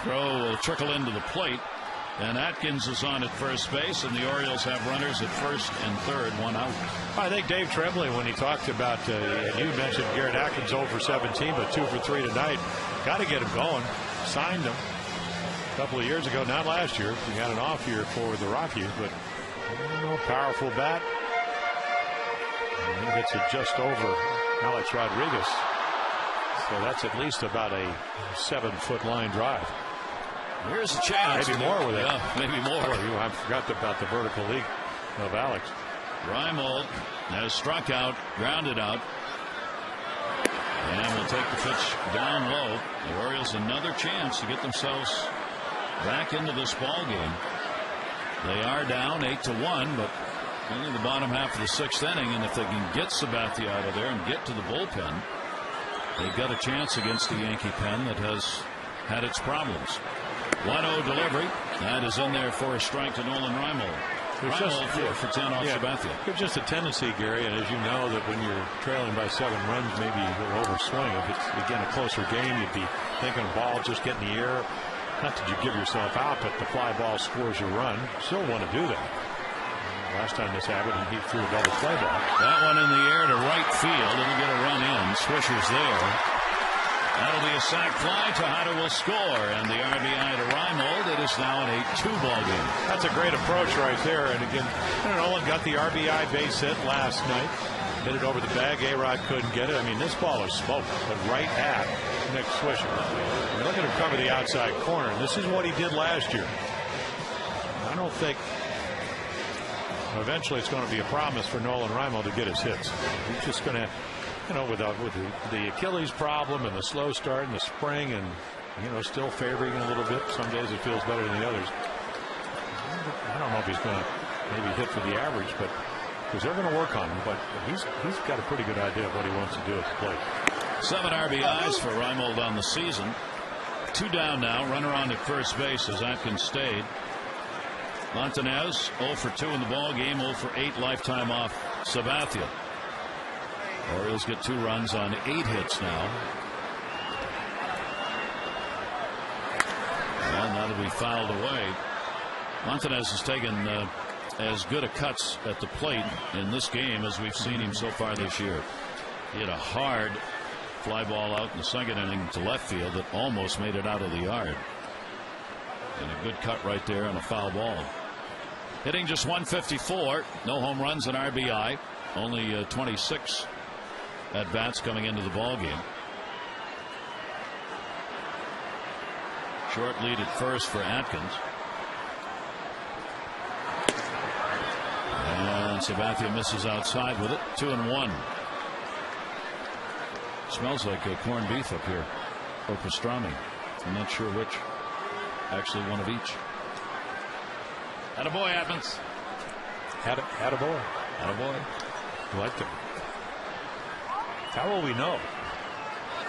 Throw will trickle into the plate. And Atkins is on at first base, and the Orioles have runners at first and third, 1 out.
I think Dave Tremblay, when he talked about, you mentioned Garrett Atkins 0 for 17, but 2 for 3 tonight. Got to get him going. Signed him a couple of years ago, not last year. He had an off year for the Rockies, but powerful bat. And he hits it just over Alex Rodriguez. So that's at least about a 7-foot line drive.
Here's a chance.
Maybe more with it.
Yeah, maybe more.
I forgot about the vertical leap of Alex.
Reimold has struck out, grounded out. And will take the pitch down low. The Orioles another chance to get themselves back into this ball game. They are down 8-1, but only the bottom half of the 6th inning. And if they can get Sabathia out of there and get to the bullpen, they've got a chance against the Yankee pen that has had its problems. 1-0 delivery. That is in there for a strike to Nolan Reimold. Reimold 4 for 10 off Sabathia.
There's just a tendency, Gary, and as you know, that when you're trailing by 7 runs, maybe you'll overswing. If it's, again, a closer game, you'd be thinking ball just get in the air. Not that you give yourself out, but the fly ball scores your run. Still want to do that. Last time this happened, he threw a double play ball.
That one in the air to right field. It'll get a run in. Swisher's there. That'll be a sac fly. Tejada will score, and the RBI to Reimold. It is now an 8-2 ball game.
That's a great approach right there. And again, Nolan got the RBI base hit last night. Hit it over the bag. A-Rod couldn't get it. I mean, this ball is smoked, but right at Nick Swisher. I mean, look at him cover the outside corner. And this is what he did last year. I don't think. Eventually, it's going to be a promise for Nolan Reimold to get his hits. He's just going to. With the Achilles problem and the slow start in the spring and, still favoring a little bit. Some days it feels better than the others. I don't know if he's going to maybe hit for the average, but because they're going to work on him. But he's got a pretty good idea of what he wants to do at the plate.
7 RBIs for Reimold on the season. 2 down now. Runner on at first base as Atkins stayed. Montanez 0 for 2 in the ball game. 0 for 8 lifetime off Sabathia. Orioles get 2 runs on 8 hits now. And that'll be fouled away. Montanez has taken as good a cuts at the plate in this game as we've seen him so far this year. He had a hard fly ball out in the 2nd inning to left field that almost made it out of the yard. And a good cut right there on a foul ball. Hitting just 154. No home runs and RBI. Only 26 at bats coming into the ball game. Short lead at first for Atkins. And Sabathia misses outside with it. 2-1. Smells like corned beef up here. Or pastrami. I'm not sure which. Actually, one of each. Attaboy, Atkins.
Attaboy.
Attaboy.
I like them. How will we know?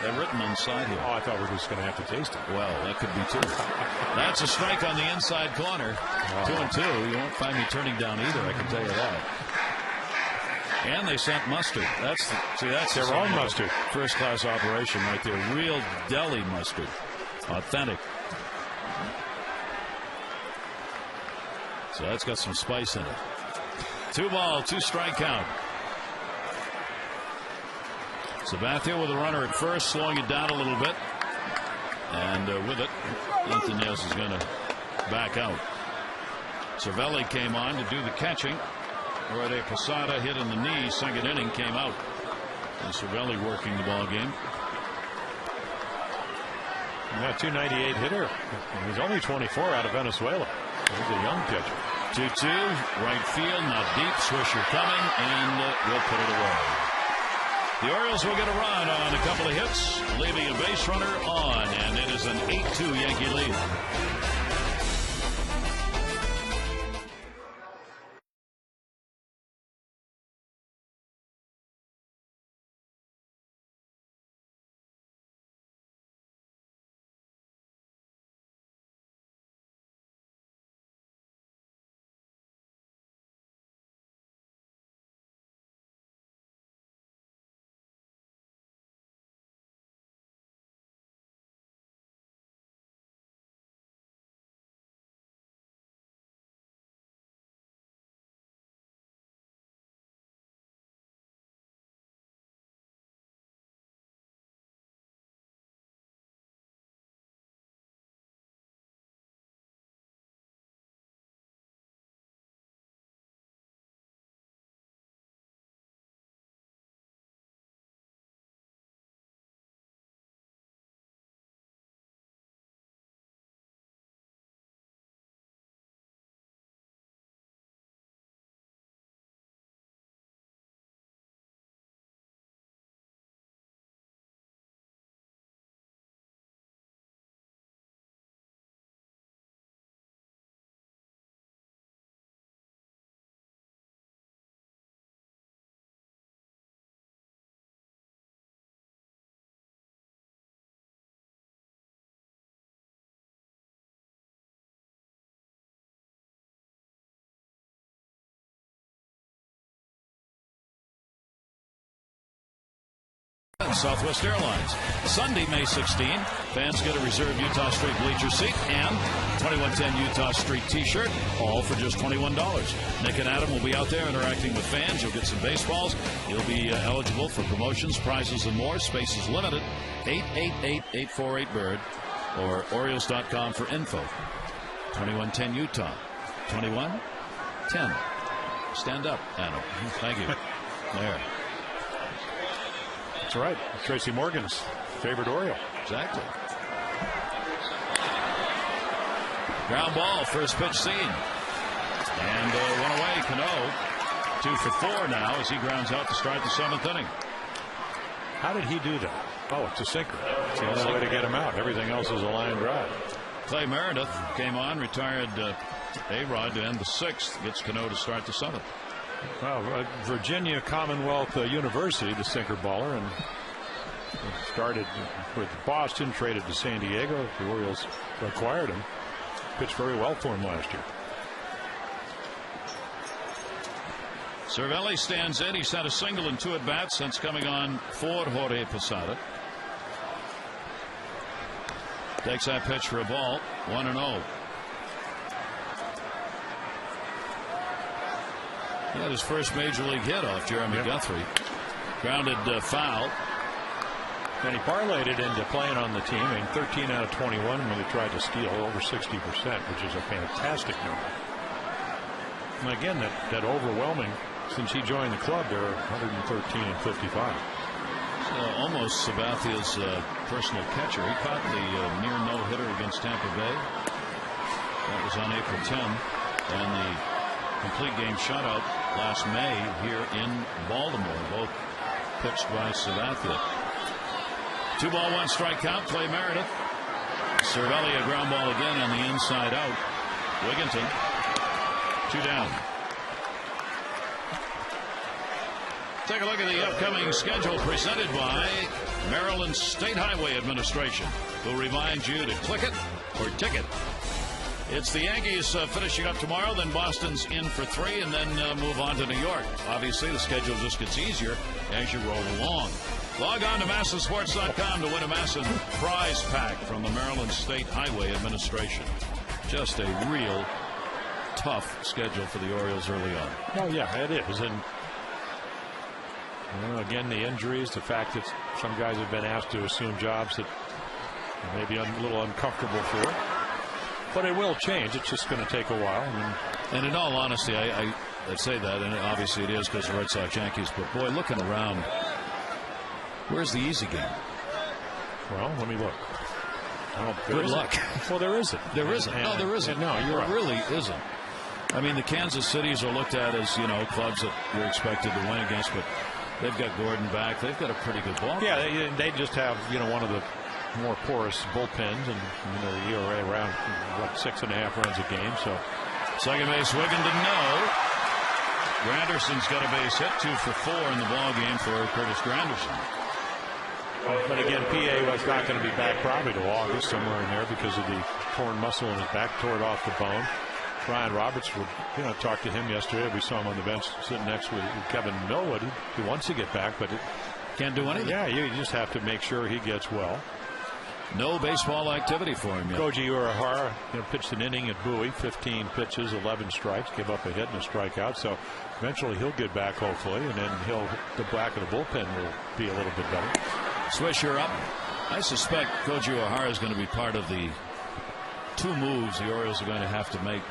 They're written inside here.
Oh, I thought we were just going to have to taste it.
Well, that could be too. That's a strike on the inside corner. 2-2. You won't find me turning down either, I can tell you that. And they sent mustard. That's
their own mustard.
First class operation right there. Real deli mustard. Authentic. So that's got some spice in it. 2 ball, 2 strike count. Sabathia with a runner at first, slowing it down a little bit. And with it, Montanez is going to back out. Cervelli came on to do the catching. Rode Posada hit in the knee. 2nd inning came out. And Cervelli working the ball game.
That 298 hitter. He's only 24 out of Venezuela. He's a young pitcher.
2-2. Right field, not deep. Swisher coming, and we'll put it away. The Orioles will get a run on a couple of hits, leaving a base runner on, and it is an 8-2 Yankee lead. Southwest Airlines. Sunday, May 16, fans get a reserved Utah Street bleacher seat and 2110 Utah Street t-shirt, all for just $21. Nick and Adam will be out there interacting with fans. You'll get some baseballs. You'll be eligible for promotions, prizes, and more. Space is limited. 888-848-BIRD or Orioles.com for info. 2110 Utah. 2110. Stand up, Adam. Thank you. There.
That's right. Tracy Morgan's favorite Oriole.
Exactly. Ground ball, first pitch seen. And one away, Cano. 2 for 4 now as he grounds out to start the 7th inning.
How did he do that? Oh, it's a sinker. It's the only way to get him out. Everything else is a line drive.
Clay Meredith came on, retired A-Rod to end the 6th. Gets Cano to start the 7th.
Well, Virginia Commonwealth University, the sinker baller, and started with Boston, traded to San Diego. The Orioles acquired him. Pitched very well for him last year.
Cervelli stands in. He's had a single and 2 at-bats since coming on for Jorge Posada. Takes that pitch for a ball. 1-0. He had his first major league hit off Jeremy Guthrie. Grounded foul.
And he parlayed it into playing on the team. I mean, 13 out of 21 when he tried to steal, over 60%, which is a fantastic number. And again, that overwhelming, since he joined the club, they're 113 and 55.
Almost Sabathia's personal catcher. He caught the near no-hitter against Tampa Bay. That was on April 10. And the complete game shutout last May here in Baltimore. Both pitched by Sabathia. 2 ball, 1 strike count. Clay Meredith. Cervelli a ground ball again on the inside out. Wigginton 2 down. Take a look at the upcoming schedule presented by Maryland State Highway Administration, who remind you to click it or ticket. It's the Yankees finishing up tomorrow, then Boston's in for 3, and then move on to New York. Obviously, the schedule just gets easier as you roll along. Log on to MassonSports.com to win a Masson prize pack from the Maryland State Highway Administration. Just a real tough schedule for the Orioles early on.
Oh, yeah, it is. And again, the injuries, the fact that some guys have been asked to assume jobs that may be a little uncomfortable for. But it will change. It's just going to take a while.
And in all honesty, I say that, and obviously it is because the Red Sox Yankees. But boy, looking around, where's the easy game?
Well, let me look.
Good luck.
Well, there isn't.
There isn't. No, there isn't.
No, you're right.
There really isn't. I mean, the Kansas Cities are looked at as, clubs that you're expected to win against, but they've got Gordon back. They've got a pretty good ball.
Yeah, they just have, one of the more porous bullpens, and the ERA around 6.5 runs a game. So
second base, Wigginton, no. Granderson's got a base hit, 2 for 4 in the ball game for Curtis Granderson.
But again, PA was not going to be back probably to August, somewhere in there, because of the torn muscle in his back, tore it off the bone. Ryan Roberts would, talk to him yesterday. We saw him on the bench sitting next with Kevin Millwood. He wants to get back, but
can't do anything.
Yeah, you just have to make sure he gets well.
No baseball activity for him yet.
Koji Urahara pitched an inning at Bowie, 15 pitches, 11 strikes, give up a hit and a strikeout. So eventually he'll get back, hopefully, and then the back of the bullpen will be a little bit better.
Swisher up. I suspect Koji Urahara is going to be part of the 2 moves the Orioles are going to have to make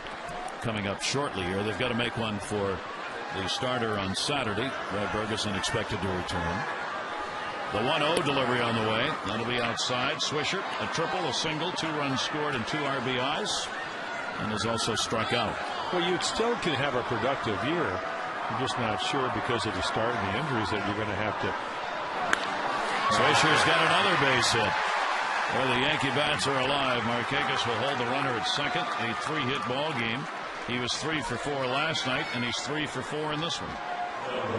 coming up shortly here. They've got to make one for the starter on Saturday. Brad Bergeson expected to return. The 1-0 delivery on the way. That'll be outside. Swisher, a triple, a single, 2 runs scored and 2 RBIs, and is also struck out.
Well, you still can have a productive year. I'm just not sure because of the start and the injuries that you're going to have to.
Swisher's got another base hit. Well, the Yankee bats are alive. Markakis will hold the runner at second. A 3-hit ball game. He was 3 for 4 last night, and he's 3 for 4 in this one.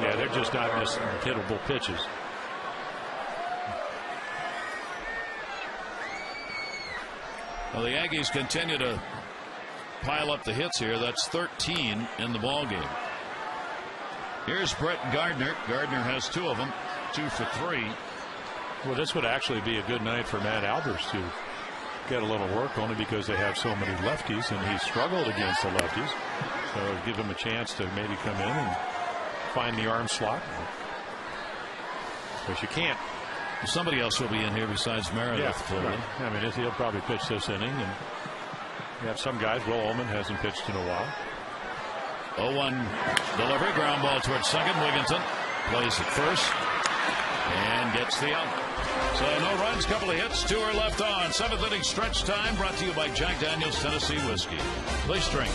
Yeah, they're just not missing hittable pitches.
Well, the Yankees continue to pile up the hits here. That's 13 in the ball game. Here's Brett Gardner. Gardner has 2 of them, 2 for 3.
Well, this would actually be a good night for Matt Albers to get a little work, only because they have so many lefties, and he struggled against the lefties. So it'll give him a chance to maybe come in and find the arm slot. But you can't.
Somebody else will be in here besides Meredith.
Yeah, right. I mean, he'll probably pitch this inning, and you have some guys. Will Ullman hasn't pitched in a while.
0-1 delivery, ground ball towards second. Wigginton plays at first and gets the out. So no runs, couple of hits, 2 are left on. 7th inning stretch time, brought to you by Jack Daniel's Tennessee Whiskey. Please drink.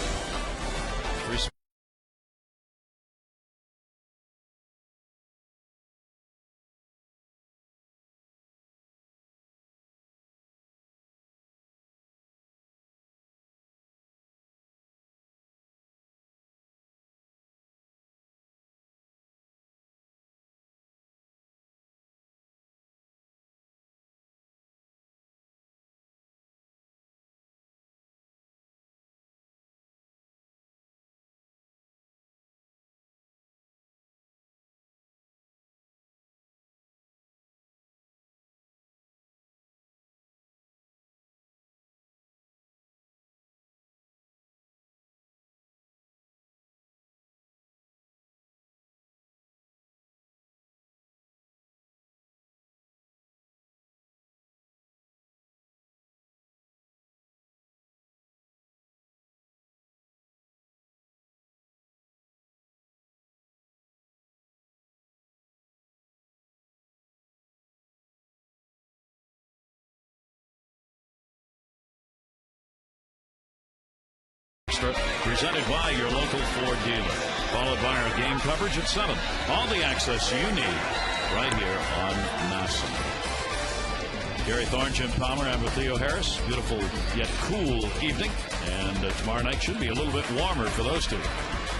Presented by your local Ford dealer. Followed by our game coverage at 7. All the access you need right here on Massa. Gary Thorne, Jim Palmer, I'm with Theo Harris. Beautiful yet cool evening. And tomorrow night should be a little bit warmer for those two.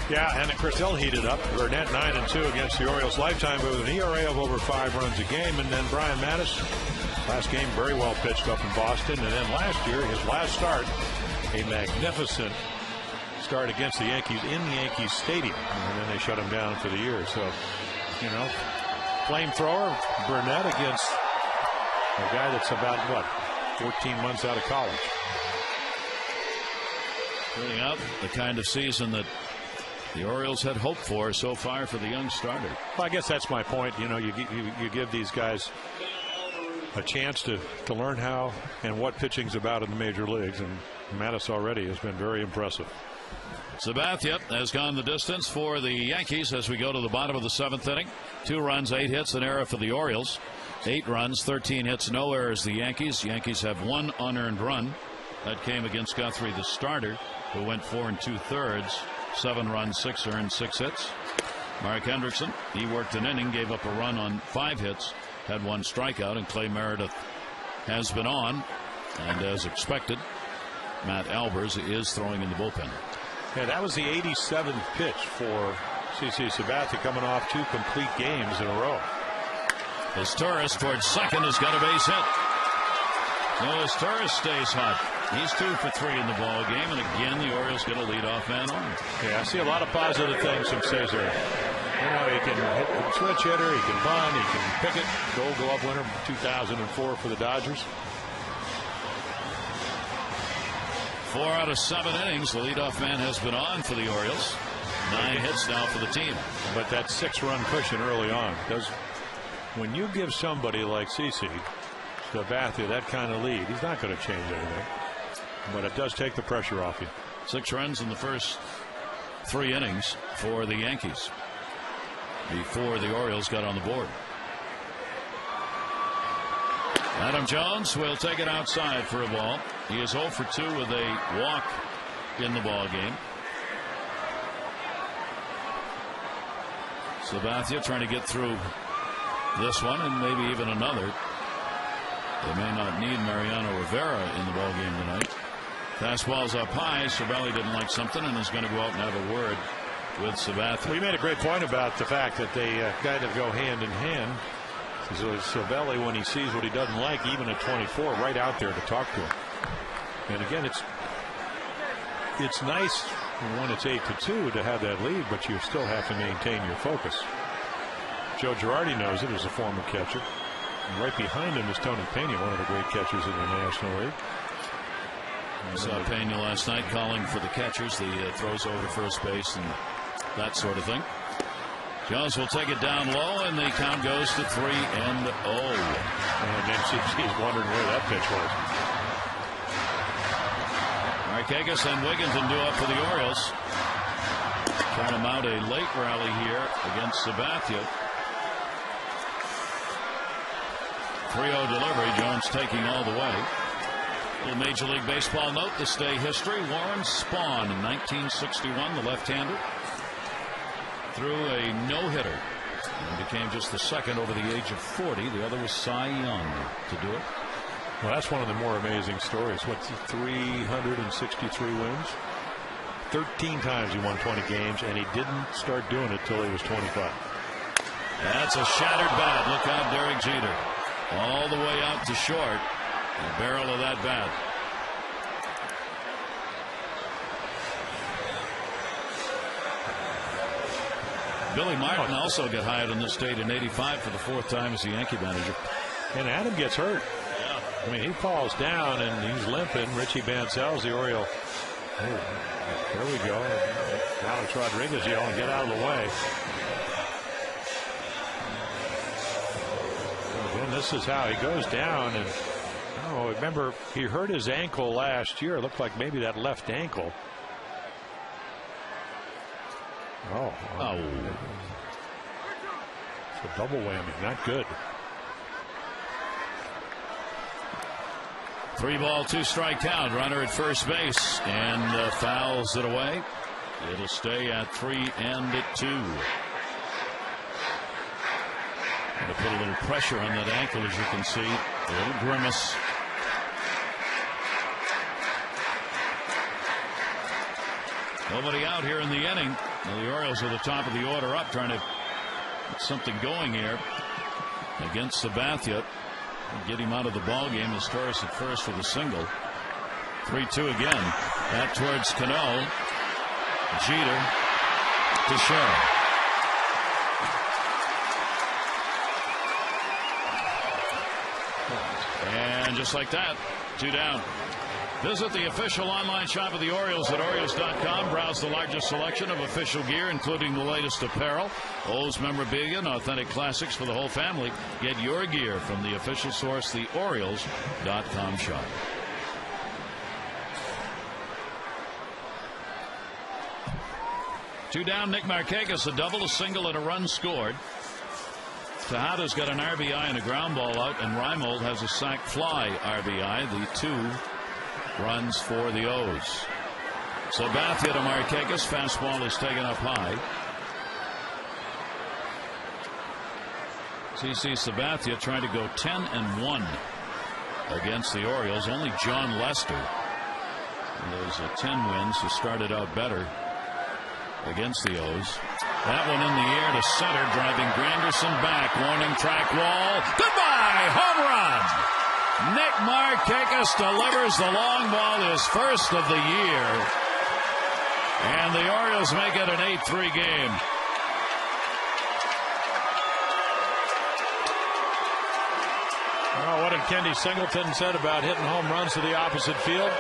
Yeah, and of course they'll heat it up. Burnett 9-2 against the Orioles lifetime with an ERA of over 5 runs a game. And then Brian Mattis, last game very well pitched up in Boston. And then last year, his last start, a magnificent start against the Yankees in the Yankees Stadium, and then they shut him down for the year. So, you know, flamethrower Burnett against a guy that's about, what, 14 months out of college.
Filling out the kind of season that the Orioles had hoped for so far for the young starter.
Well, I guess that's my point. You know, you give these guys a chance to learn how and what pitching's about in the major leagues, and Mattis already has been very impressive.
Sabathia has gone the distance for the Yankees as we go to the bottom of the 7th inning. 2 runs, 8 hits, an error for the Orioles. 8 runs, 13 hits, no errors. The Yankees have 1 unearned run. That came against Guthrie, the starter, who went 4 2/3. 7 runs, 6 earned, 6 hits. Mark Hendrickson, he worked an inning, gave up a run on 5 hits, had 1 strikeout, and Clay Meredith has been on. And as expected, Matt Albers is throwing in the bullpen.
Yeah, that was the 87th pitch for CC Sabathia, coming off 2 complete games in a row.
As Torres towards second has got a base hit. No, as Torres stays hot. He's 2 for 3 in the ball game, and again the Orioles get a leadoff man on.
Yeah, I see a lot of positive things from Cesar. You know, he can hit a switch hitter, he can bunt, he can pick it. Gold Glove winner 2004 for the Dodgers.
4 out of 7 innings, the leadoff man has been on for the Orioles. 9 hits now for the team.
But that 6-run cushion early on does, when you give somebody like CC Sabathia that kind of lead, he's not going to change anything. But it does take the pressure off you.
6 runs in the first 3 innings for the Yankees before the Orioles got on the board. Adam Jones will take it outside for a ball. He is 0 for 2 with a walk in the ball game. Sabathia trying to get through this one and maybe even another. They may not need Mariano Rivera in the ball game tonight. Fastball's up high. Cervelli didn't like something and is going to go out and have a word with Sabathia.
Well, you made a great point about the fact that they kind of go hand in hand. So Cervelli, when he sees what he doesn't like, even at 24, right out there to talk to him. And again, it's nice when it's 8-2 to have that lead, but you still have to maintain your focus. Joe Girardi knows it as a former catcher. Right behind him is Tony Pena, one of the great catchers in the National League.
I saw Pena last night calling for the catchers, the throws over first base and that sort of thing. Jones will take it down low, and the count goes to 3-0. And
MCC's wondering where that pitch was.
Markakis and Wigginton do up for the Orioles. Trying to mount a late rally here against Sabathia. 3-0 delivery. Jones taking all the way. Little Major League Baseball note, this day history. Warren Spahn in 1961, the left-hander, threw a no-hitter and became just the second over the age of 40. The other was Cy Young to do it.
Well, that's one of the more amazing stories. What's 363 wins? 13 times he won 20 games, and he didn't start doing it till he was 25.
That's a shattered bat. Look out, Derek Jeter. All the way out to short. The barrel of that bat. Billy Martin also got hired in this state in '85 for the 4th time as the Yankee manager.
And Adam gets hurt.
Yeah.
I mean, he falls down and he's limping. Richie Bancels, the Oriole. Oh, there we go. Alex Rodriguez yelling, "Get out of the way." And this is how he goes down. And remember, he hurt his ankle last year. It looked like maybe that left ankle. Oh. It's a double whammy. Not good.
3-ball, 2-strike count. Runner at first base and fouls it away. It'll stay at 3-2. Going to put a little pressure on that ankle, as you can see. A little grimace. Nobody out here in the inning. Well, the Orioles are the top of the order up, trying to get something going here against Sabathia. Get him out of the ball game. As Torres at first for the single. 3-2 again. That towards Cano. Jeter to Sherrill. And just like that, 2 down. Visit the official online shop of the Orioles at Orioles.com. Browse the largest selection of official gear, including the latest apparel, O's memorabilia, and authentic classics for the whole family. Get your gear from the official source, the Orioles.com shop. Two down, Nick Markakis, a double, a single, and a run scored. Tejada's got an RBI and a ground ball out, and Reimold has a sac fly RBI. The 2 runs for the O's. Sabathia to Markakis. Fastball is taken up high. CC Sabathia trying to go 10-1 against the Orioles. Only John Lester, those 10 wins, who started out better against the O's. That one in the air to center, driving Granderson back. Warning track wall. Goodbye! Home run! Nick Markakis delivers the long ball, his first of the year. And the Orioles make it an 8-3 game.
Well, what did Kenny Singleton said about hitting home runs to the opposite field?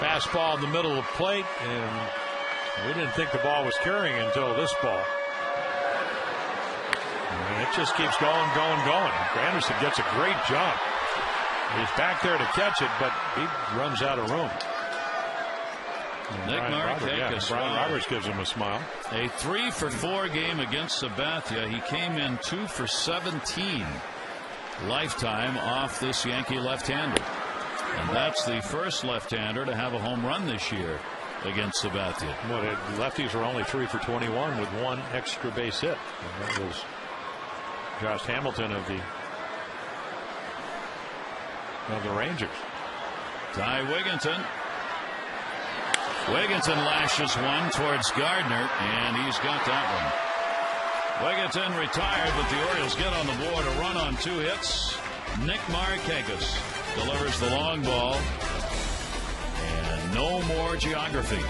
Fastball in the middle of the plate, and we didn't think the ball was carrying until this ball. And it just keeps going. Granderson gets a great jump. He's back there to catch it, but he runs out of room.
Nick Markakis.
Brian Roberts gives him a smile.
A 3-for-4 game against Sabathia. He came in 2 for 17 lifetime off this Yankee left-hander. And that's the first left-hander to have a home run this year against Sabathia.
Well, the lefties were only 3 for 21 with 1 extra base hit. And that was Josh Hamilton of the Rangers.
Ty Wigginton. Wigginton lashes one towards Gardner, and he's got that one. Wigginton retired, but the Orioles get on the board, a run on 2 hits. Nick Markakis delivers the long ball, and no more geography.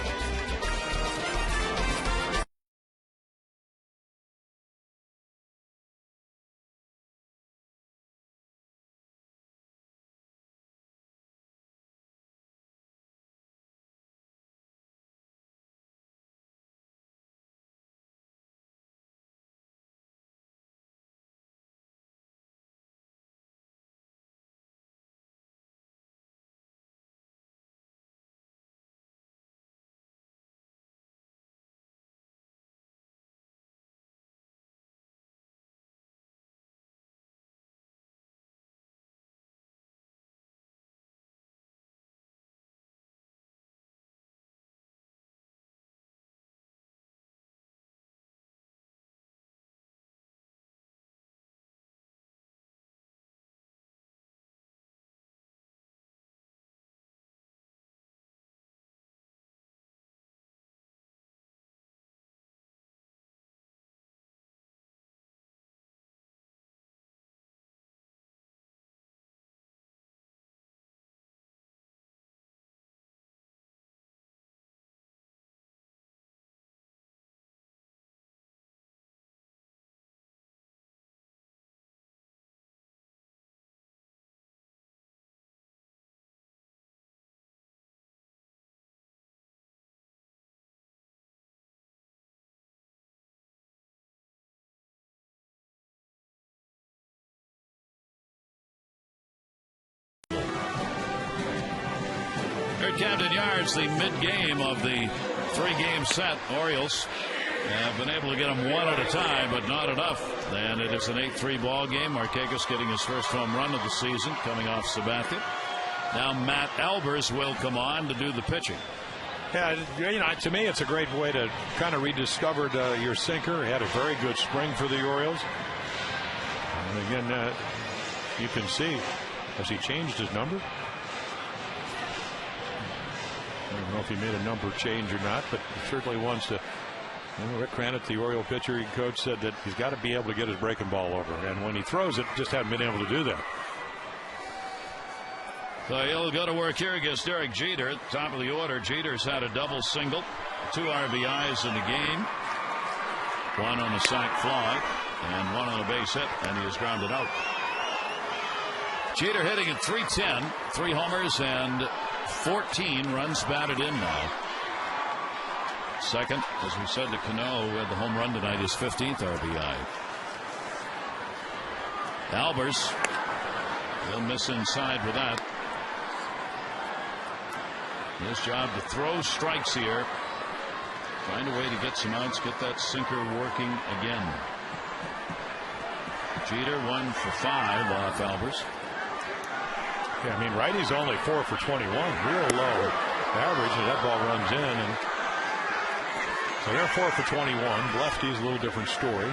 here at Camden Yards, the mid-game of the 3-game set. Orioles have been able to get them one at a time, but not enough. And it is an 8-3 ball game. Markakis getting his first home run of the season, coming off Sabathia. Now Matt Albers will come on to do the pitching.
Yeah, to me, it's a great way to kind of rediscover your sinker. He had a very good spring for the Orioles. And again, you can see, has he changed his number? I don't know if he made a number change or not, but he certainly wants to. Rick Cranitz, the Oriole pitcher coach, said that he's got to be able to get his breaking ball over, and when he throws it, just hasn't been able to do that.
So he'll go to work here against Derek Jeter. Top of the order. Jeter's had a double single, 2 RBIs in the game, 1 on a sac fly and 1 on a base hit, and he is grounded out. Jeter hitting at .310, 3 homers and 14 runs batted in now. Second, as we said to Cano, who had the home run tonight, his 15th RBI. Albers, he'll miss inside with that. His job to throw strikes here. Find a way to get some outs, get that sinker working again. Jeter 1 for 5 off Albers.
Yeah, I mean, righty's only 4 for 21, real low average, and that ball runs in. And so they're 4 for 21. Lefty's a little different story.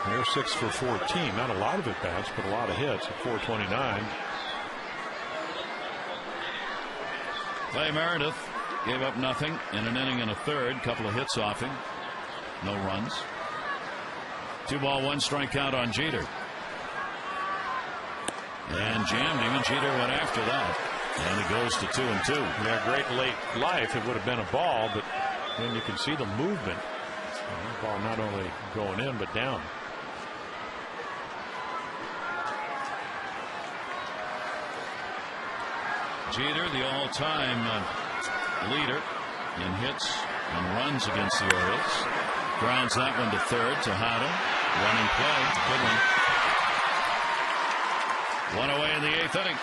They're 6 for 14. Not a lot of at bats, but a lot of hits at 429.
Clay Meredith gave up nothing in an inning and a third. Couple of hits off him. No runs. 2 ball, 1 strike count on Jeter. And jammed him, and Jeter went after that. And it goes to 2-2.
Yeah, great late life. It would have been a ball, but then you can see the movement. The ball not only going in, but down.
Jeter, the all-time leader in hits and runs against the Orioles. Grounds that one to third. Tejada, running play. Good one. 1 away in the 8th inning.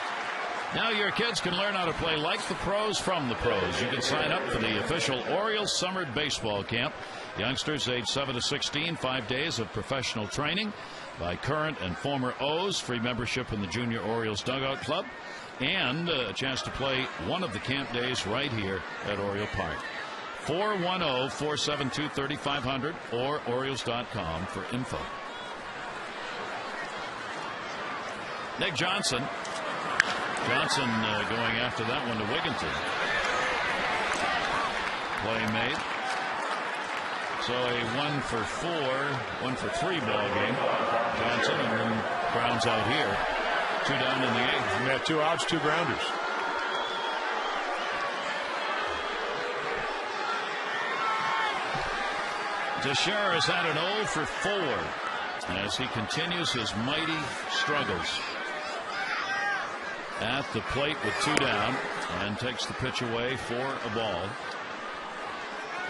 Now your kids can learn how to play like the pros from the pros. You can sign up for the official Orioles Summer Baseball Camp. Youngsters age 7 to 16, 5 days of professional training by current and former O's. Free membership in the Junior Orioles Dugout Club. And a chance to play one of the camp days right here at Oriole Park. 410-472-3500 or Orioles.com for info. Nick Johnson. Johnson going after that one to Wigginton. Play made. So a 1 for 4, 1 for 3 ball game. Johnson, and then grounds out here. 2 down in the 8th.
We had 2 outs, 2 grounders.
Teixeira has had an 0 for 4 as he continues his mighty struggles at the plate with 2 down and takes the pitch away for a ball.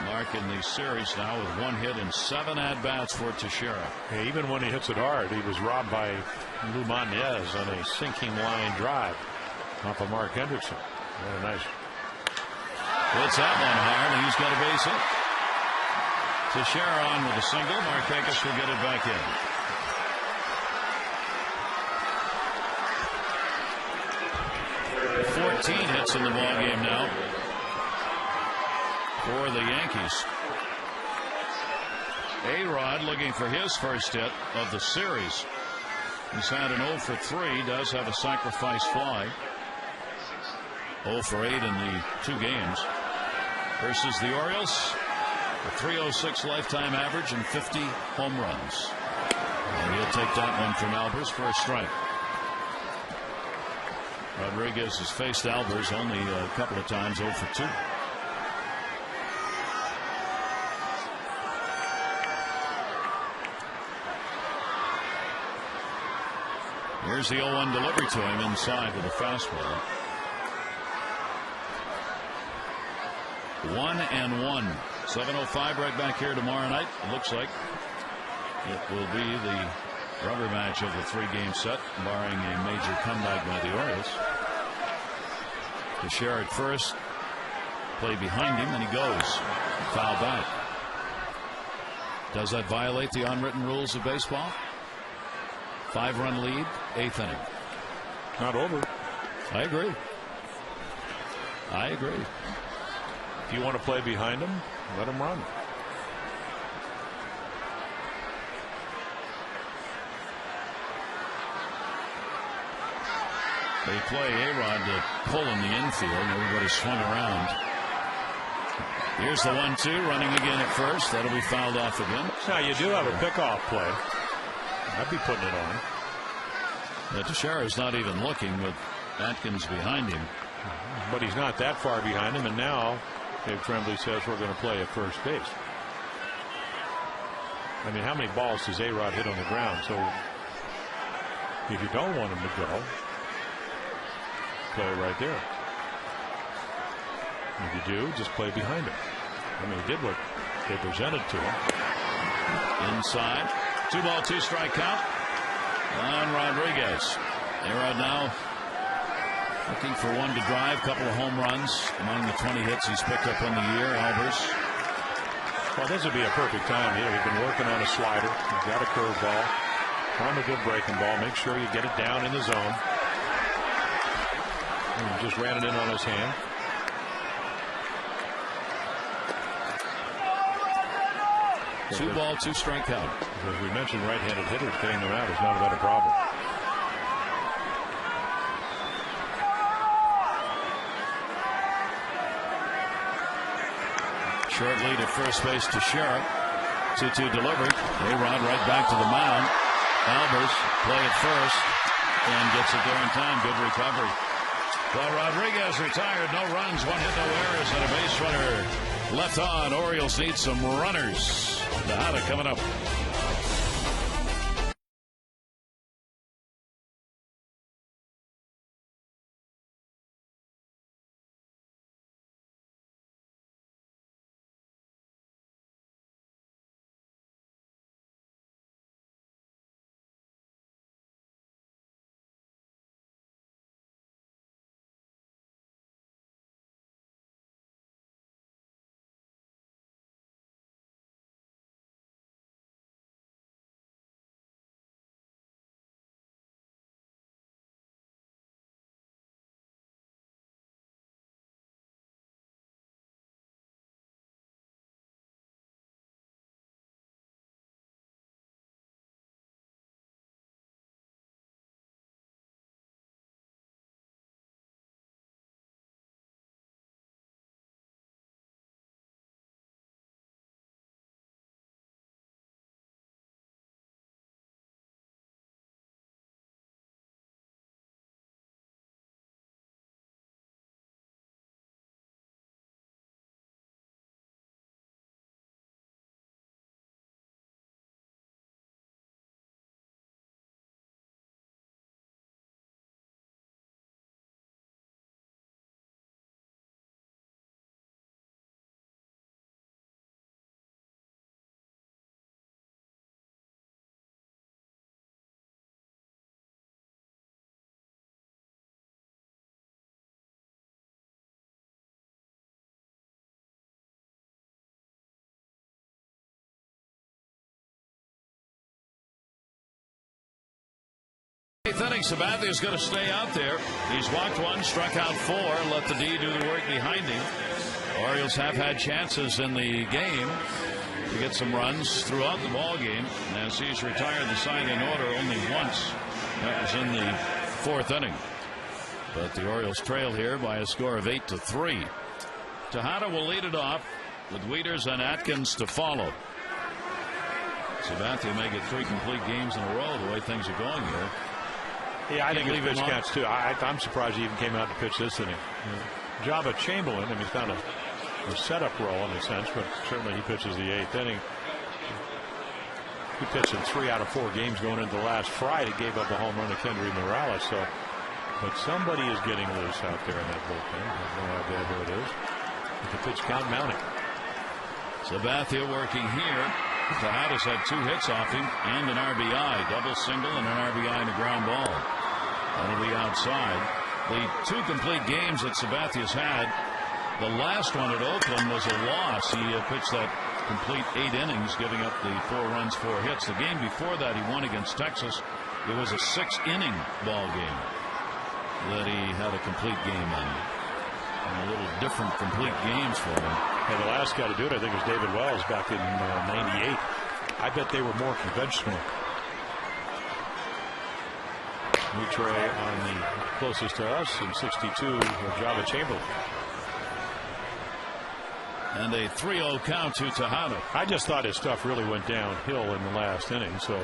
Mark in the series now with 1 hit and 7 at-bats for Teixeira.
Yeah, even when he hits it hard, he was robbed by Lou Montes on a sinking line drive off of Mark Hendrickson. What a nice.
Hits that one hard, and he's got a base hit. Teixeira on with a single. Markakis will get it back in. .14 hits in the ballgame now for the Yankees. A-Rod looking for his first hit of the series. He's had an 0 for 3, does have a sacrifice fly. 0 for 8 in the 2 games. Versus the Orioles, a .306 lifetime average and 50 home runs. And he'll take that one from Albers for a strike. Rodriguez has faced Albers only a couple of times, 0 for 2. Here's the 0-1 delivery to him inside with a fastball. 1-1. 7:05 right back here tomorrow night. It looks like it will be the rubber match of the 3-game set, barring a major comeback by the Orioles. Teixeira at first, Play behind him, and he goes. Foul back. Does that violate the unwritten rules of baseball? 5-run lead, 8th inning.
Not over.
I agree. I agree.
If you want to play behind him, let him run.
They play A-Rod to pull in the infield, and everybody swung around. Here's the 1-2, running again at first. That'll be fouled off again.
Now, you do have a pickoff play. I'd be putting it on.
Teixeira's not even looking with Atkins behind him.
But he's not that far behind him, and now Dave Tremblay says we're going to play at first base. I mean, how many balls does A-Rod hit on the ground? So if you don't want him to go, play right there. If you do, just play behind him. I mean, he did what they presented to him.
Inside. 2-ball, 2-strike count on Rodriguez. A-Rod now looking for one to drive. Couple of home runs among the 20 hits he's picked up on the year. Albers.
Well, this would be a perfect time here. He's been working on a slider. He's got a curveball. On a good breaking ball. Make sure you get it down in the zone. And he just ran it in on his hand.
Two-ball, 2-strike count.
As we mentioned, right-handed hitters getting them out is not a problem.
Short lead at first base to Sheriff. 2-2 delivery. A-Rod right back to the mound. Albers play at first and gets it there in time. Good recovery. Well, Rodriguez retired. No runs, 1 hit, no errors, and a base runner left on. Orioles need some runners. Tejada coming up. Eighth inning, Sabathia is going to stay out there. He's walked 1, struck out 4, let the D do the work behind him. Orioles have had chances in the game to get some runs throughout the ball game. As he's retired the side in order only once. That was in the 4th inning. But the Orioles trail here by a score of 8-3. Tejada will lead it off with Wieters and Atkins to follow. Sabathia may get 3 complete games in a row the way things are going here.
Yeah, I think his pitch counts too. I'm surprised he even came out to pitch this inning. Job of Chamberlain, I mean, he's found a setup role in a sense, but certainly he pitches the 8th inning. He pitched in 3 out of 4 games going into last Friday. Gave up a home run to Kendry Morales. So, but somebody is getting loose out there in that bullpen. I have no idea who it is. But the pitch count mounting.
Sabathia working here. Tejada's had 2 hits off him and an RBI, double single and an RBI and a ground ball. That'll be outside. The 2 complete games that Sabathia's had, The last one at Oakland was a loss. He pitched that complete 8 innings, giving up the 4 runs, 4 hits. The game before that, he won against Texas. It was a 6-inning ball game that he had a complete game in. And a little different complete games for him.
And the last guy to do it, I think, was David Wells back in '98. I bet they were more conventional. Mitre on the closest to us in 62, Java Chamberlain.
And a 3-0 count to Tejada.
I just thought his stuff really went downhill in the last inning, so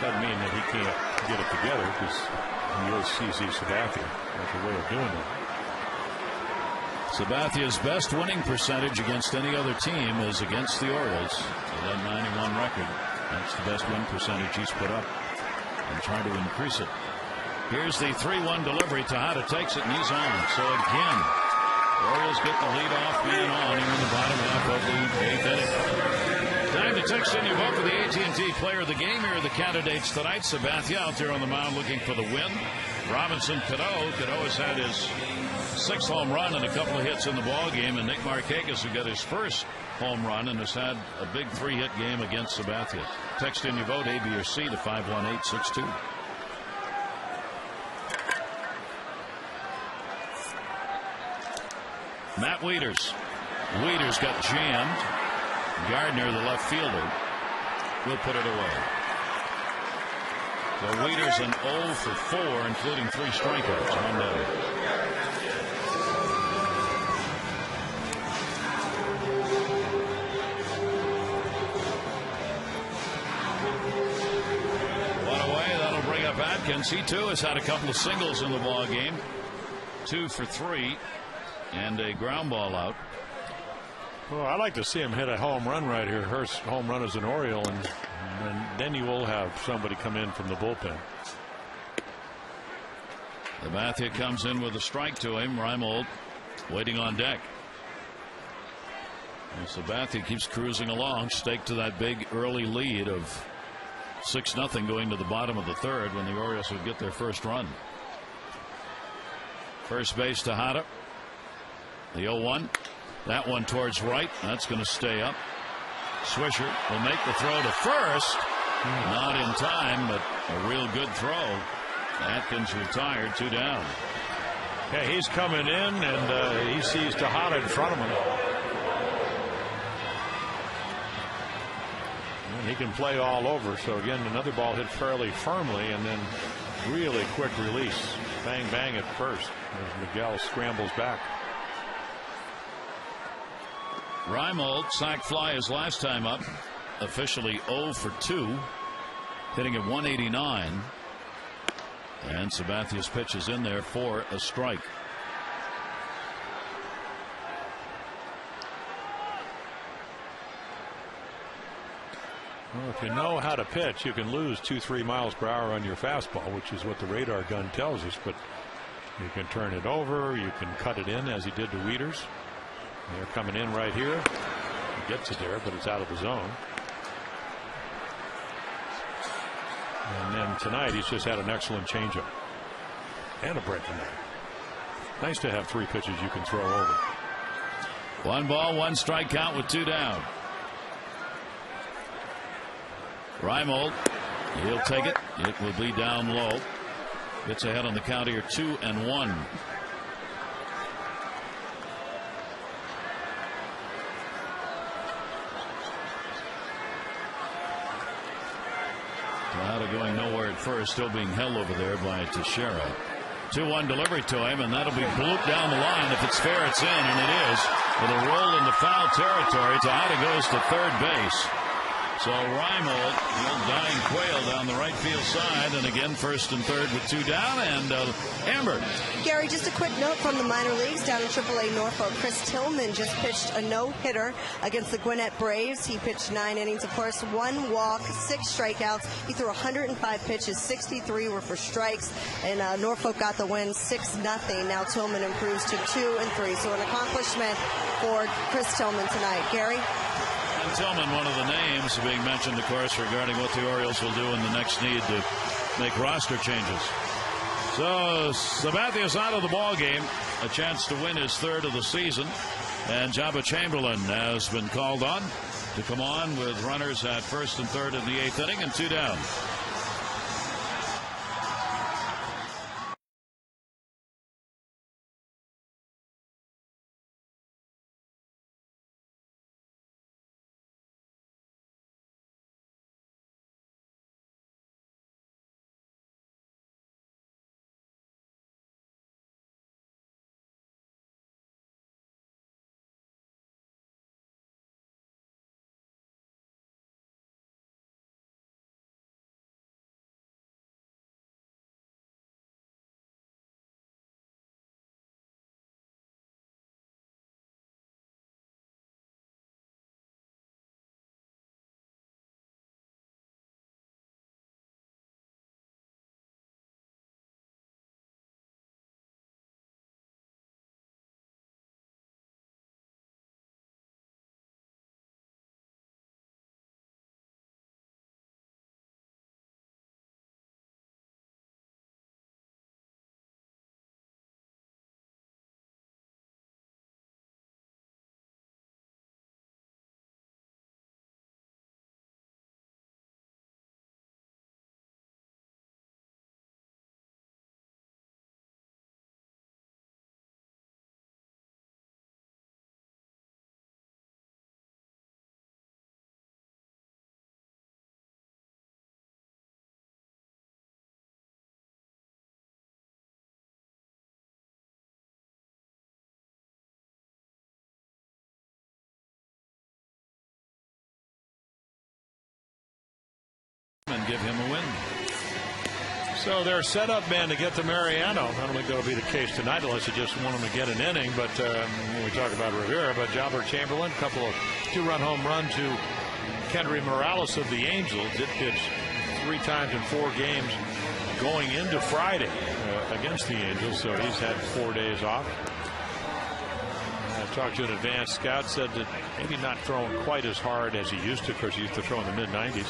doesn't mean that he can't get it together, because he is CC Sabathia. That's a way of doing it.
Sabathia's best winning percentage against any other team is against the Orioles. So that 91 record, that's the best win percentage he's put up, and trying to increase it. Here's the 3-1 delivery. Tejada takes it, and he's on. So again, Orioles get the leadoff man on here in the bottom half of the 8th inning. Time to text in your vote for the AT&T Player of the Game. Here are the candidates tonight. Sabathia out there on the mound looking for the win. Robinson Cano. Cano has had his 6th home run and a couple of hits in the ball game. And Nick Markakis, who got his first home run and has had a big 3-hit game against Sabathia. Text in your vote, A, B, or C, to 51862. Matt Wieters. Wieters got jammed. Gardner, the left fielder, will put it away. So Wieters an 0 for 4, including 3 strikeouts. 1 down. One away. That'll bring up Atkins. He too has had a couple of singles in the ball game. 2 for 3. And a ground ball out.
Well, I'd like to see him hit a home run right here. First home run as an Oriole, and then you will have somebody come in from the bullpen.
Sabathia comes in with a strike to him. Reimold waiting on deck. And Sabathia keeps cruising along, staked to that big early lead of 6-0 going to the bottom of the 3rd when the Orioles would get their first run. First base Tejada. The 0-1. That one towards right. That's going to stay up. Swisher will make the throw to first. Not in time, but a real good throw. Atkins retired. 2 down.
Yeah, he's coming in, and he sees Tejada in front of him. And he can play all over. So again, another ball hit fairly firmly, and then really quick release. Bang, bang at first as Miguel scrambles back.
Reimold sac fly his last time up, officially 0 for 2, hitting at 189. And Sabathia's pitch is in there for a strike.
Well, if you know how to pitch, you can lose 2-3 miles per hour on your fastball, which is what the radar gun tells us. But you can turn it over, you can cut it in, as he did to Wieters. They're coming in right here. He gets it there, but it's out of the zone. And then tonight he's just had an excellent changeup and a breaking ball. Nice to have 3 pitches you can throw over.
1 ball, 1 strike count with 2 down. Reimold, he'll take it. It will be down low. Gets ahead on the count here, 2-1. Tejada going nowhere at first, still being held over there by Teixeira. 2-1 delivery to him, and that'll be blooped down the line. If it's fair, it's in, and it is. It'll roll into foul territory. Tejada goes to 3rd base. So Reimold, the old dying quail down the right field side, and again 1st and 3rd with 2 down. And Amber.
Gary, just a quick note from the minor leagues down in AAA Norfolk. Chris Tillman just pitched a no-hitter against the Gwinnett Braves. He pitched 9 innings, of course, 1 walk, 6 strikeouts. He threw 105 pitches, 63 were for strikes, and Norfolk got the win 6-0. Now Tillman improves to 2-3. So an accomplishment for Chris Tillman tonight. Gary?
And Tillman, one of the names being mentioned, of course, regarding what the Orioles will do in the next need to make roster changes. So Sabathia's out of the ball game. a chance to win his third of the season. And Jabba Chamberlain has been called on to come on with runners at first and third in the 8th inning and 2 down. And give him a win.
So they're set up, man, to get to Mariano. I don't think that'll be the case tonight unless you just want them to get an inning. But when we talk about Rivera, but Jobber Chamberlain, a couple of 2-run home run to Kendry Morales of the Angels. Did pitch 3 times in 4 games going into Friday against the Angels. So he's had 4 days off. I talked to an advanced scout, said that maybe not throwing quite as hard as he used to. Of course, he used to throw in the mid-90s.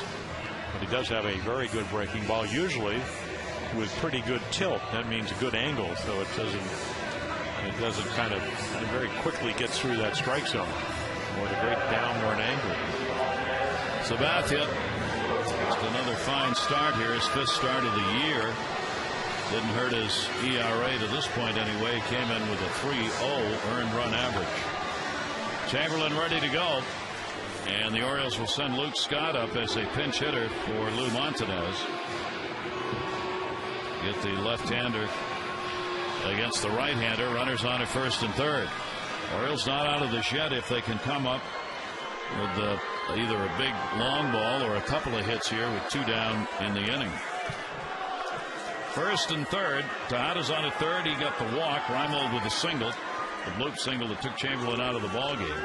But he does have a very good breaking ball, usually with pretty good tilt. That means a good angle, so it doesn't kind of very quickly get through that strike zone with a great downward angle.
Sabathia, just another fine start here, his 5th start of the year. Didn't hurt his ERA to this point anyway. Came in with a 3.0 earned run average. Chamberlain ready to go. And the Orioles will send Luke Scott up as a pinch hitter for Lou Montanez. Get the left-hander against the right-hander. Runners on at first and third. Orioles not out of this yet if they can come up with either a big long ball or a couple of hits here with 2 down in the inning. First and third. Tejada's on at third. He got the walk. Reimold with a single. The bloop single that took Chamberlain out of the ballgame.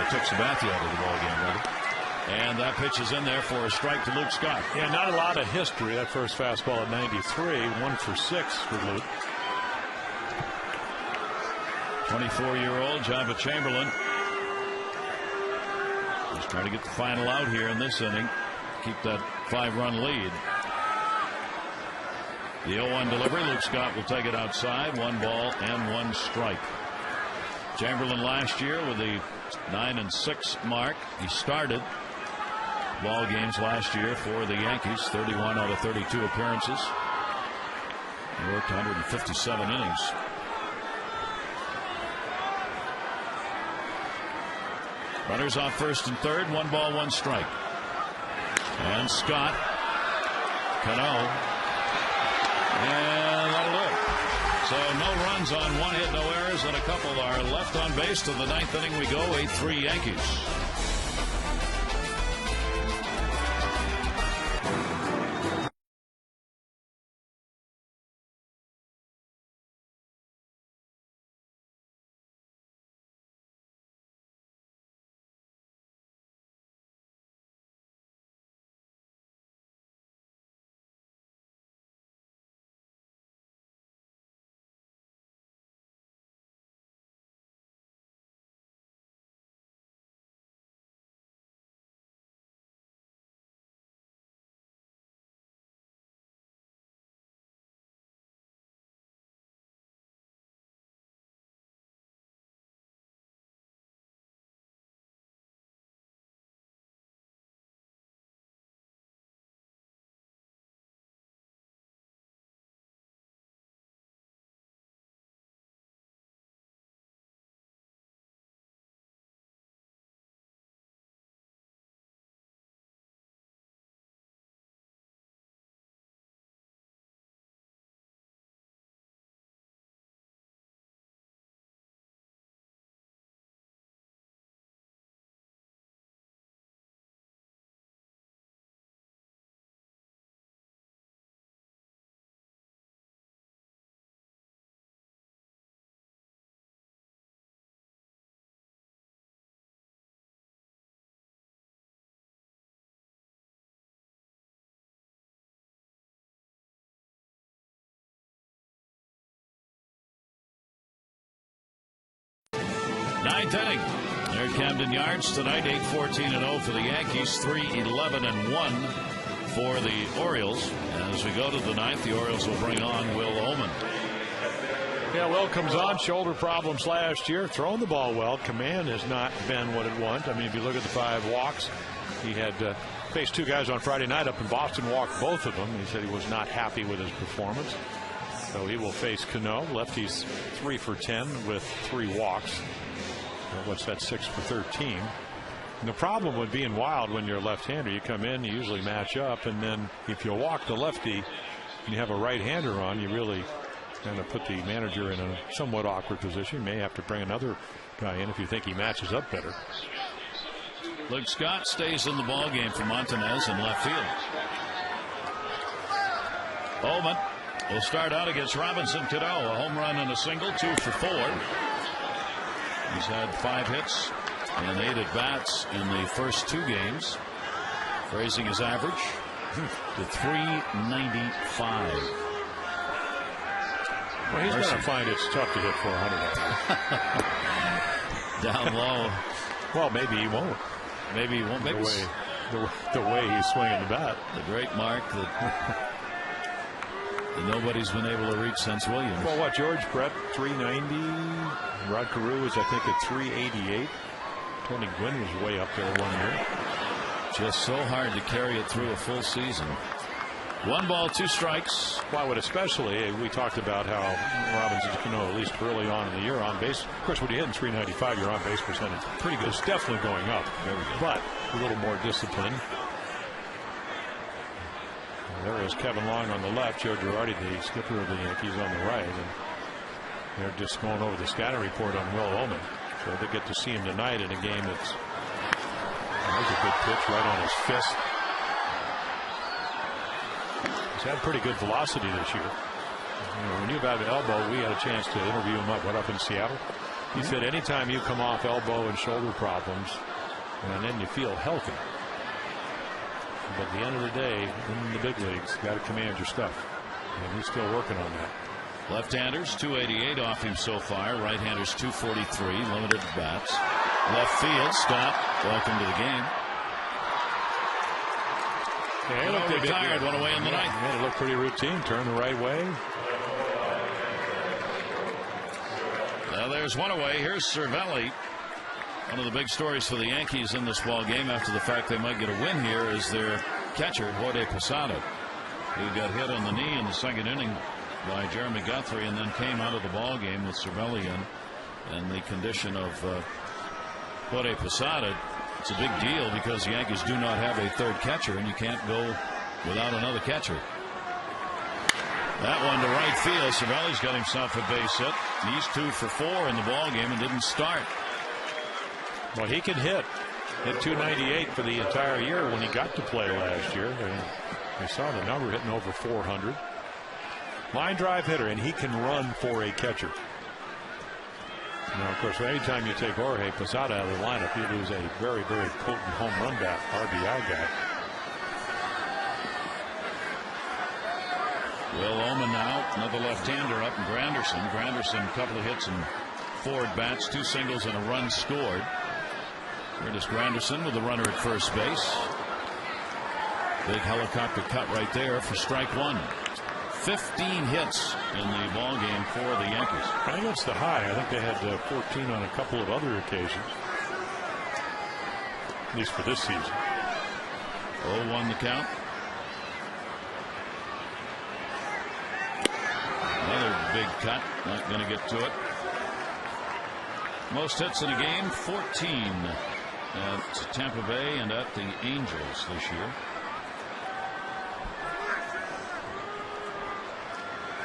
Took Sabathia out of the ballgame, rather. And that pitch is in there for a strike to Luke Scott.
Yeah, not a lot of history. That first fastball at 93, 1 for 6 for Luke.
24-year-old Jabba Chamberlain. Just trying to get the final out here in this inning. Keep that 5-run lead. The 0-1 delivery. Luke Scott will take it outside. 1 ball and 1 strike. Chamberlain last year with the 9-6 mark. He started ball games last year for the Yankees. 31 out of 32 appearances. He worked 157 innings. Runners off first and third. 1 ball, 1 strike. And Scott. Cano. And that'll do it. So no runs on 1 hit, no errors, and a couple are left on base. To the 9th inning we go. 8-3 Yankees. Ninth inning. They're at Camden Yards tonight. 8-14-0 for the Yankees. 3-11-1 for the Orioles. As we go to the ninth, the Orioles will bring on Will Omen.
Yeah, Will comes on. Shoulder problems last year. Throwing the ball well. Command has not been what it was. I mean, if you look at the 5 walks, he had faced 2 guys on Friday night up in Boston, walked both of them. He said he was not happy with his performance. So he will face Cano. Lefty's 3 for 10 with 3 walks. What's that, 6 for 13? And the problem with being wild when you're a left-hander, you come in, you usually match up, and then if you walk the lefty and you have a right-hander on, you really kind of put the manager in a somewhat awkward position. You may have to bring another guy in if you think he matches up better.
Luke Scott stays in the ball game for Montanez in left field. Omen will start out against Robinson Cano. A home run and a single, 2 for 4. He's had 5 hits and 8 at bats in the first 2 games, raising his average to 395.
Well, he's going to find it's tough to hit 400.
Down low.
Well, maybe he won't.
Maybe he won't. Maybe
the way he's swinging the bat.
The great mark that nobody's been able to reach since Williams.
Well, what, George Brett 390. Rod Carew was, I think, at 388. Tony Gwynn was way up there one year.
Just so hard to carry it through a full season. 1 ball, 2 strikes.
Well, especially, we talked about how Robinson Cano, at least early on in the year, on base. Of course, when you hit in 395, your on base percentage pretty good. It's definitely going up. But a little more discipline. There is Kevin Long on the left, Joe Girardi, the skipper of the Yankees, on the right. And they're just going over the scouting report on Will Omen. So they get to see him tonight in a game that's. There's a good pitch right on his fist. He's had pretty good velocity this year. When you have an elbow, we had a chance to interview him up in Seattle. He said anytime you come off elbow and shoulder problems, and then you feel healthy. But at the end of the day, in the big leagues, you got to command your stuff. And he's still working on that.
Left-handers 288 off him so far. Right-handers 243, limited bats. Left field, Scott, welcome to the game.
Yeah, he
retired, one away in the ninth.
Yeah, it looked pretty routine. Turn the right way.
Now there's one away. Here's Cervelli. One of the big stories for the Yankees in this ball game, after the fact they might get a win here, is their catcher, Jorge Posada, who got hit on the knee in the second inning by Jeremy Guthrie and then came out of the ball game with Cervelli in. And the condition of Jorge Posada, it's a big deal because the Yankees do not have a third catcher, and you can't go without another catcher. That one to right field. Cervelli's got himself a base hit. He's 2 for 4 in the ball game and didn't start.
Well, he can hit 298 for the entire year when he got to play last year. And I saw the number hitting over 400. Line drive hitter, and he can run for a catcher. Now, of course, anytime you take Jorge Posada out of the lineup, you lose a very, very potent home run bat, RBI guy.
Will Omen now, another left-hander up, and Granderson, a couple of hits and 4 at bats, 2 singles and a run scored. Curtis Granderson with the runner at first base. Big helicopter cut right there for strike 1. 15 hits in the ball game for the Yankees.
I think that's the high. I think they had 14 on a couple of other occasions, at least for this season.
0-1 the count. Another big cut, not going to get to it. Most hits in a game, 14 at Tampa Bay and at the Angels this year.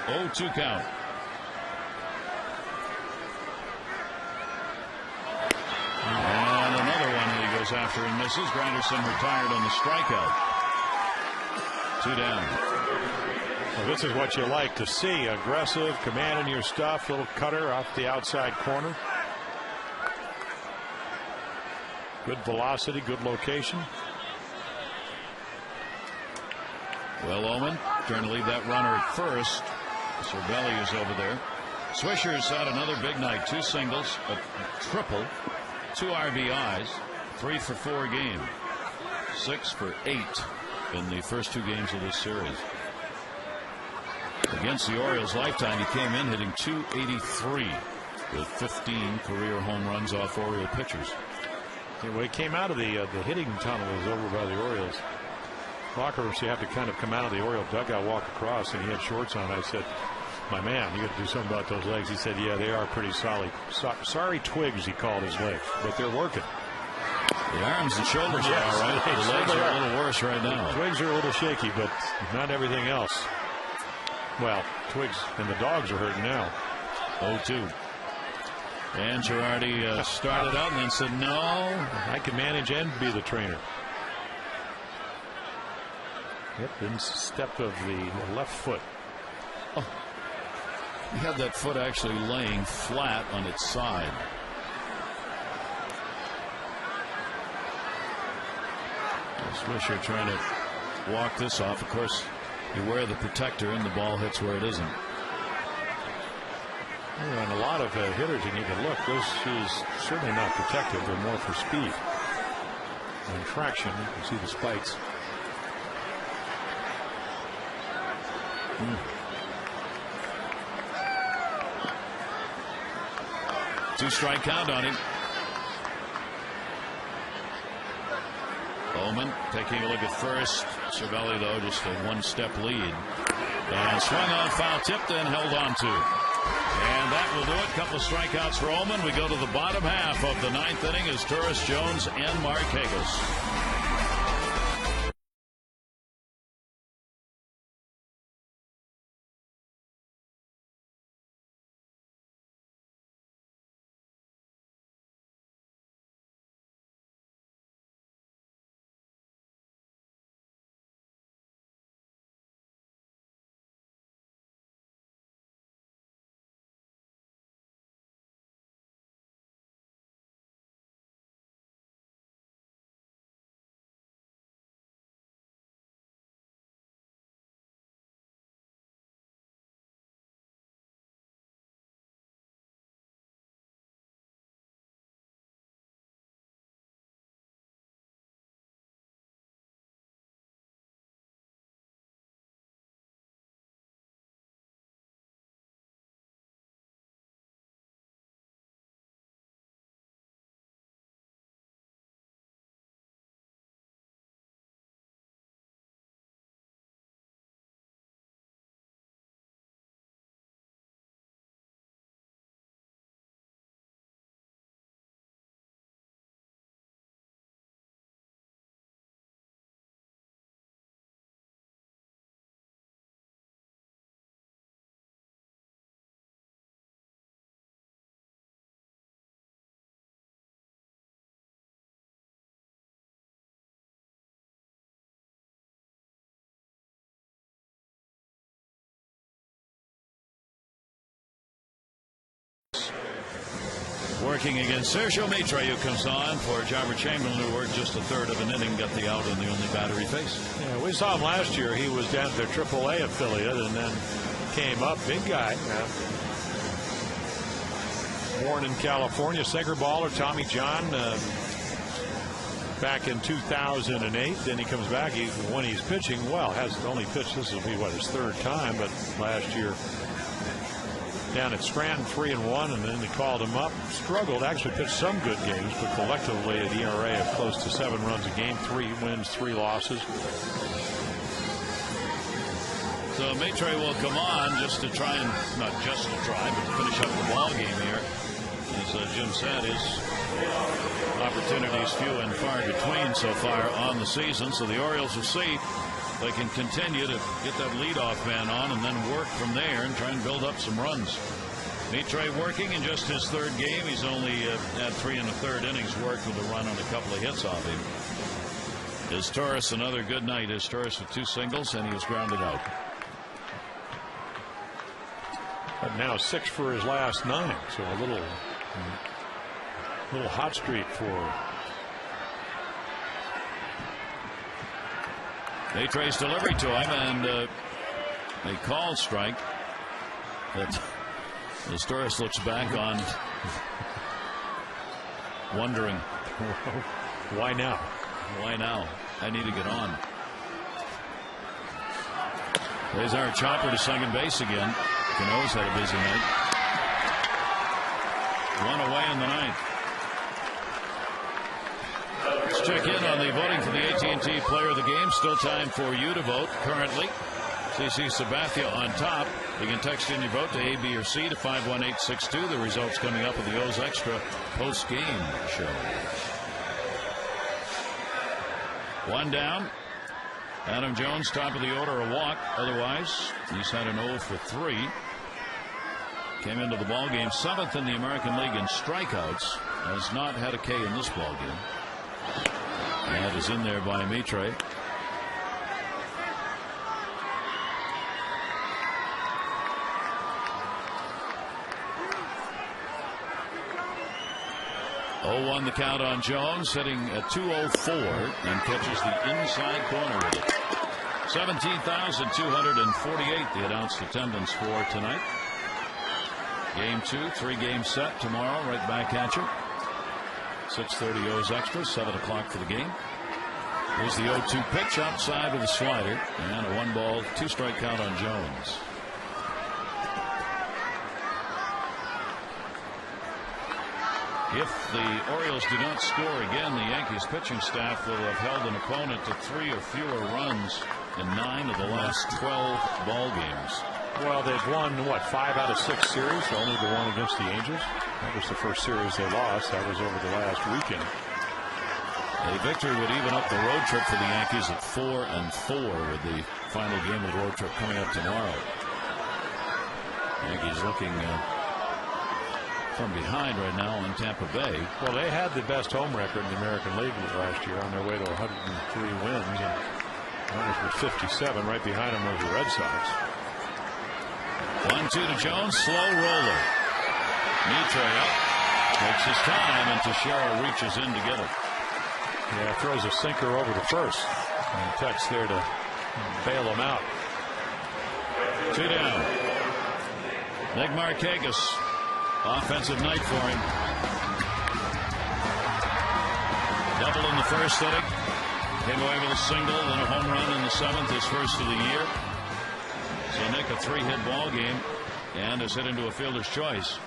0-2 count. And another one that he goes after and misses. Granderson retired on the strikeout. 2 down.
Well, this is what you like to see. Aggressive, commanding your stuff. Little cutter off the outside corner. Good velocity, good location.
Will Omen trying to leave that runner at first. Cervelli is over there. Swisher's had another big night. 2 singles, a triple, 2 RBIs, 3 for 4 game, 6 for 8 in the first 2 games of this series. Against the Orioles lifetime, he came in hitting .283 with 15 career home runs off Oriole pitchers.
Yeah, well, he came out of the hitting tunnel was over by the Orioles locker room, so you have to kind of come out of the Oriole dugout, walk across, and he had shorts on. I said, my man, you got to do something about those legs. He said, yeah, they are pretty solid. Sorry twigs, he called his legs, but they're working.
The arms and shoulders are all right. The legs are a little worse right now.
The twigs are a little shaky, but not everything else. Well, twigs and the dogs are hurting now.
0-2. And Girardi started out and then said, no,
I can manage and be the trainer. Yep, instep of the left foot.
Oh. He had that foot actually laying flat on its side. Swisher trying to walk this off. Of course, you wear the protector and the ball hits where it isn't.
Yeah, and a lot of hitters, and you can look, those shoes certainly not protective. They're more for speed and traction. You can see the spikes.
Two-strike count on him. Bowman taking a look at first. Cervelli, though, just a one-step lead. And swung on, foul tipped and held on to. And that will do it. Couple of strikeouts for Ullman. We go to the bottom half of the 9th inning as Turris, Jones, and Markakis. Working against Sergio Mitre, who comes on for Jobber Chamberlain, who worked just a third of an inning, got the out, and the only batter he faced.
Yeah, we saw him last year. He was down at their AAA affiliate and then came up. Big guy. Born in California, sinker baller, Tommy John. Back in 2008, then he comes back. When he's pitching, well, has only pitched. This will be his 3rd time, but last year down at Scranton, 3-1, and then they called him up. Struggled, actually pitched some good games, but collectively an ERA of close to 7 runs a game, 3 wins, 3 losses.
So Mitre will come on just to try and, not just to try, but to finish up the ball game here. As Jim said, his opportunities few and far between so far on the season. So the Orioles will see if they can continue to get that leadoff man on and then work from there and try and build up some runs. Mitre working in just his 3rd game. He's only had 3 1/3 innings worked with a run on a couple of hits off him. Is Turris another good night? Is Turris with 2 singles, and he was grounded out.
But now 6 for his last 9, so a little hot streak for
Mitre's delivery to him, and a called strike. But As Torres looks back on, wondering,
why now?
Why now? I need to get on. There's our chopper to second base again. Cano's had a busy night. One away in the ninth. Let's check in on the voting for the AT&T Player of the Game. Still time for you to vote. Currently, CC Sabathia on top. You can text in your vote to A, B, or C to 51862. The results coming up with the O's Extra post-game show. One down. Adam Jones, top of the order, a walk. Otherwise, he's had an 0 for 3. Came into the ball game 7th in the American League in strikeouts. Has not had a K in this ball game. That is in there by Mitre. Oh, 0-1 the count on Jones, hitting at 204 and catches the inside corner with it. 17,248 the announced attendance for tonight. Game 2, 3-game set tomorrow, right back at you. 6:30 O's Extra, 7 o'clock for the game. Here's the 0-2 pitch outside with a slider, and a 1-ball, 2-strike count on Jones. If the Orioles do not score again, the Yankees pitching staff will have held an opponent to 3 or fewer runs in 9 of the last 12 ball games.
Well, they've won, what, 5 out of 6 series, only the one against the Angels. That was the first series they lost. That was over the last weekend.
A victory would even up the road trip for the Yankees at 4-4 with the final game of the road trip coming up tomorrow. Yankees looking from behind right now on Tampa Bay.
Well, they had the best home record in the American League last year, on their way to 103 wins. And that was with 57. Right behind them was the Red Sox.
1-2 to Jones, slow roller. Mitre up, takes his time, and Teixeira reaches in to get it.
Yeah, throws a sinker over to first. And Tex there to bail him out.
2 down. Nick Markakis, offensive night for him. Double in the first inning. Came away with a single, then a home run in the 7th, his first of the year. So Nick, a 3-hit ball game, and is hit into a fielder's choice.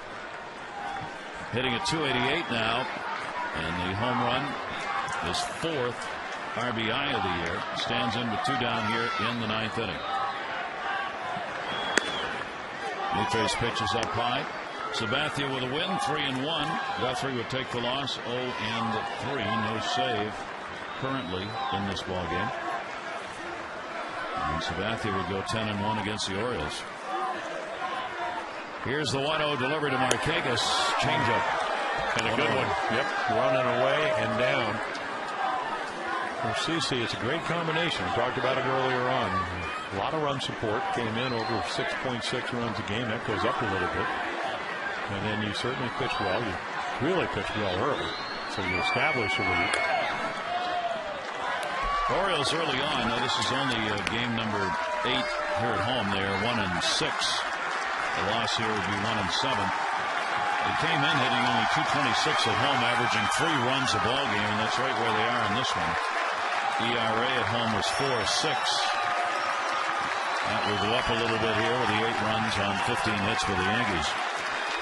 Hitting at 288 now, and the home run, his 4th RBI of the year. Stands in with 2 down here in the 9th inning. Mitre's pitch is up high. Sabathia with a win, 3-1. Guthrie would take the loss, 0-3. No save currently in this ball game. And Sabathia would go 10-1 against the Orioles. Here's the 1-0 delivery to Markakis. Changeup.
And a good one. Yep. Running away and down. For CC, it's a great combination. We talked about it earlier on. A lot of run support. Came in over 6.6 runs a game. That goes up a little bit. And then you certainly pitch well. You really pitch well early. So you establish a lead.
Orioles early on. Now this is only game number 8 here at home. They are 1-6. The loss here would be 1-7. They came in hitting only .226 at home, averaging 3 runs a ball game, and that's right where they are in this one. ERA at home was 4.6. That will go up a little bit here with the 8 runs on 15 hits for the Yankees.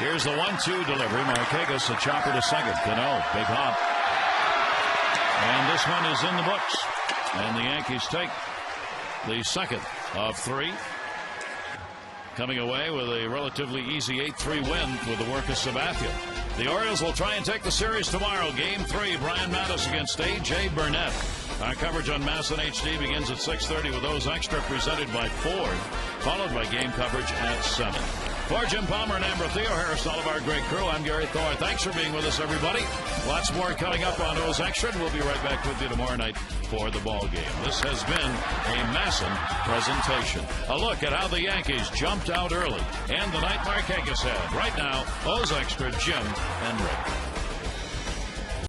Here's the 1-2 delivery. Markakis, a chopper to second. Cano, big hop. And this one is in the books. And the Yankees take the second of 3. Coming away with a relatively easy 8-3 win with the work of Sabathia. The Orioles will try and take the series tomorrow. Game 3, Brian Mattis against A.J. Burnett. Our coverage on MASN HD begins at 6:30 with O's Extra presented by Ford, followed by game coverage at 7. For Jim Palmer and Amber Theo Harris, all of our great crew, I'm Gary Thorne. Thanks for being with us, everybody. Lots more coming up on O's Extra, and we'll be right back with you tomorrow night for the ball game. This has been a MASN presentation. A look at how the Yankees jumped out early and the night Markakis had. Right now, O's Extra, Jim and Rick.